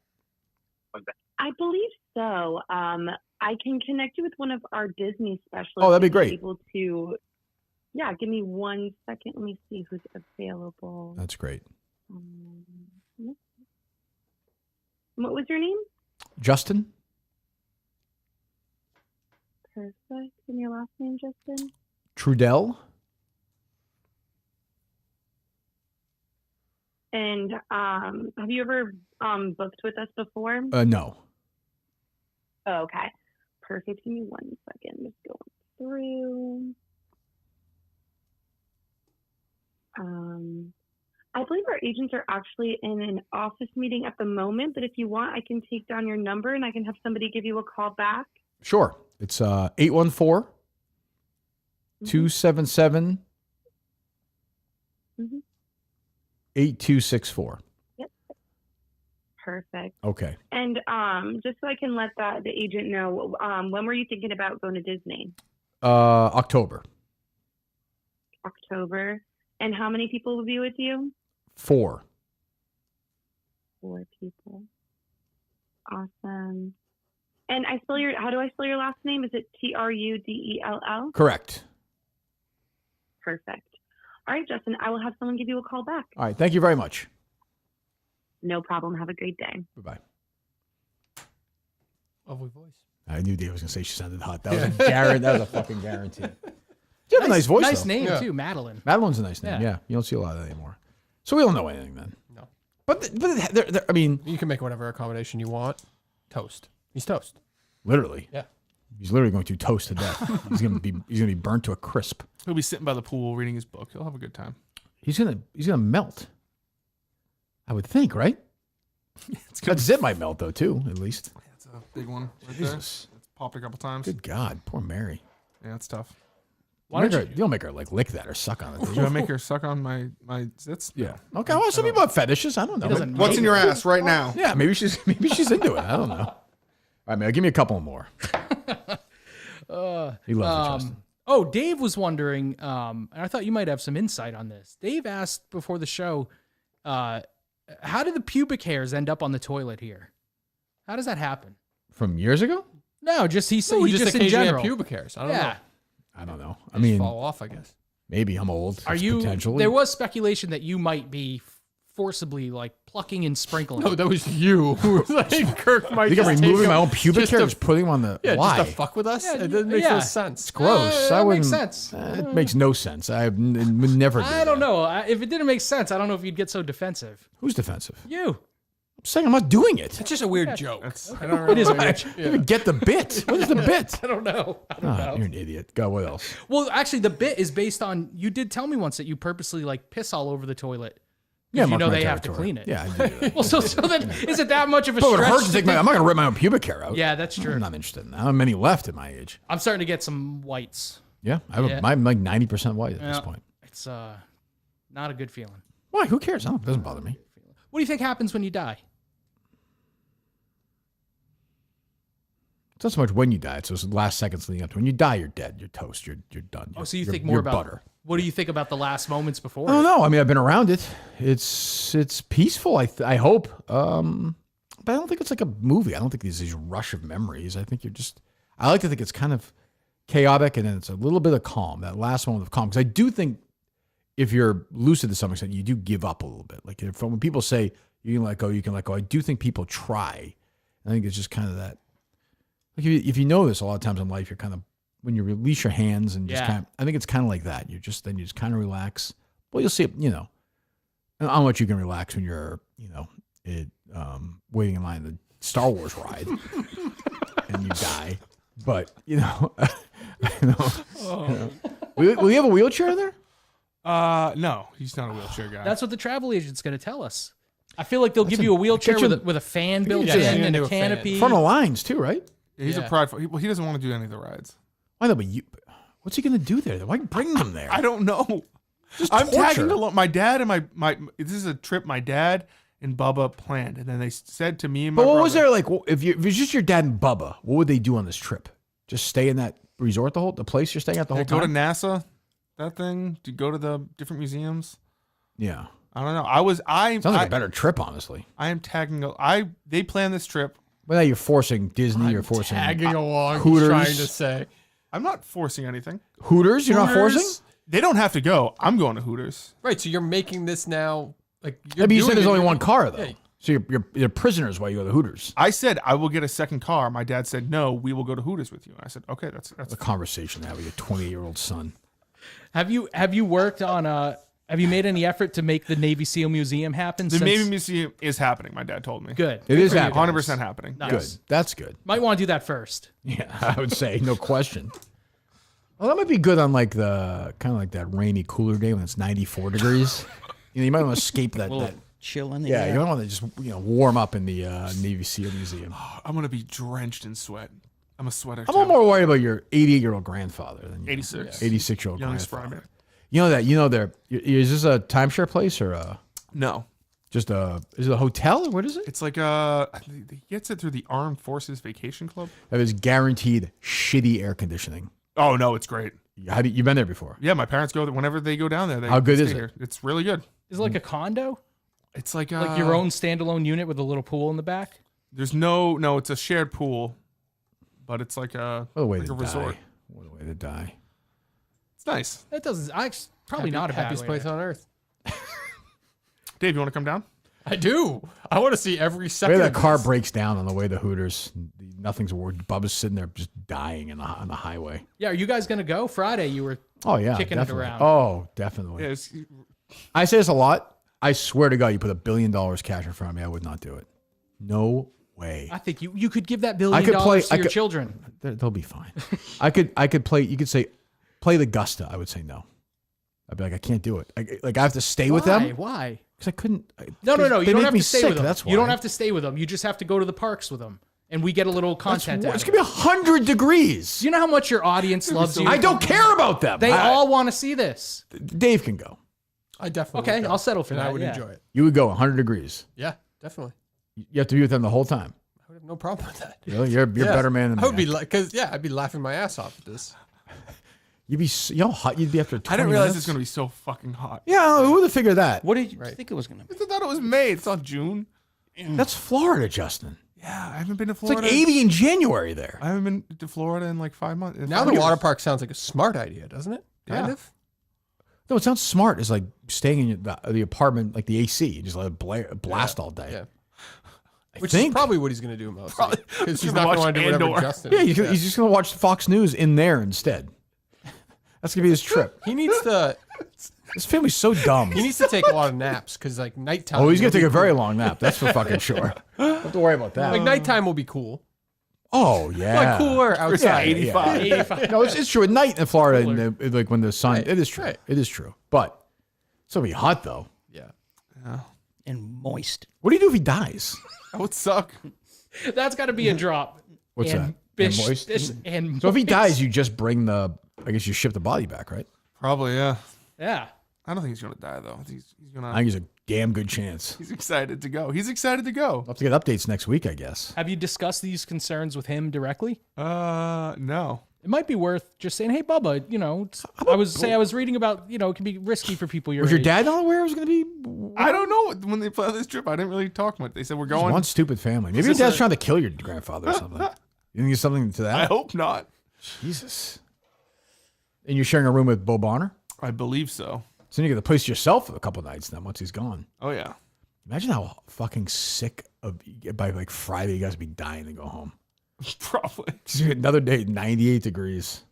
I believe so. I can connect you with one of our Disney specialists. Oh, that'd be great. Able to, yeah, give me 1 second. Let me see who's available. That's great. What was your name? Justin? Perfect. And your last name, Justin? Trudell? And have you ever booked with us before? No. Oh, okay. Perfect. Give me 1 second. Just going through. I believe our agents are actually in an office meeting at the moment, but if you want, I can take down your number and I can have somebody give you a call back. Sure. It's 814 277 8264. Yep. Perfect. Okay. And just so I can let the agent know, when were you thinking about going to Disney? October. October. And how many people will be with you? 4. 4 people. Awesome. And how do I spell your last name? Is it Trudell? Correct. Perfect. All right, Justin, I will have someone give you a call back. All right. Thank you very much. No problem. Have a great day. Bye-bye. Lovely voice. I knew Dave was going to say she sounded hot. That was a guarantee. That was a fucking guarantee. You have a nice voice, Nice though. name, Yeah. too, Madeline. Madeline's a nice name, Yeah. yeah. You don't see a lot of that anymore. So we don't know anything then. No. But I mean... You can make whatever accommodation you want. Toast. He's toast. Literally. Yeah. He's literally going to toast to death. He's gonna be burnt to a crisp. He'll be sitting by the pool reading his book. He'll have a good time. He's gonna melt. I would think, right? That zip might melt though too, at least. That's a big one right Jesus. there. It's popped a couple times. Good God, poor Mary. Yeah, it's tough. You don't make her like lick that or suck on it. Should I make her suck on my zits? Yeah. Okay. Well, some people have fetishes. I don't know. What's in your ass right now? Yeah, maybe she's into it. I don't know. All right, man. Give me a couple more. He loves it, Justin. Oh, Dave was wondering, and I thought you might have some insight on this. Dave asked before the show, how did the pubic hairs end up on the toilet here? How does that happen? From years ago? No, just he said No, we he just just in occasionally have general. pubic hairs. I don't know. I don't know. I They just mean, fall off, I guess. maybe I'm old. Are you? Potentially. There was speculation that you might be forcibly like plucking and sprinkling. No, that was you. Like, Kirk might You think I'm just removing take my them own pubic just hair, to- just putting them on the. Yeah, Why? just to fuck with us? Yeah, It doesn't make yeah. no sense. It's gross. that I wouldn't. makes sense. It makes no sense. I would never. Do I don't know. If it didn't make sense, I don't know if you'd get so defensive. Who's defensive? You. I'm saying I'm not doing it. It's just a weird joke. It is a weird joke. I don't even get the bit. What is the bit? I don't know. You're an idiot. God, what else? Well, actually, the bit is based on. You did tell me once that you purposely like piss all over the toilet. Yeah, you mark know my they have to territory. clean it. Yeah, I do that. Well, so then is it that much of a But it stretch? hurts to take I'm not going to rip my own pubic hair out. Yeah, that's true. I'm not interested in that. I don't have many left at my age. I'm starting to get some whites. Yeah, I'm like 90% white at this point. It's not a good feeling. Why? Who cares? It doesn't bother me. What do you think happens when you die? It's not so much when you die. It's those last seconds leading up to when you die. You're dead. You're toast. You're done. So you think you're more about butter. What do you think about the last moments before? I don't know. I mean, I've been around it. It's peaceful. I hope. But I don't think it's like a movie. I don't think there's these rush of memories. I think I like to think it's kind of chaotic and then it's a little bit of calm. That last moment of calm. Because I do think if you're lucid to some extent, you do give up a little bit. Like when people say you can let go, you can let go. I do think people try. I think it's just kind of that. Like if you know this, a lot of times in life, you're kind of when you release your hands and just kind of. I think it's kind of like that. You just kind of relax. Well, you'll see it. I don't know what you can relax when you're waiting in line the Star Wars ride and you die. But will you have a wheelchair there? No, he's not a wheelchair guy. That's what the travel agent's going to tell us. I feel like they'll give you a wheelchair with a fan built in and a canopy. Front of lines too, right? Yeah, he's a prideful. He doesn't want to do any of the rides. I know, but what's he going to do there? Why bring them there? I don't know. I'm tagging along. My dad and my. This is a trip my dad and Bubba planned, and then they said to me and my brother. But what was there like? If it's just your dad and Bubba, what would they do on this trip? Just stay in that resort the place you're staying at the whole time? Go to NASA, that thing. To go to the different museums. Yeah. I don't know. Sounds like a better trip, honestly. I am tagging. They planned this trip. Well, now you're forcing Disney. You're forcing tagging along. Hooters. He's trying to say. I'm not forcing anything. Hooters? You're not forcing? They don't have to go. I'm going to Hooters. Right. So you're making this now. Like you said there's only one car though. Yeah. So you're prisoners while you go to Hooters. I said I will get a second car. My dad said no. We will go to Hooters with you. And I said okay. That's a conversation to have with your 28-year-old son. Have you worked on Have you made any effort to make the Navy SEAL Museum happen? The Navy Museum is happening. My dad told me. Good. It is happening. 100% happening. Nice. Good. That's good. Might want to do that first. Yeah, I would say no question. Well, that might be good on like the kind of like that rainy, cooler day when it's 94 degrees. You might want to escape that. Chill in the air. Yeah, you might want to just warm up in the Navy SEAL Museum. I'm gonna be drenched in sweat. I'm a sweater. I'm more worried about your 88-year-old grandfather than your 86. 86-year-old Young grandfather. Sprite. You know there. Is this a timeshare place or a? No. Just is it a hotel or what is it? It's like he gets it through the Armed Forces Vacation Club. That is guaranteed shitty air conditioning. Oh no, it's great. You've been there before? Yeah, my parents go there whenever they go down there. How good is it? Here. It's really good. Is it like a condo? It's like your own standalone unit with a little pool in the back. There's no. It's a shared pool, but it's like a resort. What a way to die. It's nice. That doesn't. Probably not a bad happiest place on earth. Dave, you want to come down? I do. I want to see every second. Maybe that car breaks down on the way to Hooters. Nothing's worried. Bubba's sitting there just dying on the highway. Yeah, are you guys gonna go Friday? You were kicking definitely. it around. Oh, definitely. Yeah, I say this a lot. I swear to God, you put $1 billion cash in front of me, I would not do it. No way. I think you could give that $1 billion to your children. They'll be fine. I could play. You could say play the Gusta. I would say no. I'd be like, I can't do it. I have to stay with them. Why? Because I couldn't. No. You don't have to stay with them. That's why. You don't have to stay with them. You just have to go to the parks with them, and we get a little content. It's gonna be 100 degrees. Do you know how much your audience loves you? I don't care about them. They all want to see this. Dave can go. I definitely. Okay, I'll settle for that. I would enjoy it. You would go 100 degrees. Yeah, definitely. You have to be with them the whole time. I would have no problem with that. Really? You're a better man than me. I would be because I'd be laughing my ass off at this. You'd be hot you'd be after 20 I didn't realize minutes. it's gonna be so fucking hot. Yeah, who would have figured that? What did you think it was gonna be? I thought it was May. It's not June. That's Florida, Justin. Yeah, I haven't been to It's Florida. like 80 in January there. I haven't been to Florida in like 5 months. Now the water park sounds like a smart idea, doesn't it? Kind of. No, it sounds smart. It's like staying in the apartment, like the AC. You just let it blast all day. Yeah. Which is probably what he's going to do mostly. Because he's gonna not going to watch do whatever Andor. Justin. Yeah, he's just going to watch Fox News in there instead. That's going to be his trip. He needs to. This family's so dumb. He needs to take a lot of naps because like nighttime. Oh, he's going to take a very long nap. That's for fucking sure. Don't have to worry about that. Like nighttime will be cool. Oh yeah, like cooler outside. 85. No, it's true. At night in Florida, like when the sun, it is true. Right. It is true. But it's gonna be hot though. Yeah. And moist. What do you do if he dies? That would suck. That's got to be a drop. What's and that? Bish, And moist? Bish and So if he moist. dies, you just bring I guess you ship the body back, right? Probably, yeah. Yeah. I don't think he's going to die, though. I think he's going to. I think he's a damn good chance. He's excited to go. He's excited to go. I'll have to get updates next week, I guess. Have you discussed these concerns with him directly? No. It might be worth just saying, hey, Bubba, I was reading about, it can be risky for people your Was age. your dad not aware it was going to be? I don't know. When they planned this trip, I didn't really talk much. They said, we're going. One stupid family. Maybe your dad's trying to kill your grandfather or something. You think it's something to that? I hope not. Jesus. And you're sharing a room with Bo Bonner? I believe so. So you get the place to yourself for a couple nights then once he's gone. Oh, yeah. Imagine how fucking sick by like Friday you guys would be dying to go home. Probably. Another day, 98 degrees.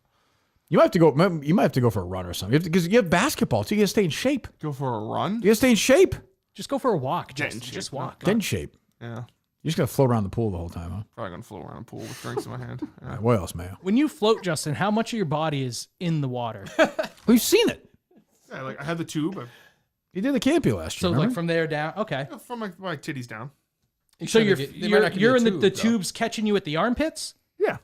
You might have to go. You might have to go for a run or something because you have basketball, so you got to stay in shape. Go for a run? You got to stay in shape. Just go for a walk. Just walk. Get in shape. Yeah. You just got to float around the pool the whole time, huh? Probably going to float around the pool with drinks in my hand. Yeah. All right, what else, Mayo? When you float, Justin, how much of your body is in the water? We've seen it. Yeah, like I had the tube. You did the campy last year. So remember? like from there down. Okay. From my titties down. So you're in the tubes catching you at the armpits? Yeah.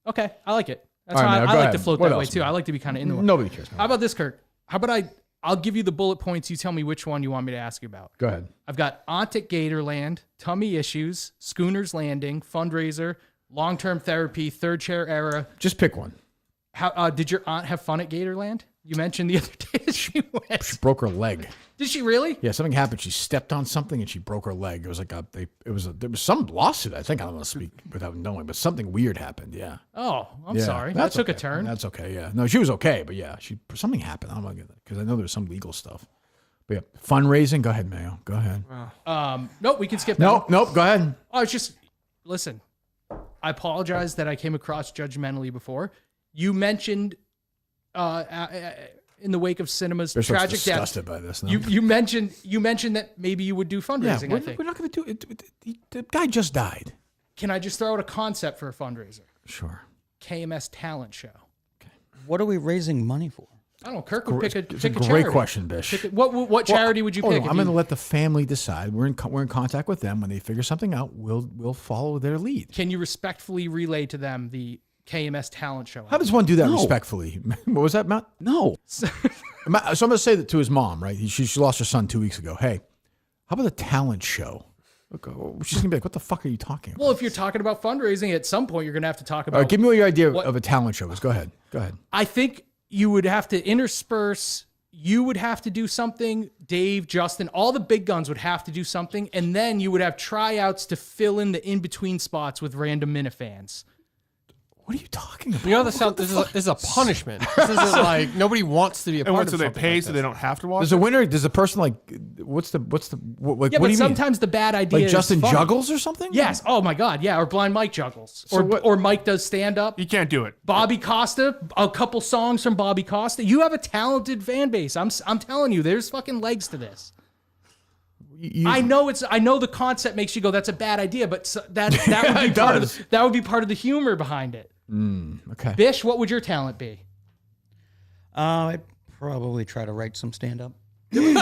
Okay, I like it. That's All right, why Mayo, I go like ahead. to float What that way else, too. Mayo? I like to be kind of in the water. Nobody cares. How about this, Kirk? How about I'll give you the bullet points. You tell me which one you want me to ask you about. Go ahead. I've got Aunt at Gatorland, tummy issues, Schooner's Landing, fundraiser, long-term therapy, third chair era. Just pick one. How did your aunt have fun at Gatorland? You mentioned the other day that she went. She broke her leg. Did she really? Yeah, something happened. She stepped on something and she broke her leg. It was like there was some lawsuit. I think I don't want to speak without knowing, but something weird happened. Yeah. Oh, I'm Yeah, sorry. That that's took a okay. turn. That's okay. Yeah. No, she was okay, but yeah, something happened. I don't want to get that because I know there's some legal stuff. But yeah, fundraising. Go ahead, Mayo. Go ahead. Nope, we can skip that. Nope. Go ahead. Oh, it's just listen. I apologize that I came across judgmentally before. You mentioned in the wake of cinema's They're so tragic death. disgusted by this. No? You mentioned that maybe you would do fundraising. Yeah, I think we're not going to do it. The guy just died. Can I just throw out a concept for a fundraiser? Sure. KMS talent show. What are we raising money for? I don't know. Kirk would pick a It's pick a a great charity. question, Bish. What charity would you hold pick? on, I'm going to let the family decide. We're in contact with them. When they figure something out, we'll follow their lead. Can you respectfully relay to them the KMS talent show? How does one do that respectfully? What was that, Matt? No. So I'm going to say that to his mom, right? She lost her son 2 weeks ago. Hey, how about the talent show? Look, she's going to be like, what the fuck are you talking about? Well, if you're talking about fundraising, at some point you're going to have to talk about. All right, give me what your idea of a talent show is. Go ahead. I think you would have to intersperse. You would have to do something. Dave, Justin, all the big guns would have to do something. And then you would have tryouts to fill in the in-between spots with random Minifans. What are you talking about? You know, this is a punishment. This isn't like nobody wants to be a part of so they something pay like so this. they don't have to watch Does the winner, does the person like, what's the like, Yeah, what do but you sometimes mean? the bad idea Like is Justin funny. juggles or something? Yes. Oh my God. Yeah. Or Blind Mike juggles. So what- or Mike does stand up. You can't do it. Bobby Costa, a couple songs from Bobby Costa. You have a talented fan base. I'm telling you, there's fucking legs to this. I know the concept makes you go, that's a bad idea, but that would be part of the humor behind it. Okay. Bish, what would your talent be? I'd probably try to write some stand-up. Who wouldn't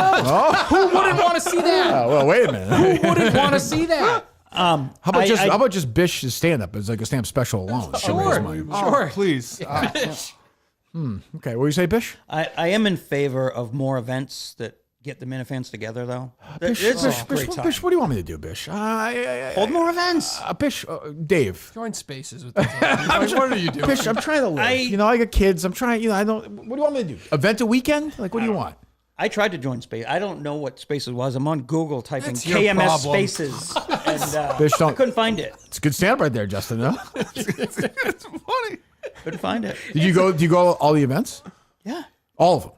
want to see that? Well, wait a minute. Who wouldn't want to see that? How about just Bish's stand-up as like a stand-up special alone? Sure. Please. Okay, what do you say, Bish? I am in favor of more events that get the Minifans together, though. Bish, It's a great time. Bish, what do you want me to do, Bish? Hold more events. Bish, Dave. Join spaces with them. What are you doing? Bish, I'm trying to live. I got kids. I'm trying, I don't, what do you want me to do? Event a weekend? Like, what do you want? I tried to join Space. I don't know what Spaces was. I'm on Google typing That's your KMS problem. Spaces, and Bish, I couldn't find it. It's a good stand right there, Justin. No? It's funny. Couldn't find it. Do you go to all the events? Yeah. All of them?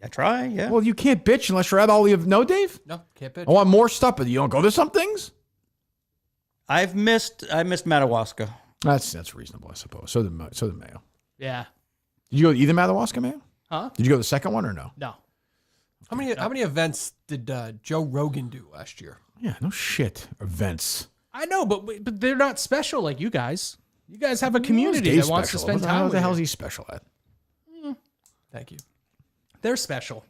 I try, yeah. Well, you can't bitch unless you're at all the no, Dave? No, can't bitch. I want more stuff, but you don't go to some things? I missed Madawaska. That's reasonable, I suppose. So did Mayo. Yeah. Did you go to either Madawaska, Mayo? Huh? Did you go to the second one or no? No. How many events did Joe Rogan do last year? Yeah, no shit. Events. I know, but they're not special like you guys. You guys have a community that wants to spend time What with the hell you. is he special at? Thank you. They're special.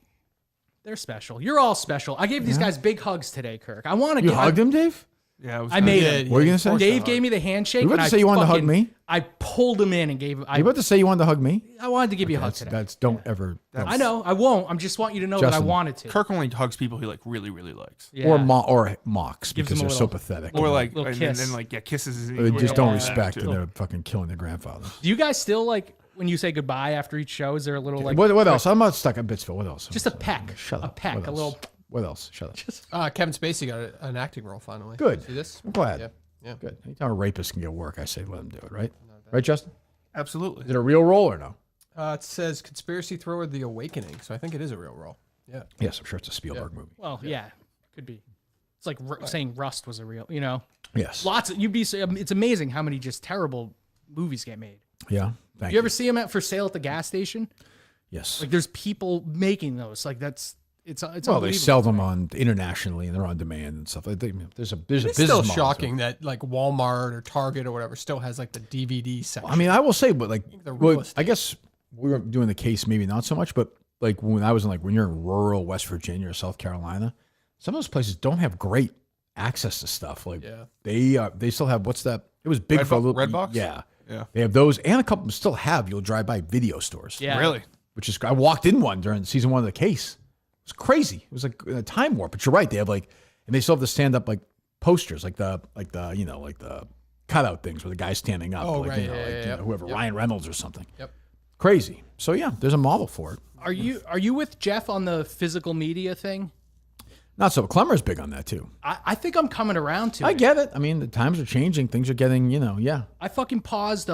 They're special. You're all special. I gave these guys big hugs today, Kirk. I want to You hugged him, Dave? Yeah, it was I made it. him. What were you gonna say? Dave gave me the handshake. You were about and to say you wanted to hug me? I pulled him in and gave him. You about to say you wanted to hug me? I wanted to give you a hug today. Don't ever. I know. I won't. I just want you to know that I Justin, wanted to. Kirk only hugs people he like really, really likes. Yeah. Or mocks Gives because them they're a so little- pathetic. Or like, Little and kiss. then like, yeah, kisses. They just don't Yeah. respect and Too. they're fucking killing their grandfather. Do you guys still like when you say goodbye after each show? Is there a little like What else? I'm not stuck on Bitsville. What else? just a peck? Shut up. A peck. What A else? little. What else? Shut up. Kevin Spacey got an acting role finally. Good. See this? I'm glad. Yeah. Yeah. Good. Anytime a rapist can get work, I say let him do it, right? Right, Justin? Absolutely. Is it a real role or no? It says conspiracy thriller: The Awakening, so I think it is a real role. Yeah. Yes, I'm sure it's a Spielberg movie. Well, yeah, could be. It's like saying Rust was a real. You know. Yes. Lots. It's amazing how many just terrible movies get made. Yeah. Thank you ever see them for sale at the gas station? Yes. Like there's people making those. Like it's Well, they unbelievable. sell them on internationally and they're on demand and stuff. There's a It's business still model to it. shocking that like Walmart or Target or whatever still has like the DVD section. I mean, I will say, but like, The real estate. I guess we were doing the case, maybe not so much, but like when I was in when you're in rural West Virginia or South Carolina, some of those places don't have great access to stuff. Like they still have, what's that? It was big for a little Redbox? Yeah. Yeah. They have those and a couple of them still have, you'll drive by video stores. Yeah. Really? Which is, I walked in one during season 1 of the case. It was crazy. It was like a time warp, but you're right. They have and they still have the stand up posters, like the cutout things where the guy's standing up. Oh, right. Whoever, Yep. Ryan Reynolds or something. Yep. Crazy. So yeah, there's a model for it. Are you with Jeff on the physical media thing? Not so. Clemmer's big on that too. I think I'm coming around to I it. get it. I mean, the times are changing. Things are getting, yeah. I fucking paused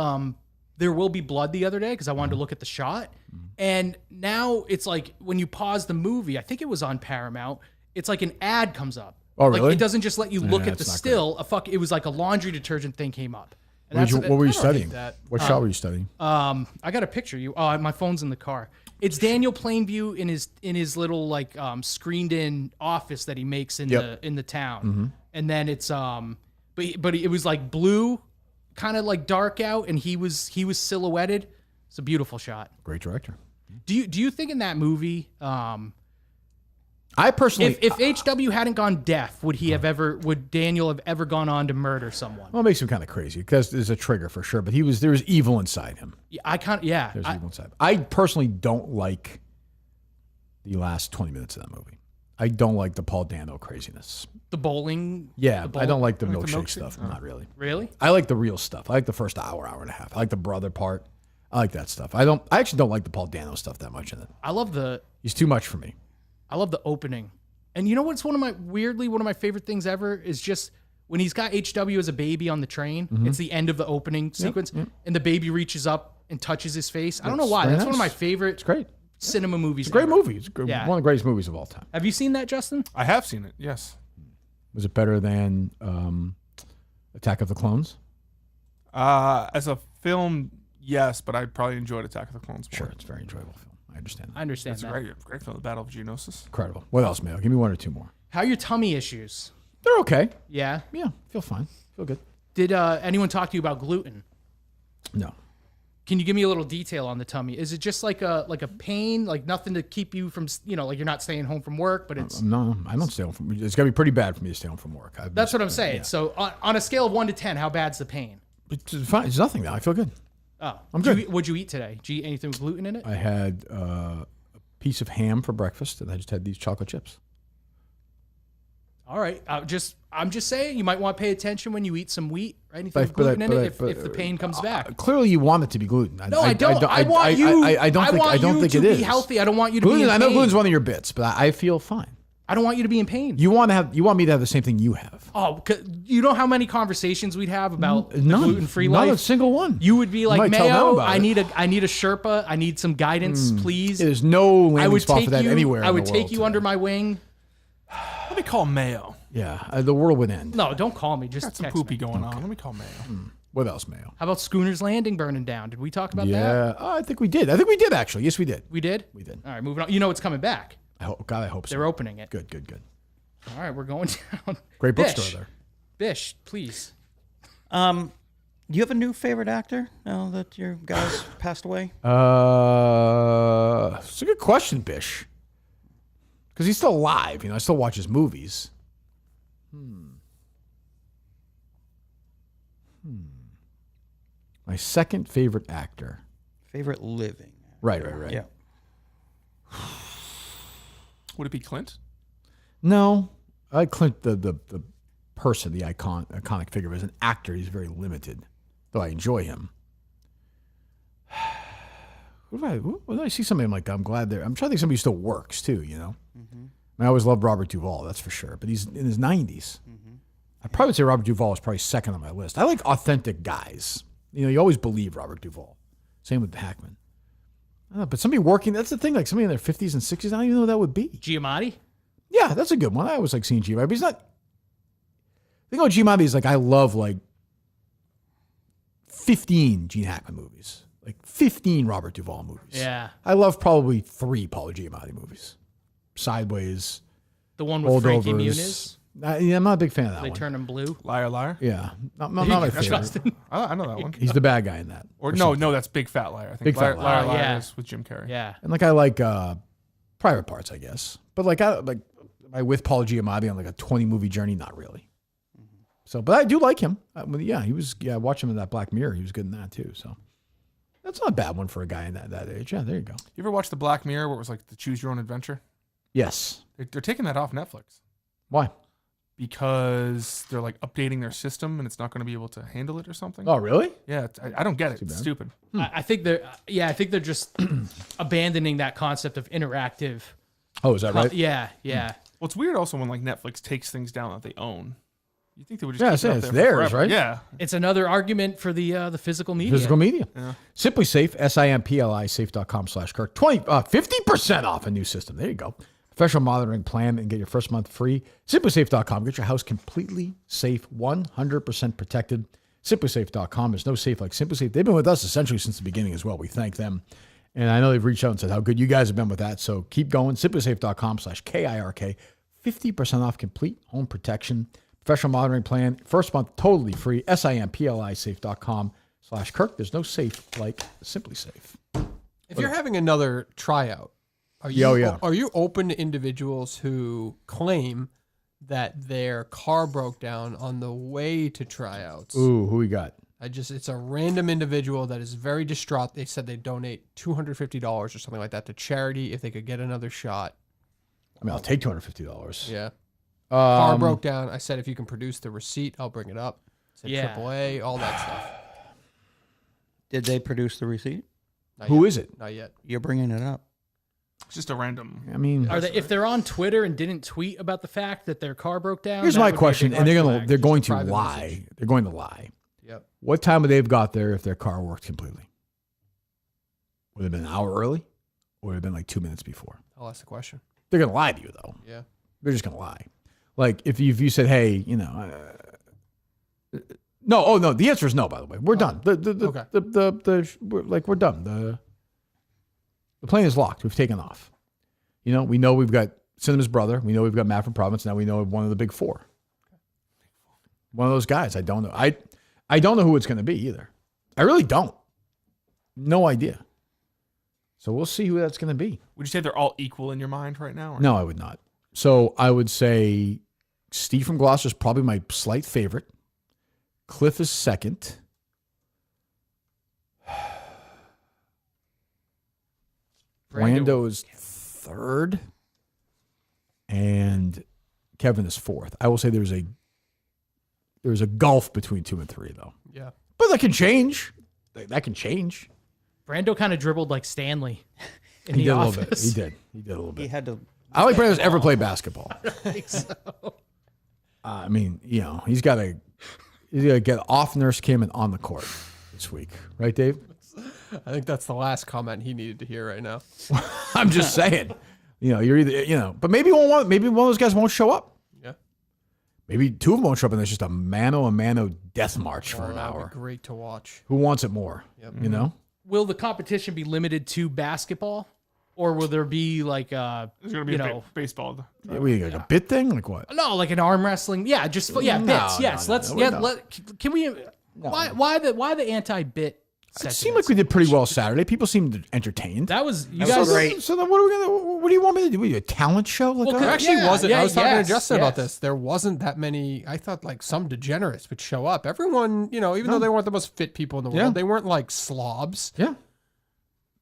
There Will Be Blood the other day because I wanted to look at the shot. And now it's like when you pause the movie, I think it was on Paramount, it's like an ad comes up. Oh, Like really? it doesn't just let you look Yeah, at the that's not still. It was like a laundry detergent thing came up. And What were you I don't hate studying? that. What shot were you studying? I got a picture. My phone's in the car. It's Daniel Plainview in his little screened in office that he makes in the town, and then it's but it was like blue, kind of like dark out, and he was silhouetted. It's a beautiful shot. Great director. Do you think in that movie, I personally, if HW hadn't gone deaf, would Daniel have ever gone on to murder someone? well, it makes him kind of crazy because there's a trigger for sure, but there was evil inside him. There's evil inside. I personally don't like the last 20 minutes of that movie. I don't like the Paul Dano craziness. The bowling. Yeah, I don't like the Like the milkshake milkshake? stuff. Not really. Really? I like the real stuff. I like the first hour and a half. I like the brother part. I like that stuff. I actually don't like the Paul Dano stuff that much in it. I love He's too much for me. I love the opening. And you know what's one of my favorite things ever is just when he's got HW as a baby on the train. It's the end of the opening sequence, and the baby reaches up and touches his face. I don't know why. very That's one of my nice. favorite It's great. cinema movies. It's a great ever. movie. It's Yeah. one of the greatest movies of all time. Have you seen that, Justin? I have seen it. Yes. Was it better than Attack of the Clones? As a film, yes, but I probably enjoyed Attack of the Clones more. Sure, it's a very enjoyable film. I understand. I understand It's that. a great film. The Battle of Geonosis. Incredible. What else, Mayo? Give me one or two more. How are your tummy issues? They're okay. Yeah. Yeah, feel fine. Feel good. Did anyone talk to you about gluten? No. Can you give me a little detail on the tummy? Is it just like a pain, like nothing to keep you from, like you're not staying home from work, but it's No, I don't stay home from. It's got to be pretty bad for me to stay home from work. That's what I'm saying. Yeah. So on a scale of 1 to 10, how bad's the pain? It's fine. It's nothing now. I feel good. Oh, I'm Did good. What'd you eat today? Did you eat anything with gluten in it? I had a piece of ham for breakfast, and I just had these chocolate chips. All right. I'm just saying you might want to pay attention when you eat some wheat or anything with gluten in it if the pain comes back. Clearly, you want it to be gluten. No, I don't. I want you. I don't think to it be is healthy. I don't want you to gluten. be in I know pain. gluten's one of your bits, but I feel fine. I don't want you to be in pain. You want me to have the same thing you have. Oh, 'cause you know how many conversations we'd have about the None. gluten-free Not life? a single one. You would be like, might tell them Mayo, about I it." need a Sherpa. I need some guidance, please. There's no I landing would spot take for that you. anywhere. I in would the take world you today. under my wing. Let me call Mayo. Yeah, the world would end. No, don't call me. Just Got some text poopy me. going on. Let me call Mayo. What else, Mayo? How about Schooner's Landing burning down? Did we talk about that? Yeah, I think we did. I think we did actually. Yes, we did. We did? We did. All right, moving on. You know it's coming back. I hope so. They're opening it. Good. All right, we're going down. Great Bish. bookstore there. Bish, please. Do you have a new favorite actor now that your guys passed away? It's a good question, Bish. Because he's still alive. I still watch his movies. My second favorite actor. Favorite living. Right. Yeah. Would it be Clint? No, I like Clint, the person, the iconic figure. As an actor, he's very limited, though I enjoy him. When I see somebody, I'm like, I'm glad I'm trying to think somebody who still works too, you know? Mm-hmm. I always loved Robert Duvall, that's for sure, but he's in his 90s. Mm-hmm. I'd probably say Robert Duvall is probably second on my list. I like authentic guys. You know, you always believe Robert Duvall. Same with Hackman. I don't know, but somebody working, that's the thing, like somebody in their 50s and 60s, I don't even know who that would be. Giamatti? Yeah, that's a good one. I always like seeing Giamatti, but he's not. The thing about Giamatti is like I love like 15 Gene Hackman movies, like 15 Robert Duvall movies. Yeah. I love probably 3 Paul Giamatti movies. Sideways. The one with Frankie Muniz? Yeah, I'm not a big fan of that They one. turn him blue. Liar, liar. Yeah, not my favorite. Justin. I know that one. He's the bad guy in that. Or no, that's Big Fat Liar. I think Big Fat Liar, Liar. Liar Yeah. is with Jim Carrey. Yeah. And like I like Private Parts, I guess. But like am I with Paul Giamatti on like a 20 movie journey? Not really. So, but I do like him. He was. Yeah, I watched him in that Black Mirror. He was good in that too. So that's not a bad one for a guy in that age. Yeah, there you go. You ever watch the Black Mirror where it was like the Choose Your Own Adventure? Yes. They're taking that off Netflix. Why? Because they're like updating their system and it's not going to be able to handle it or something. Oh, really? Yeah, I don't get it. It's stupid. I think they're just abandoning that concept of interactive. Oh, is that right? Yeah. Well, it's weird also when like Netflix takes things down that they own. You think they would just keep it up it's there theirs, forever. right? Yeah. It's another argument for the physical media. Physical media. Yeah. Simply Safe, SIMPLI, safe.com/Kirk. 50% off a new system. There you go. Professional monitoring plan and get your first month free. SimplySafe.com. Get your house completely safe, 100% protected. SimplySafe.com. There's no safe like Simply Safe. They've been with us essentially since the beginning as well. We thank them. And I know they've reached out and said how good you guys have been with that. So keep going. SimplySafe.com/KIRK. 50% off complete home protection. Professional monitoring plan. First month totally free. SIMPLI safe.com/Kirk. There's no safe like Simply Safe. If you're having another tryout, are you open to individuals who claim that their car broke down on the way to tryouts? Ooh, who we got? It's a random individual that is very distraught. They said they'd donate $250 or something like that to charity if they could get another shot. I mean, I'll take $250. Yeah. Car broke down. I said if you can produce the receipt, I'll bring it up. Said AAA, all that stuff. Did they produce the receipt? Who is it? Not yet. You're bringing it up. It's just a random. I mean, if they're on Twitter and didn't tweet about the fact that their car broke down? Here's my question, and they're going to private lie. message. They're going to lie. Yep. What time would they have got there if their car worked completely? Would it have been an hour early, or would it have been like 2 minutes before? I'll ask the question. They're going to lie to you, though. Yeah. They're just going to lie. Like if you said, hey, no, the answer is no. By the way, we're done. We're done. The plane is locked. We've taken off. We know we've got Cinema's brother. We know we've got Matt from Providence. Now we know one of the big four. One of those guys. I don't know. I don't know who it's going to be either. I really don't. No idea. So we'll see who that's going to be. Would you say they're all equal in your mind right now? Or? No, I would not. So I would say Steve from Gloucester is probably my slight favorite. Cliff is second. Brando is third. And Kevin is fourth. I will say there's a gulf between 2 and 3, though. Yeah. But that can change. That can change. Brando kind of dribbled like Stanley in He the did office. a little bit. He did a little bit. He had to. I don't think Brando's ever played basketball. I don't think so. I mean, he's got to get off Nurse Kim and on the court this week. Right, Dave? I think that's the last comment he needed to hear right now. I'm just saying. You're either, but maybe one of those guys won't show up. Yeah. Maybe 2 of them won't show up and there's just a mano death march for an hour. Be great to watch. Who wants it more? Yep. Will the competition be limited to basketball? Or will there be like There's going to be baseball. Like a bit thing? Like what? No, like an arm wrestling. Yeah, just bits. Yes, no, let's. no, Can we? No. Why the anti-bit It seemed like we did pretty well Saturday. People seemed entertained. That was you That guys. was great. So then, what do you want me to do? A talent show? Like, There actually wasn't. I was talking to Justin about yes. this. There wasn't that many. I thought like some degenerates would show up. Everyone, even though they weren't the most fit people in the world, they weren't like slobs. Yeah.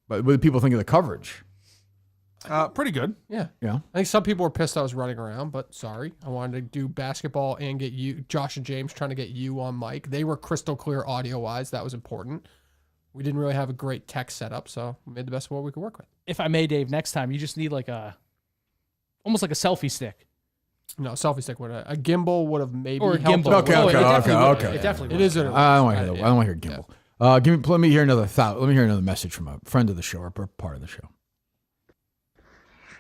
But what do people think of the coverage? Pretty good. Yeah. Yeah. I think some people were pissed I was running around, but sorry. I wanted to do basketball and get you, Josh and James, trying to get you on mic. They were crystal clear audio wise. That was important. We didn't really have a great tech setup, so we made the best of what we could work with. If I may, Dave, next time you just need almost like a selfie stick. No, selfie stick would a gimbal would have maybe Or a helped. gimbal. Okay. It definitely It is. What it I don't was. want to hear. I don't want to hear gimbal. Let me hear another thought. Let me hear another message from a friend of the show or part of the show.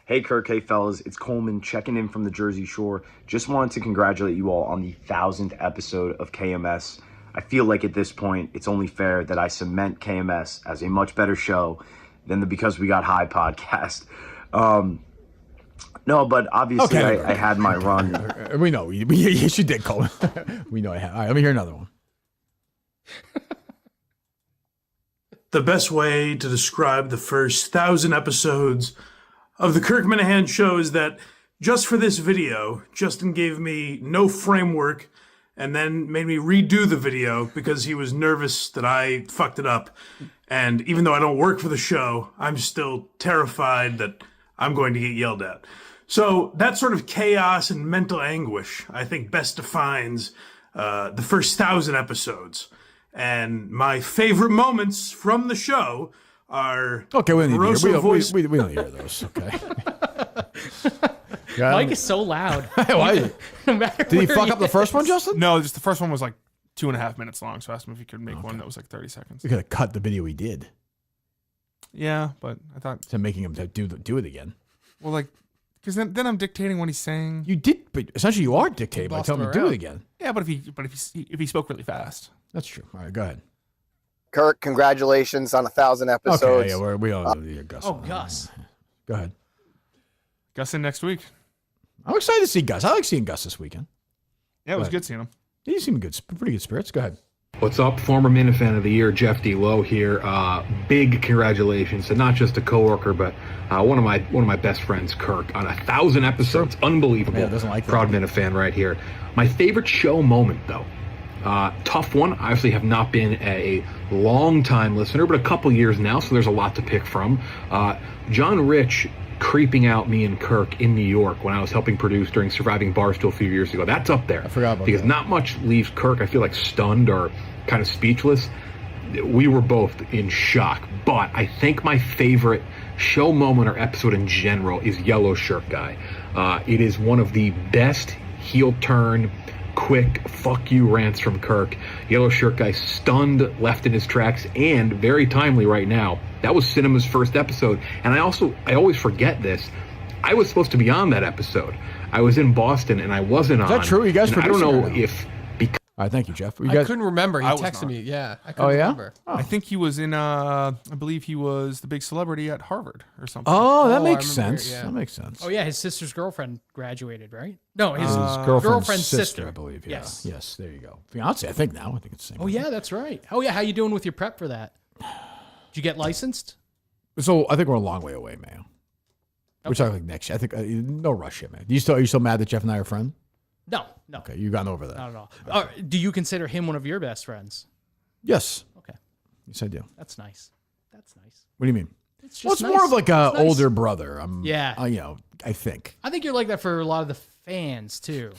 Hey Kirk, hey fellas, it's Coleman checking in from the Jersey Shore. Just wanted to congratulate you all on the 1,000th episode of KMS. I feel like at this point, it's only fair that I cement KMS as a much better show than the Because We Got High podcast. No, but obviously I had my run. We know. Yes, you did, Coleman. We know I had. All right, let me hear another one. The best way to describe the first 1,000 episodes of the Kirk Minihane Show is that just for this video, Justin gave me no framework and then made me redo the video because he was nervous that I fucked it up. And even though I don't work for the show, I'm still terrified that I'm going to get yelled at. So that sort of chaos and mental anguish, I think, best defines the first 1,000 episodes. And my favorite moments from the show are Okay, we don't need to hear. voice. We don't hear those. Okay. Mike is so loud. Why? No matter Did he where fuck up the first one, is. Justin? No, just the first one was like 2.5 minutes long. So I asked him if he could make one that was like 30 seconds. We could have cut the video he did Yeah, but I thought to making him do it again. well, like because then I'm dictating what he's saying. You did, but essentially you are dictating by Bossed telling him him to do around. it again. Yeah, but if he spoke really fast. That's true. All right, go ahead. Kirk, congratulations on 1,000 episodes. Okay, yeah, we don't need to Gus. Oh, Gus. Go ahead. Gus in next week. I'm excited to see Gus. I like seeing Gus this weekend. Yeah, it was good seeing him. He seemed good, pretty good spirits. Go ahead. What's up? Former Minifan of the Year, Jeff D. Lowe here. Big congratulations to not just a coworker, but one of my best friends, Kirk, on 1,000 episodes. Unbelievable. Yeah, doesn't like that. Proud Minifan right here. My favorite show moment, though. Tough one. I obviously have not been a long-time listener, but a couple years now, so there's a lot to pick from. John Rich creeping out me and Kirk in New York when I was helping produce during Surviving Barstool a few years ago. That's up there. I forgot about because that. not much leaves Kirk, I feel like, stunned or kind of speechless. We were both in shock. But I think my favorite show moment or episode in general is Yellow Shirt Guy. It is one of the best heel turn, quick fuck you rants from Kirk. Yellow Shirt Guy stunned, left in his tracks, and very timely right now. That was Cinema's first episode. And I always forget this. I was supposed to be on that episode. I was in Boston and I wasn't on. Is that true? You guys and I don't know producing it if All right, thank you, Jeff. I couldn't remember. He texted me. Yeah, I couldn't remember. I think he was in. I believe he was the big celebrity at Harvard or something. Oh, that Oh, makes I remember, sense. yeah. That makes sense. Oh yeah, his sister's girlfriend graduated, right? No, his girlfriend's sister, I believe. Yeah. Yes. Yes. There you go. Fiance, I think now. I think it's the same. Oh yeah, that's right. Oh yeah, how you doing with your prep for that? Did you get licensed? So I think we're a long way away, Mayo. We're talking like next year. I think no rush yet, man. Are you still mad that Jeff and I are friends? No. Okay, you've gotten over that. Not at all. Do you consider him one of your best friends? Yes. Okay. Yes, I do. That's nice. That's nice. What do you mean? It's Well, just it's more of like a It's nice. older brother. Yeah. I think. I think you're like that for a lot of the fans too.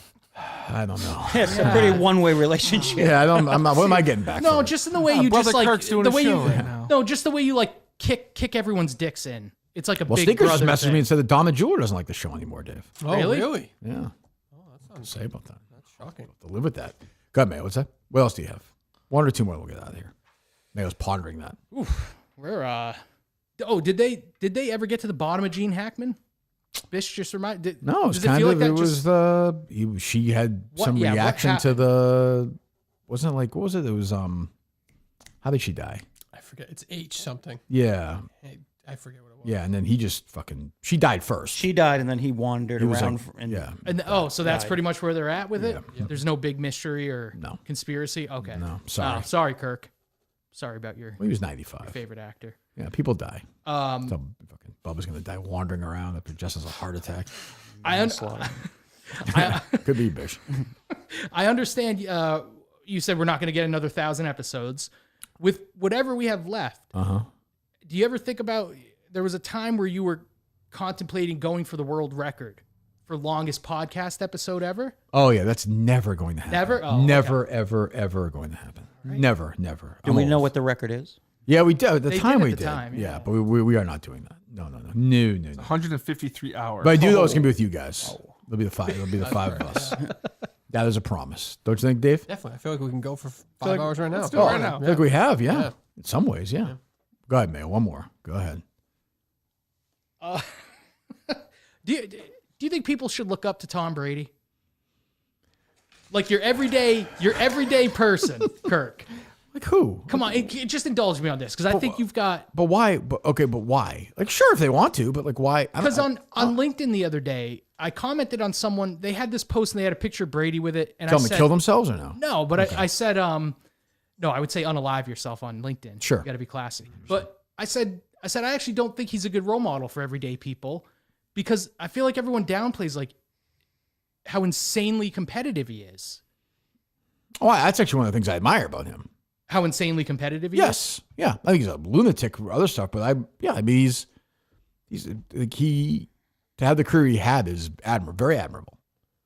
I don't know. It's a pretty one-way relationship. Yeah, I'm not. What am I getting back? No, for? just in the way you Brother just like Kirk's doing the a way you. show right now. No, just the way you like kick everyone's dicks in. It's like a Well, big Sneakers brother just messaged thing. me and said that Donna Jeweler doesn't like the show anymore, Dave. Oh, really? Yeah. Oh, that sounds Say about that. That's shocking. To live with that. Go ahead, Mayo. What's that? What else do you have? One or two more. We'll get out of here. Mayo's pondering that. Oof, we're Oh, did they ever get to the bottom of Gene Hackman? Bish just reminded. No, it was does kind feel of. like It that was she had What- some yeah, what reaction to happened? the. Wasn't it like what was it? It was How did she die? I forget. It's H something. Yeah. I forget what it was. Yeah, and then he just she died first. She died, and then he wandered He was around. like- yeah. And so that's died. pretty much where they're at with it. Yeah. There's no big mystery or No. conspiracy. Okay. No, sorry. Sorry, Kirk. sorry about your. Well, he was 95. Your favorite actor. Yeah, people die. So fucking Bubba's gonna die wandering around after Jess has a heart attack. Could be Bish. I understand. You said we're not going to get another 1,000 episodes. With whatever we have left, do you ever think about? There was a time where you were contemplating going for the world record for longest podcast episode ever. Oh yeah, that's never going to happen. Never, never, ever going to happen. Right. Never. Do we know what the record is? Yeah, we did. At the They time did we at the did. time, yeah, but we are not doing that. No. 153 hours. But I do know it's gonna be with you guys. It'll be the five. It'll be the five of us. That is a promise. Don't you think, Dave? Definitely. I feel like we can go for 5 hours right now. Let's do it right now. I feel like we have, yeah. In some ways, yeah. Go ahead, Mayo. One more. Go ahead. Do you think people should look up to Tom Brady? Like your everyday person, Kirk. Like who? Come on, just indulge me on this because I think you've got. But why? But why? Like, sure, if they want to, but like, why? Because on LinkedIn the other day, I commented on someone. They had this post and they had a picture of Brady with it. And tell I them said, to kill themselves or no? No, but I said, no, I would say unalive yourself on LinkedIn. Sure, you got to be classy. But I said, I actually don't think he's a good role model for everyday people because I feel like everyone downplays like how insanely competitive he is. Oh, that's actually one of the things I admire about him. How insanely competitive he is? Yes. Yeah. I think he's a lunatic for other stuff, but I mean, he's like to have the career he had is very admirable.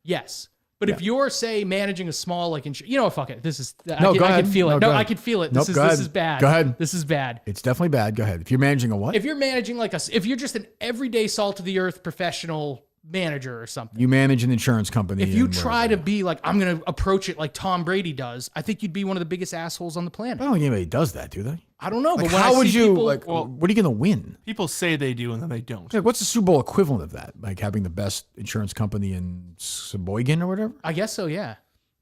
Yes. But if you're, say, managing a small, like, fuck it. This is, go I ahead. can feel it. No, I can feel it. Nope, This is bad. Go ahead. This is bad. It's definitely bad. Go ahead. If you're managing a what? If you're managing if you're just an everyday salt of the earth professional manager or something. You manage an insurance company. If you try to be like, I'm going to approach it like Tom Brady does, I think you'd be one of the biggest assholes on the planet. I don't think anybody does that, do they? I don't know. Like, but when how I would see you, people, what are you going to win? People say they do and then they don't. Like, what's the Super Bowl equivalent of that? Like having the best insurance company in Sheboygan or whatever? I guess so, yeah.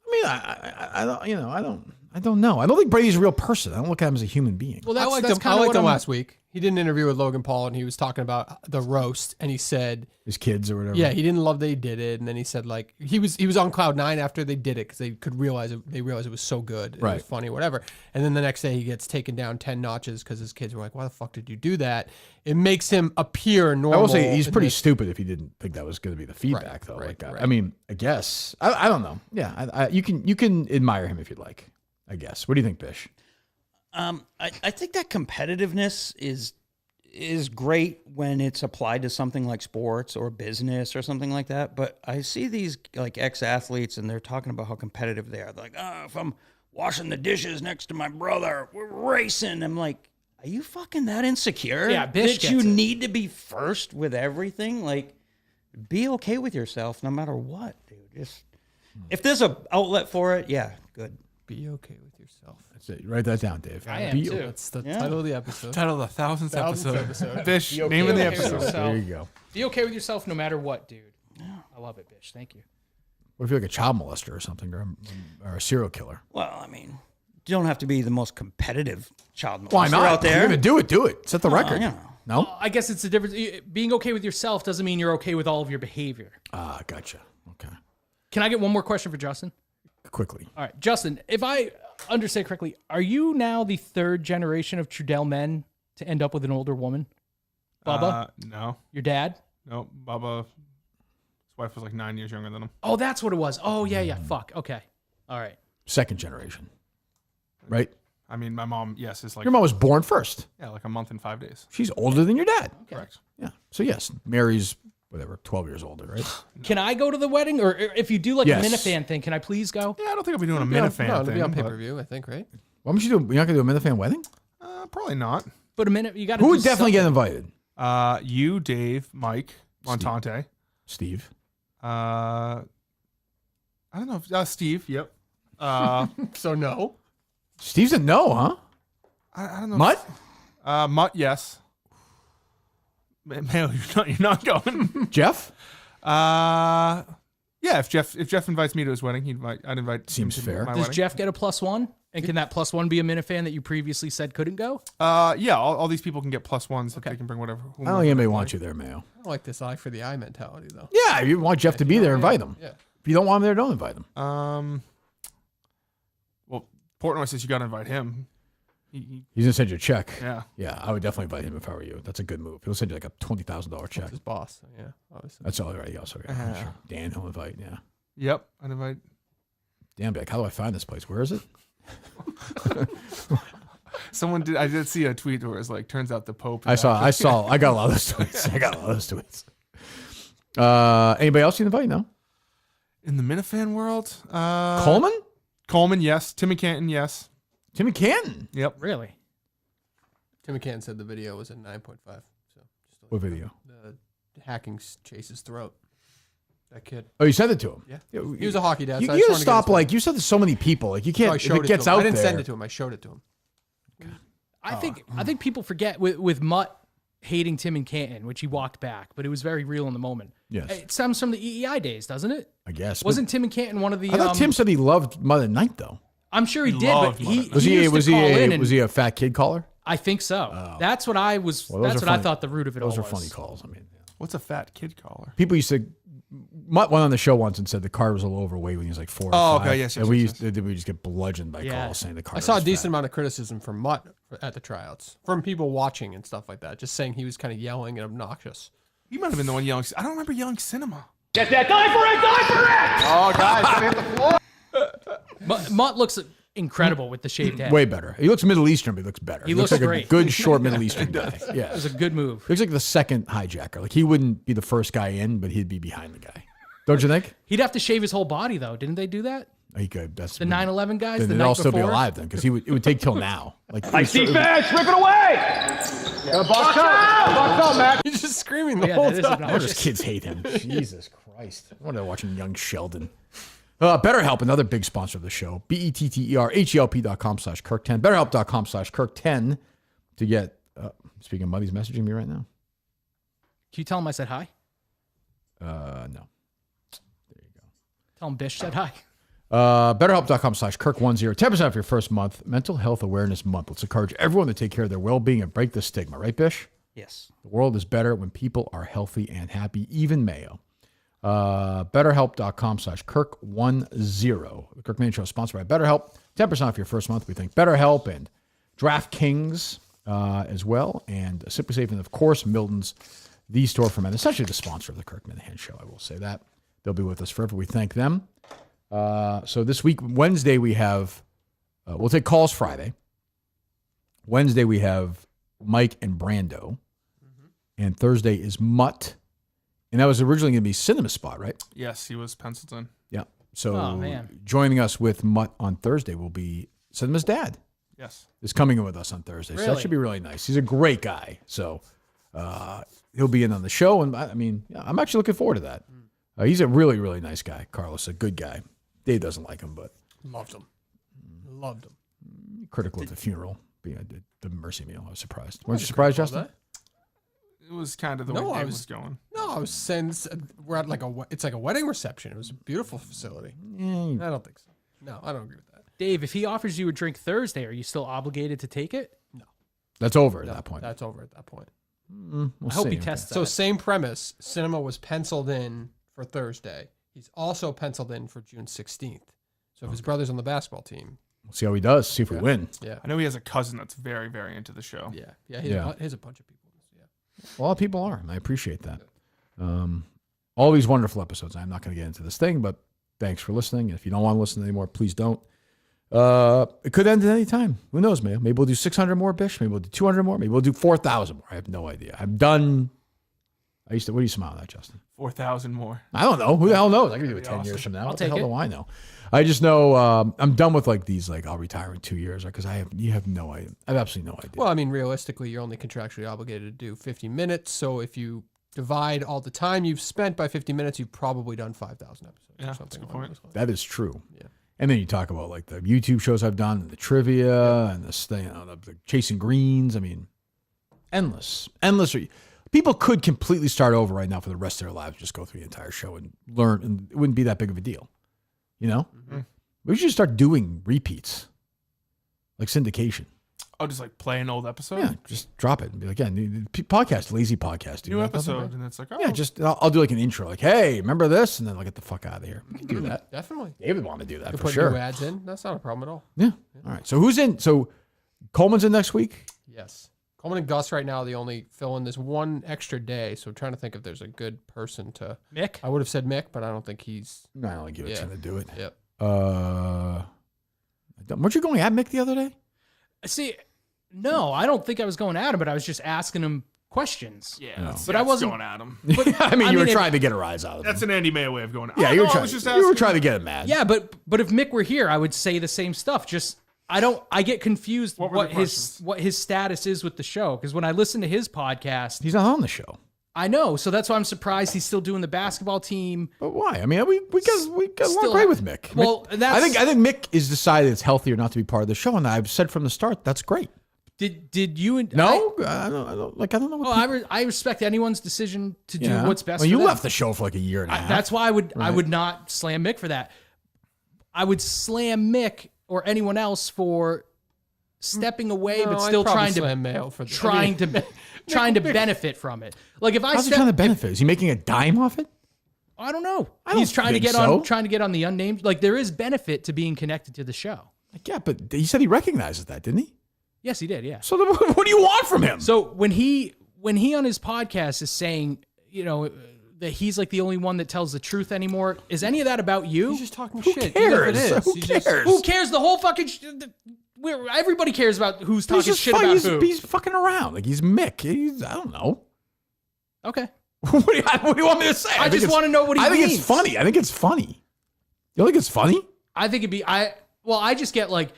I mean, I don't know. I don't think Brady's a real person. I don't look at him as a human being. Well, I liked him last week. He did an interview with Logan Paul, and he was talking about the roast, and he said his kids or whatever. Yeah, he didn't love they did it, and then he said like he was on cloud nine after they did it because they realized it was so good, it was funny, whatever. And then the next day he gets taken down 10 notches because his kids were like, "Why the fuck did you do that?" It makes him appear normal. I will say he's pretty stupid if he didn't think that was going to be the feedback, though. Right. I mean, I guess I don't know. Yeah, you can admire him if you'd like. I guess. What do you think, Bish? I think that competitiveness is great when it's applied to something like sports or business or something like that. But I see these like ex-athletes and they're talking about how competitive they are. They're like, if I'm washing the dishes next to my brother, we're racing. I'm like, are you fucking that insecure? Yeah, Bish that you gets it. need to be first with everything? Like, be okay with yourself no matter what, dude. Just if there's an outlet for it, yeah, good. Be okay with yourself. That's it. Write that down, Dave. I am too. That's the title of the episode. Title of the 1000th episode. Bish, Be okay name of the with episode. yourself. There you go. Be okay with yourself no matter what, dude. I love it, Bish. Thank you. What if you're like a child molester or something, or a serial killer? Well, I mean, you don't have to be the most competitive child molester Why not? out there. You're gonna do it. Do it. Set the record. You know. No. Well, I guess it's the difference. Being okay with yourself doesn't mean you're okay with all of your behavior. Ah, gotcha. Okay. Can I get one more question for Justin? Quickly. All right, Justin, if I understand correctly, are you now the third generation of Trudell men to end up with an older woman? Bubba? No. Your dad? No, Bubba. His wife was like 9 years younger than him. Oh, that's what it was. Oh, yeah. Fuck. Okay. All right. Second generation. Right? I mean, my mom, yes, is like... Your mom was born first. Yeah, like a month and 5 days. She's older than your dad. Okay. Correct. Yeah. So, yes, Mary's, 12 years older, right? Can I go to the wedding? Or if you do like Yes. a Minifan thing, can I please go? Yeah, I don't think I'll be doing a Minifan No, it'll thing. be on but- pay-per-view, I think, right? Why don't you do? You're not gonna do a Minifan wedding? Probably not. But a minute, you got to Who would definitely get invited? You, Dave, Mike, Montante. Steve. I don't know. Steve, yep. So no. Steve's a no, huh? I don't know. Mutt? Mutt, yes. Mayo, you're not going. Jeff? Yeah, if Jeff invites me to his wedding, I'd invite. Seems him to fair. my Does wedding. Jeff get a +1? And can that +1 be a Minifan that you previously said couldn't go? Yeah, all these people can get +1s. If they can bring whatever. I don't think anybody wants you there, Mayo. I don't like this eye for the eye mentality, though. Yeah, if you want Jeff to be there, invite him. Yeah. If you don't want him there, don't invite him. Well, Portnoy says you got to invite him. He's gonna send you a check. Yeah. Yeah, I would definitely invite him if I were you. That's a good move. He'll send you like a $20,000 check. His boss. Yeah, obviously. That's all right. Yeah, so yeah, sure. Dan, he'll invite. Yeah. Yep, I'd invite. Dan, be like, how do I find this place? Where is it? I did see a tweet where it was like, turns out the Pope. I got a lot of those tweets. Anybody else you invite? No. In the Minifan world, Coleman? Coleman, yes. Timmy Canton, yes. Timmy Canton? Yep. Really? Timmy Canton said the video was at 9.5. So what video? The hacking Chase's throat. That kid. Oh, you sent it to him? Yeah. He was a hockey dad. You so I just gotta wanted to stop. get his Like you said to so many people. Like you can't. No, I if showed it gets to him. out I didn't there. send it to him. I showed it to him. I think people forget with Mutt hating Tim and Canton, which he walked back, but it was very real in the moment. Yes. It stems from the EEI days, doesn't it? I guess. Wasn't Tim and Canton one of the? I thought Tim said he loved Mother Night though. I'm sure he did, but was he a fat kid caller? I think so. That's what I was. Well, that's what I thought the root of it all was. Those are funny calls. I mean, what's a fat kid caller? people used to. Mutt went on the show once and said the Carter was a little overweight when he was like 4 or 5. Okay, yes, and yes, we just get bludgeoned by calls saying the Carter. I saw a was decent fat. amount of criticism from Mutt at the tryouts, from people watching and stuff like that, just saying he was kind of yelling and obnoxious. You might have been the one yelling. I don't remember yelling cinema. Get that! Die for it! Die for it! Oh, guys, hit the floor. Mutt looks incredible with the shaved head. Way better. He looks Middle Eastern, but he looks better. He looks like great. a good short Middle Eastern guy. Yeah, it was a good move. Looks like the second hijacker. Like he wouldn't be the first guy in, but he'd be behind the guy. Don't you think? He'd have to shave his whole body though. Didn't they do that? He could. That's the 9/11 guys. Then The they'd night all still be before? alive then, because it would take till now. Like I see fast. Rip it away. Box out, Matt. He's just screaming the Yeah, whole that is time. obnoxious. Those kids hate him. Jesus Christ. I wonder watching young Sheldon. BetterHelp, another big sponsor of the show. BetterHelp.com/Kirk10. BetterHelp.com/Kirk10 to get, speaking of Muddy's messaging me right now. Can you tell him I said hi? No. Tell him Bish said hi. BetterHelp.com/Kirk10. 10% off your first month. Mental Health Awareness Month. Let's encourage everyone to take care of their well-being and break the stigma. Right, Bish? Yes. The world is better when people are healthy and happy, even Mayo. BetterHelp.com/Kirk10. The Kirk Minihane Show is sponsored by BetterHelp. 10% off your first month. We thank BetterHelp and DraftKings as well. And Simply Safe, and of course, Milton's, the store for men. Essentially the sponsor of the Kirk Minihane Show, I will say that. They'll be with us forever. We thank them. So this week, Wednesday, we have, we'll take calls Friday. Wednesday, we have Mike and Brando. And Thursday is Mutt. And that was originally going to be Cinema Spot, right? Yes, he was penciled in. Yeah. So Oh, man. joining us with Mutt on Thursday will be Cinema's dad. Yes. Is coming in with us on Thursday. So that Really? should be really nice. He's a great guy. So he'll be in on the show. And I mean, yeah, I'm actually looking forward to that. He's a really, really nice guy. Carlos, a good guy. Dave doesn't like him, but Loved him. Loved him. critical of the funeral. The mercy meal. I was surprised. Weren't you surprised, Justin? It was kind of the No, way I Dave was- was going. No, I was saying we're at it's like a wedding reception. It was a beautiful facility. I don't think so. No, I don't agree with that. Dave, if he offers you a drink Thursday, are you still obligated to take it? That's over at No, that point. That's over at that point. We'll I hope see. he tests So that. same premise. Cinema was penciled in for Thursday. He's also penciled in for June 16th. So if his brother's on the basketball team, We'll see how he does. See if we win. yeah, I know he has a cousin that's very, very into the show. yeah, Yeah. Here's a bunch of people. Yeah. A lot of people are. And I appreciate that. All these wonderful episodes. I'm not going to get into this thing, but thanks for listening. If you don't want to listen anymore, please don't. It could end at any time. Who knows, man? Maybe we'll do 600 more, Bish. Maybe we'll do 200 more. Maybe we'll do 4,000 more. I have no idea. I'm done. What do you smile at, Justin? 4,000 more. I don't know. Who the hell knows? I could do it Pretty 10 awesome. years from now. I'll What the take hell it. do I know? I just know I'm done with like these, like I'll retire in 2 years because you have no idea. I have absolutely no idea. Well, I mean, realistically, you're only contractually obligated to do 50 minutes. So if you divide all the time you've spent by 50 minutes, you've probably done 5,000 episodes Yeah, or that's something. a good along point. those lines. That is true. Yeah. And then you talk about like the YouTube shows I've done, and the trivia, and the chasing greens. I mean, endless. People could completely start over right now for the rest of their lives, just go through the entire show and learn, and it wouldn't be that big of a deal. You know, we should start doing repeats, like syndication. Oh, just like play an old episode? Yeah, just drop it and be like, yeah, podcast, lazy podcast. New episode. And it's like, oh. Yeah, just I'll do like an intro, like, hey, remember this? And then I'll get the fuck out of here. We can do that. Definitely. David want to do that You for put sure. new ads in. That's not a problem at all. Yeah. All right. So who's in? So Coleman's in next week? Yes. Coleman and Gus right now are the only fill-in. There's one extra day, so I'm trying to think if there's a good person to... Mick? I would have said Mick, but I don't think he's... No, I only give it to him to do it. Yep. Weren't you going at Mick the other day? See, no, I don't think I was going at him, but I was just asking him questions. Yeah, but I wasn't going at him. But, I mean, you were trying to get a rise out of him. That's an Andy Mayo way of going. Yeah, you were trying to get him mad. Yeah, but if Mick were here, I would say the same stuff. Just I get confused what his status is with the show, because when I listen to his podcast, he's not on the show. I know, so that's why I'm surprised he's still doing the basketball team. But why? I mean, we got along great with Mick. Well, I think Mick is decided it's healthier not to be part of the show, and I've said from the start that's great. Did you and no? I don't know. What I respect anyone's decision to do what's best. Well, for you them. left the show for like a year and a half. That's why I would not slam Mick for that. I would slam Mick or anyone else for stepping away, but still trying to benefit from it. Like if how's he trying to benefit? Is he making a dime off it? I don't know. He's trying to get on the unnamed. Like there is benefit to being connected to the show. Yeah, but he said he recognizes that, didn't he? Yes, he did. Yeah. So what do you want from him? So when he on his podcast is saying, that he's like the only one that tells the truth anymore, is any of that about you? He's just talking shit. Cares? Who cares? Who cares? The whole fucking. Everybody cares about who's talking shit about who. He's fucking around. Like he's Mick. I don't know. Okay. What do you want me to say? I just want to know what he means. I think it's funny. I think it's funny. You don't think it's funny? I think it'd be. I just get like,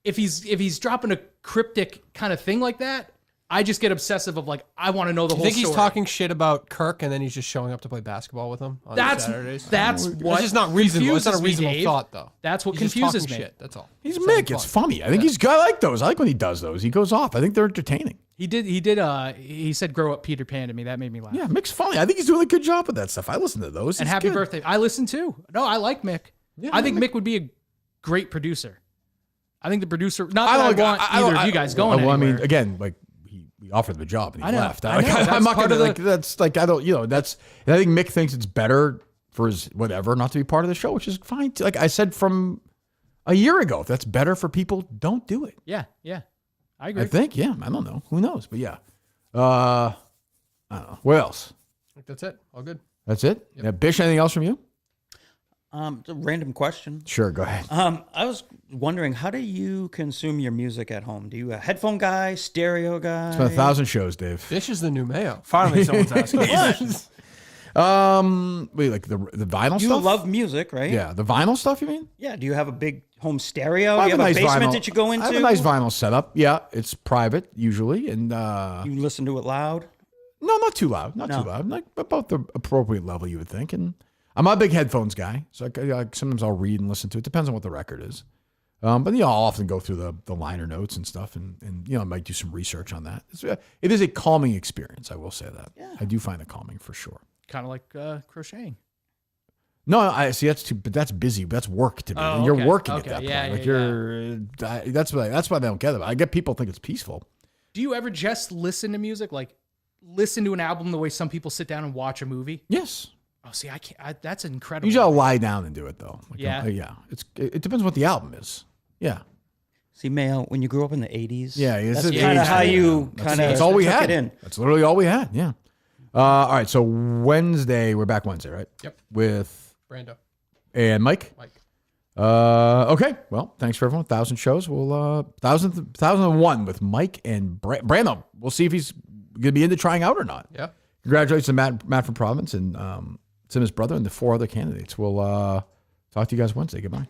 if he's dropping a cryptic kind of thing like that, I just get obsessive of like, I want to know the whole story. You think he's talking shit about Kirk and then he's just showing up to play basketball with him on Saturdays? That's what. It's just not reasonable. It's not a reasonable Dave. thought, though. That's what He's confuses just talking me. shit. That's all. He's Mick. It's funny. I think I like those. I like when he does those. He goes off. I think they're entertaining. He did. He said, "Grow up, Peter Pan" to me. That made me laugh. Yeah, Mick's funny. I think he's doing a good job with that stuff. I listen to those. And It's happy good. birthday. I listen too. No, I like Mick. Yeah, I think Mick would be a great producer. I think the producer. Not that I want either of you guys going anywhere. I mean, again, like he offered the job and he left. I know. I'm not gonna like. That's like I don't. That's. I think Mick thinks it's better for his whatever not to be part of the show, which is fine. Like I said from a year ago, if that's better for people, don't do it. Yeah. I agree. I think. Yeah. I don't know. Who knows? But yeah. I don't know. What else? I think that's it. All good. That's it. Yep. Yeah, Bish, anything else from you? It's a random question. Sure, go ahead. I was wondering, how do you consume your music at home? Do you a headphone guy, stereo guy? It's been 1,000 shows, Dave. Bish is the new Mayo. Finally, someone's asking. Wait, like the vinyl You stuff? love music, right? Yeah, the vinyl stuff. You mean? Yeah. Do you have a big home stereo? I Do you have a nice basement vinyl. that you go into? I have a nice vinyl setup. Yeah, it's private usually, and you listen to it loud. No, not too loud. Not too loud. Like about the appropriate level, you would think. And I'm not a big headphones guy, so sometimes I'll read and listen to it. Depends on what the record is. But I'll often go through the liner notes and stuff, and I might do some research on that. It is a calming experience. I will say that. Yeah. I do find it calming for sure. Kind of like crocheting. No, I see. But that's busy. That's work to me. Oh, You're okay. working Okay. at that Yeah, point. yeah, Like that's why I don't get it. I get people think it's peaceful. Do you ever just listen to music, like listen to an album the way some people sit down and watch a movie? Yes. Oh, see, I can't. That's incredible. Usually I'll lie down and do it though. Like, Yeah. Yeah. It depends what the album is. Yeah. See, Mayo, when you grew up in the 80s, Yeah, it's that's an kind of 80s how thing, you yeah. kind of That's all we took had. it in. That's literally all we had. Yeah. All right. So Wednesday, we're back Wednesday, right? Yep. With Brando. And Mike. Okay. Well, thanks for everyone. 1,000 shows. We'll 1,001 with Mike and Brando. We'll see if he's gonna be into trying out or not. Yeah. Congratulations to Matt from Providence and Tim, his brother, and the 4 other candidates. We'll talk to you guys Wednesday. Goodbye.